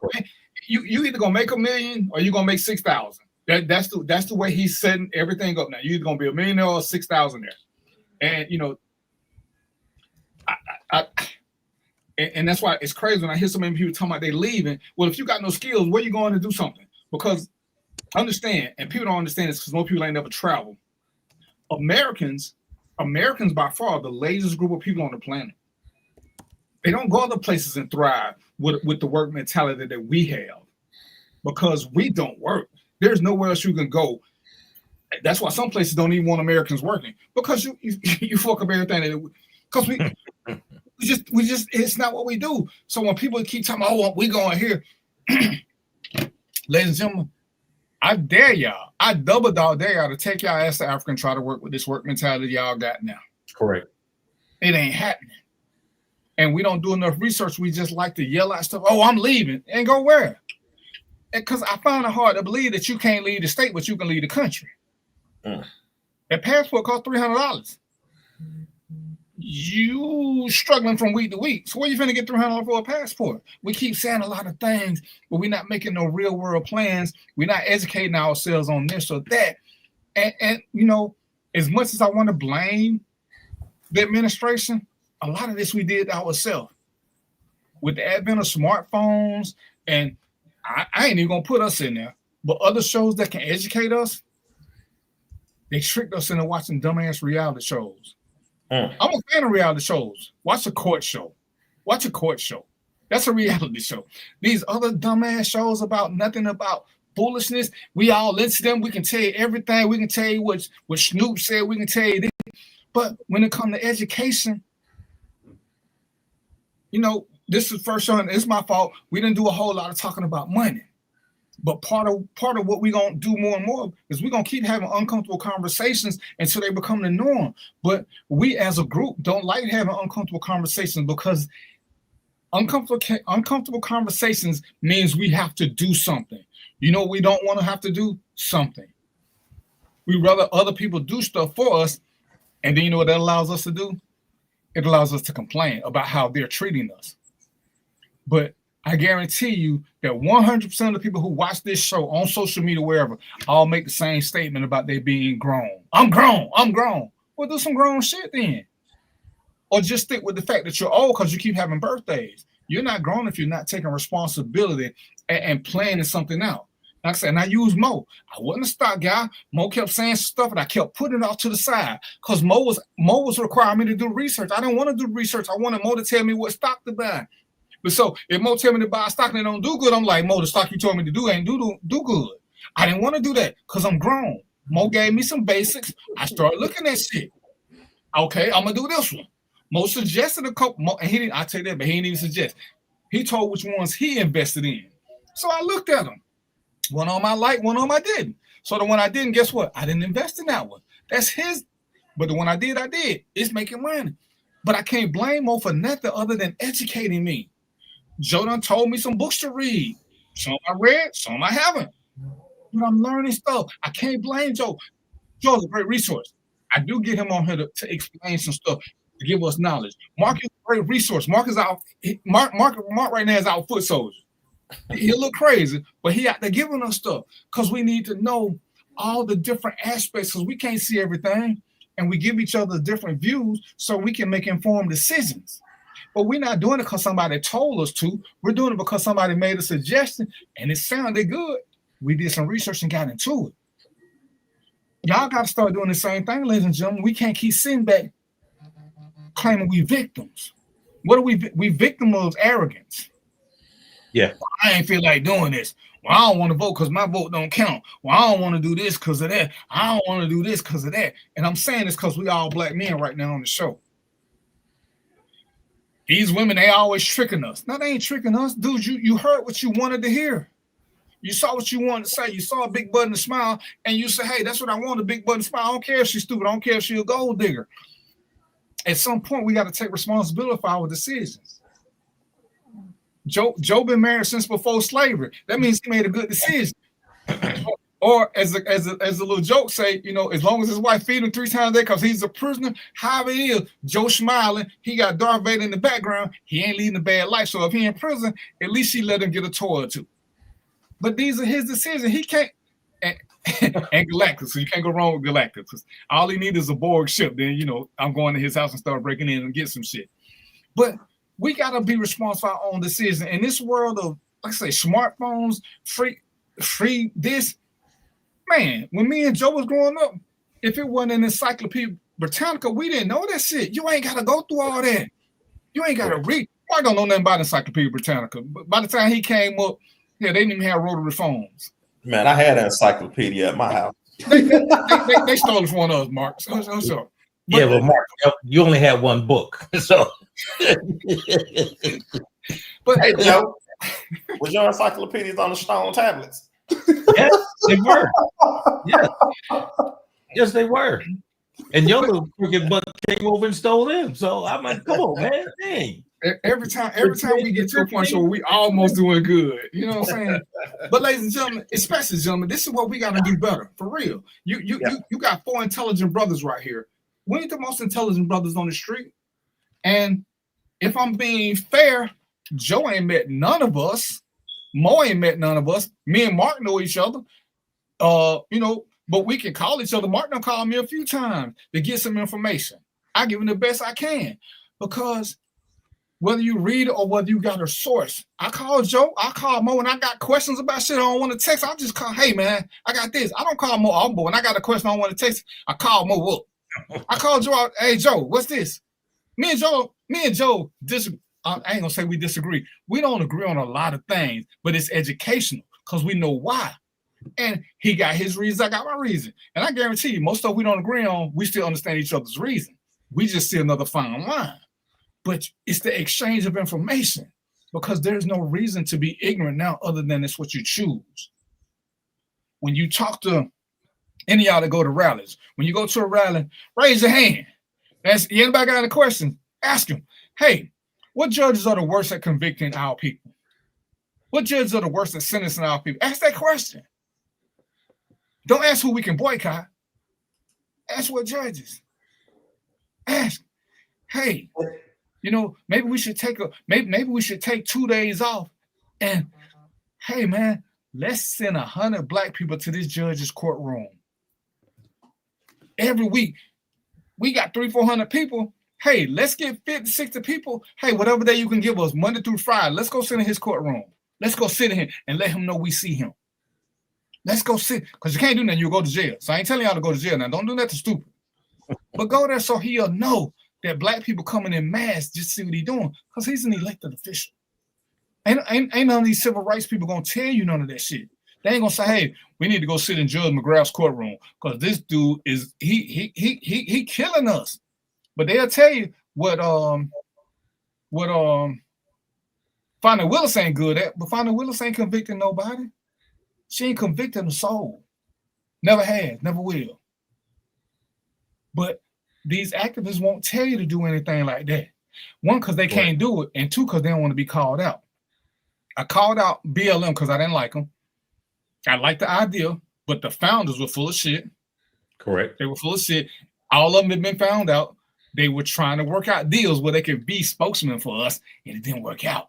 You either gonna make $1 million or you gonna make 6,000. That's the way he's setting everything up now. You either gonna be a millionaire or 6,000 there, and you know, and that's why it's crazy when I hear so many people talking about they leaving. Well, if you got no skills, where you going to do something? Because understand, and people don't understand this because most people ain't never traveled. Americans by far are the laziest group of people on the planet. They don't go other places and thrive with the work mentality that we have because we don't work. There's nowhere else you can go. That's why some places don't even want Americans working because you fuck up everything. Because we just it's not what we do. So when people keep talking, oh, we going here, ladies and gentlemen, I dare y'all. I double dog dare y'all to take y'all ass to Africa and try to work with this work mentality y'all got now. Correct. It ain't happening. And we don't do enough research. We just like to yell out stuff. Oh, I'm leaving. And go where? Because I find it hard to believe that you can't leave the state, but you can leave the country. That passport costs $300. You struggling from week to week. So where you finna get $300 for a passport? We keep saying a lot of things, but we're not making no real world plans. We're not educating ourselves on this or that. And you know, as much as I want to blame the administration, a lot of this we did ourselves. With the advent of smartphones, and I ain't even gonna put us in there, but other shows that can educate us, they tricked us into watching dumbass reality shows. I'm a fan of reality shows. Watch a court show. That's a reality show. These other dumbass shows about nothing about foolishness, we all listen to them. We can tell you everything. We can tell you what Snoop said. We can tell you this. But when it comes to education, you know, this is first show, and it's my fault. We didn't do a whole lot of talking about money. But part of what we're going to do more and more is we're going to keep having uncomfortable conversations until they become the norm. But we as a group don't like having uncomfortable conversations because uncomfortable conversations means we have to do something. You know, we don't want to have to do something. We rather other people do stuff for us. And then you know what that allows us to do? It allows us to complain about how they're treating us. But I guarantee you that 100% of the people who watch this show on social media, wherever, all make the same statement about they being grown. I'm grown. Well, do some grown shit then. Or just stick with the fact that you're old because you keep having birthdays. You're not grown if you're not taking responsibility and planning something out. Like I said, and I use Mo. I wasn't a stock guy. Mo kept saying stuff and I kept putting it off to the side because Mo was requiring me to do research. I didn't want to do research. I wanted Mo to tell me what stock to buy. But so if Mo tell me to buy a stock and it don't do good, I'm like, Mo, the stock you told me to do ain't do good. I didn't want to do that because I'm grown. Mo gave me some basics. I started looking at shit. Okay, I'm gonna do this one. Mo suggested a couple, and he didn't. I tell you that, but he didn't even suggest. He told which ones he invested in. So I looked at them. One on my like, one on my didn't. So the one I didn't, guess what? I didn't invest in that one. That's his. But the one I did. It's making money. But I can't blame Mo for nothing other than educating me. Joe done told me some books to read. Some I read, some I haven't. But I'm learning stuff. I can't blame Joe. Joe's a great resource. I do get him on here to explain some stuff, to give us knowledge. Mark is a great resource. Mark is our Mark right now is our foot soldier. He'll look crazy, but he out there giving us stuff because we need to know all the different aspects because we can't see everything, and we give each other different views so we can make informed decisions. But we're not doing it because somebody told us to. We're doing it because somebody made a suggestion and it sounded good. We did some research and got into it. Y'all got to start doing the same thing, ladies and gentlemen. We can't keep sitting back claiming we victims. What are we? We victim of arrogance. Yeah. I ain't feel like doing this. Well, I don't want to vote because my vote don't count. Well, I don't want to do this because of that. I don't want to do this because of that. And I'm saying this because we all black men right now on the show. These women, they always tricking us. No, they ain't tricking us. Dude, you heard what you wanted to hear. You saw what you wanted to say. You saw a big button to smile, and you say, hey, that's what I want, a big button smile. I don't care if she's stupid. I don't care if she's a gold digger. At some point, we got to take responsibility for our decisions. Joe been married since before slavery. That means he made a good decision. Or as a little joke say, you know, as long as his wife feed him 3 times a day because he's a prisoner, however it is, Joe smiling, he got Darth Vader in the background, he ain't leading a bad life. So if he in prison, at least she let him get a toy or two. But these are his decisions. He can't, and Galactus, so you can't go wrong with Galactus. Because all he needs is a Borg ship. Then, you know, I'm going to his house and start breaking in and get some shit. But we got to be responsible for our own decisions. In this world of, like I say, smartphones, free this, man, when me and Joe was growing up, if it wasn't an Encyclopedia Britannica, we didn't know that shit. You ain't got to go through all that. You ain't got to read. I don't know nothing about Encyclopedia Britannica. But by the time he came up, yeah, they didn't even have rotary phones. Man, I had an encyclopedia at my house. They stole it from one of us, Mark. So. Yeah, but Mark, you only had one book. So but hey, Joe, was your encyclopedias on the stone tablets? Yes, they were. Yes, they were. And your little crooked butt came over and stole them. So I'm like, come on, man. Dang. Every time we get to a point where we almost doing good, you know what I'm saying? But ladies and gentlemen, especially gentlemen, this is what we got to do better, for real. You got 4 intelligent brothers right here. We ain't the most intelligent brothers on the street. And if I'm being fair, Joe ain't met none of us. Mo ain't met none of us. Me and Mark know each other. You know, but we can call each other. Mark done called me a few times to get some information. I give him the best I can because whether you read it or whether you got a source. I call Joe, I call Mo, and I got questions about shit I don't want to text. I just call, hey man, I got this. I don't call Mo up, but when I got a question I don't want to text, I call Mo up. I call Joe out, hey Joe, what's this? Me and Joe disagree. I ain't gonna say we disagree. We don't agree on a lot of things, but it's educational because we know why. And he got his reasons, I got my reason. And I guarantee you, most stuff we don't agree on, we still understand each other's reason. We just see another fine line. But it's the exchange of information because there's no reason to be ignorant now other than it's what you choose. When you talk to any of y'all that go to rallies, when you go to a rally, raise your hand. Ask anybody got any questions, ask them, hey, what judges are the worst at convicting our people? What judges are the worst at sentencing our people? Ask that question. Don't ask who we can boycott. Ask what judges. Ask, hey, you know, maybe we should take maybe we should take 2 days off and hey man, let's send 100 black people to this judge's courtroom. Every week, we got 300-400 people. Hey, let's get 50-60 people. Hey, whatever day you can give us, Monday through Friday, let's go sit in his courtroom. Let's go sit in here and let him know we see him. Let's go sit, because you can't do nothing, you'll go to jail. So I ain't telling y'all to go to jail now. Don't do nothing stupid. But go there so he'll know that black people coming in mass just see what he's doing, because he's an elected official. Ain't none of these civil rights people gonna tell you none of that shit. They ain't gonna say, hey, we need to go sit in Judge McGrath's courtroom because this dude is he killing us. But they'll tell you what Fonda Willis ain't good at, but Fonda Willis ain't convicting nobody. She ain't convicting a soul. Never has, never will. But these activists won't tell you to do anything like that. One, because they can't do it, and two, because they don't want to be called out. I called out BLM because I didn't like them. I liked the idea, but the founders were full of shit. Correct. They were full of shit. All of them had been found out. They were trying to work out deals where they could be spokesmen for us, and it didn't work out.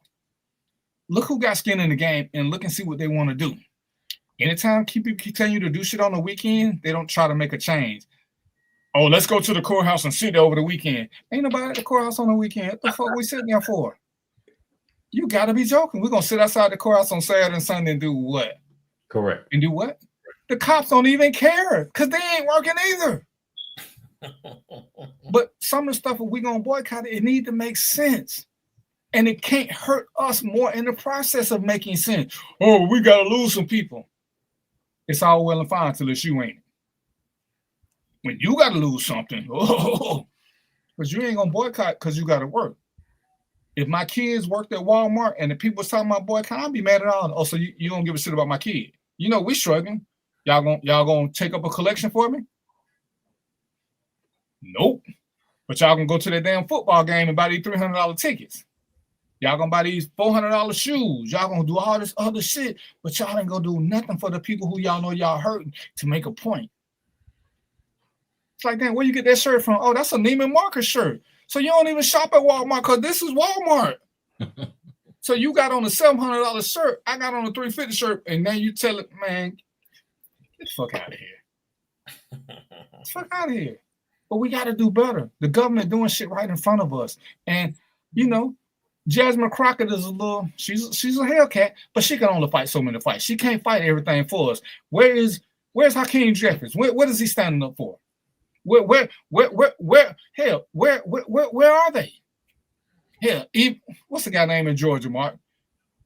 Look who got skin in the game, and look and see what they want to do. Anytime people keep telling you to do shit on the weekend, they don't try to make a change. Oh, let's go to the courthouse and sit there over the weekend. Ain't nobody at the courthouse on the weekend. What the fuck we sitting there for? You got to be joking. We're going to sit outside the courthouse on Saturday and Sunday and do what? Correct. And do what? The cops don't even care because they ain't working either. But some of the stuff, if we're going to boycott it, it needs to make sense. And it can't hurt us more in the process of making sense. Oh, we got to lose some people. It's all well and fine till it's you ain't it. When you got to lose something, because you ain't going to boycott because you got to work. If my kids worked at Walmart and the people was talking about boycott, I'd be mad at all. Oh, so you don't give a shit about my kid. You know, we struggling. Y'all gonna take up a collection for me? Nope. But y'all gonna go to that damn football game and buy these $300 tickets. Y'all gonna buy these $400 shoes. Y'all gonna do all this other shit, but y'all ain't gonna do nothing for the people who y'all know y'all hurting to make a point. It's like, damn, where you get that shirt from? Oh, that's a Neiman Marcus shirt. So you don't even shop at Walmart because this is Walmart. So you got on a $700 shirt. I got on a $350 shirt, and now you tell it, man, get the fuck out of here. Get the fuck out of here. But we got to do better. The government doing shit right in front of us. And, you know, Jasmine Crockett is she's a Hellcat, but she can only fight so many fights. She can't fight everything for us. Where's Hakeem Jeffries? What is he standing up for? Where are they? Hell, what's the guy name in Georgia, Mark?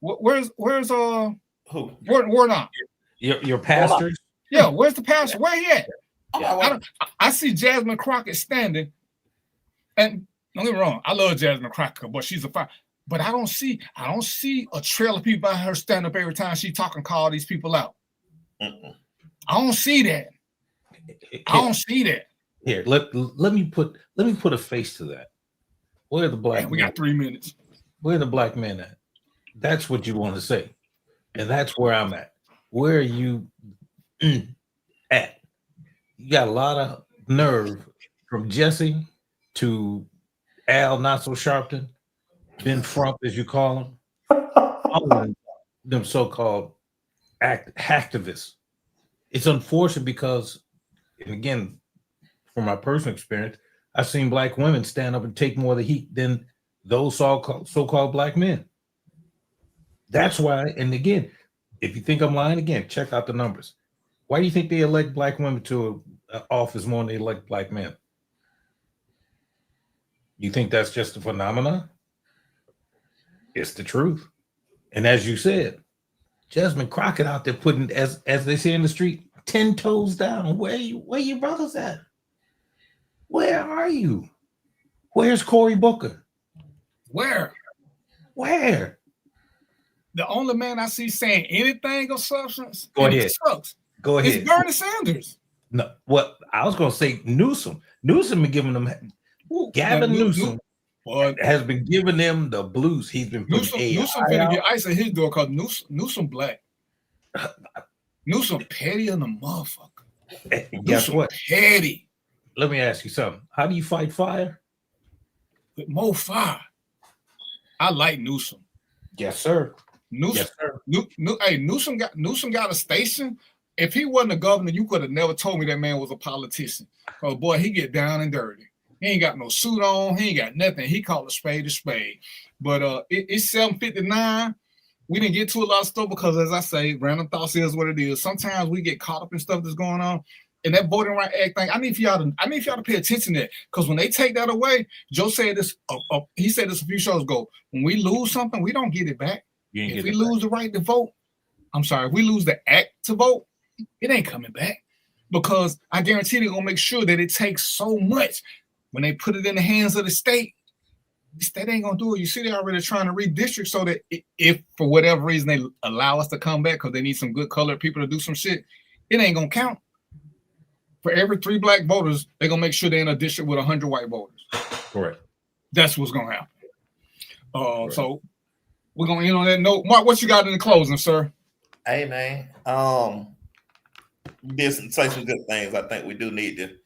Where's who? Warnock? Your pastors? Yeah, where's the pastor? Where he at? Yeah. I see Jasmine Crockett standing, and don't get me wrong, I love Jasmine Crockett, but she's a fire. But I don't see a trail of people behind her stand up every time she talk and call these people out. I don't see that. I don't see that. Here, let me put a face to that. Where are the black men? We got 3 minutes. Where are the black men at? That's what you want to say. And that's where I'm at. Where are you at? You got a lot of nerve from Jesse to Al Not So Sharpton, Ben Frump, as you call him. All of them so-called hacktivists. It's unfortunate because, and again, from my personal experience, I've seen black women stand up and take more of the heat than those so-called black men. That's why, and again, if you think I'm lying, again, check out the numbers. Why do you think they elect black women to office more than they elect black men? You think that's just a phenomenon? It's the truth. And as you said, Jasmine Crockett out there putting, as they say in the street, 10 toes down. Where your brothers at? Where are you? Where's Cory Booker? Where? The only man I see saying anything of substance sucks. Go ahead. It's Bernie Sanders. No, what I was gonna say, Newsom. Newsom been giving them. Gavin Newsom has been giving them the blues. He's been Newsom finna get ice at his door because Newsom black. Newsom petty in the motherfucker. Guess what? Petty. Let me ask you something. How do you fight fire? With more fire. I like Newsom. Yes, sir. Newsom, yes, sir. Newsom got a station. If he wasn't a governor, you could have never told me that man was a politician. Oh boy, he get down and dirty. He ain't got no suit on. He ain't got nothing. He called a spade. But it's 7:59. We didn't get to a lot of stuff because, as I say, random thoughts is what it is. Sometimes we get caught up in stuff that's going on. And that voting right act thing, I need for y'all to pay attention to that. Because when they take that away, Joe said this. He said this a few shows ago. When we lose something, we don't get it back. If we lose the right to vote, if we lose the act to vote, it ain't coming back. Because I guarantee they're gonna make sure that it takes so much when they put it in the hands of the state. The state ain't gonna do it. You see, they're already trying to redistrict so that if for whatever reason they allow us to come back because they need some good colored people to do some shit, it ain't gonna count. For every 3 black voters, they're gonna make sure they're in a district with 100 white voters. Correct. That's what's gonna happen. So we're gonna end on that note. Mark, what you got in the closing, sir? Hey man, you did say some good things. I think we do need to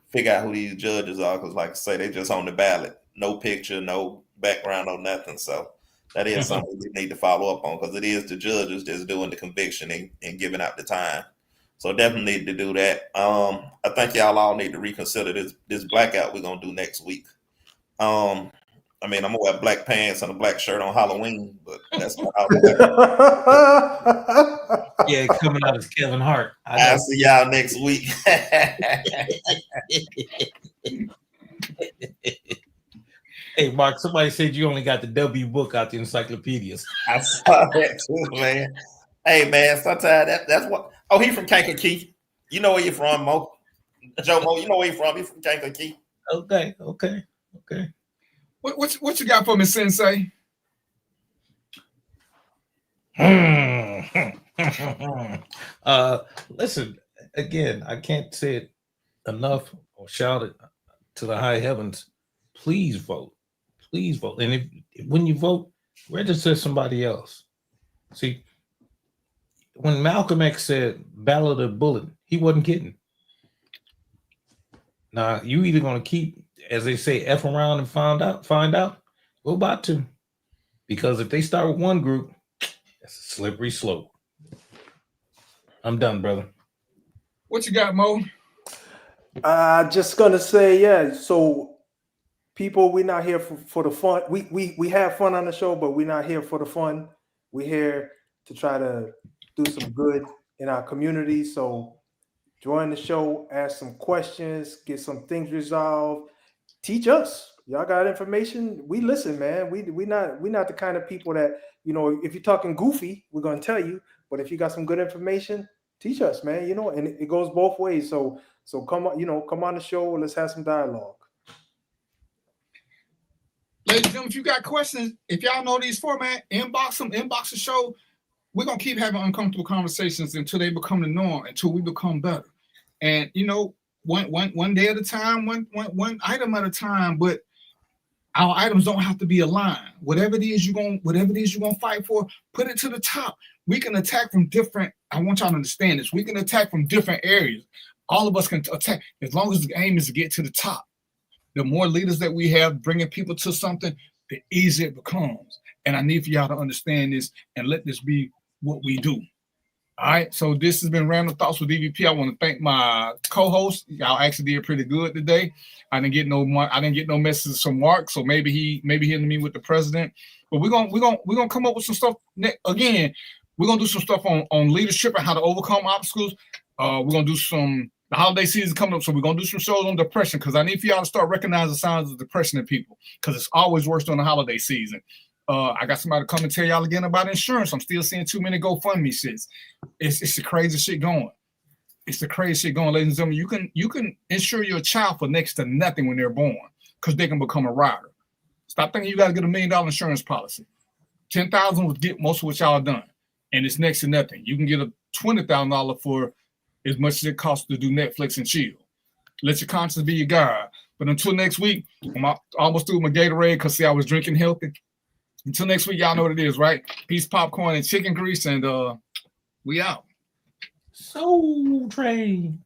figure out who these judges are because, like I say, they just on the ballot, no picture, no background, no nothing. So that is something we need to follow up on because it is the judges that's doing the conviction and giving out the time. So definitely need to do that. I think y'all all need to reconsider this blackout we're gonna do next week. I'm gonna wear black pants and a black shirt on Halloween, but that's not how yeah, coming out as Kevin Hart. I'll see y'all next week. Hey, Mark, somebody said you only got the W book out the encyclopedias. I saw that too, man. Hey, man, sometimes that's what. Oh, he from Kankakee. You know where you're from, Mo. Joe Mo, you know where you're from. He's from Kankakee. Okay. What you got for me, Sensei? Listen, again, I can't say it enough or shout it to the high heavens. Please vote. Please vote. And when you vote, register somebody else. See, when Malcolm X said battle of the bullet, he wasn't kidding. Now, you either going to keep, as they say, F around and find out, we're about to. Because if they start with one group, that's a slippery slope. I'm done, brother. What you got, Mo? Just gonna say, yeah. So, people, we're not here for the fun. We have fun on the show, but we're not here for the fun. We're here to try to do some good in our community. So, join the show, ask some questions, get some things resolved. Teach us. Y'all got information. We listen, man. We're not the kind of people that, if you're talking goofy, we're gonna tell you. But if you got some good information, teach us, man. And it goes both ways. So come on, come on the show. Let's have some dialogue. Ladies and gentlemen, if you got questions, if y'all know these format, inbox the show. We're gonna keep having uncomfortable conversations until they become the norm, until we become better. And one day at a time, one item at a time. But our items don't have to be aligned. Whatever it is you're gonna fight for, put it to the top. We can attack from different. I want y'all to understand this. We can attack from different areas. All of us can attack as long as the aim is to get to the top. The more leaders that we have bringing people to something, the easier it becomes. And I need for y'all to understand this and let this be what we do. All right. So this has been Random Thoughts with DVP. I want to thank my co-host. Y'all actually did pretty good today. I didn't get no messages from Mark, so maybe he hitting me with the president. But we're gonna come up with some stuff. Again, we're gonna do some stuff on leadership and how to overcome obstacles. We're gonna do the holiday season coming up, so we're gonna do some shows on depression because I need for y'all to start recognizing signs of depression in people because it's always worse during the holiday season. I got somebody to come and tell y'all again about insurance. I'm still seeing too many GoFundMe shits. It's the crazy shit going. It's the crazy shit going, ladies and gentlemen. You can insure your child for next to nothing when they're born because they can become a rider. Stop thinking you got to get $1 million insurance policy. 10,000 would get most of what y'all done, and it's next to nothing. You can get a $20,000 for as much as it costs to do Netflix and chill. Let your conscience be your guide. But until next week, I'm almost through my Gatorade because I was drinking healthy. Until next week, y'all know what it is, right? Peace, popcorn, and chicken grease, and we out. Soul Train.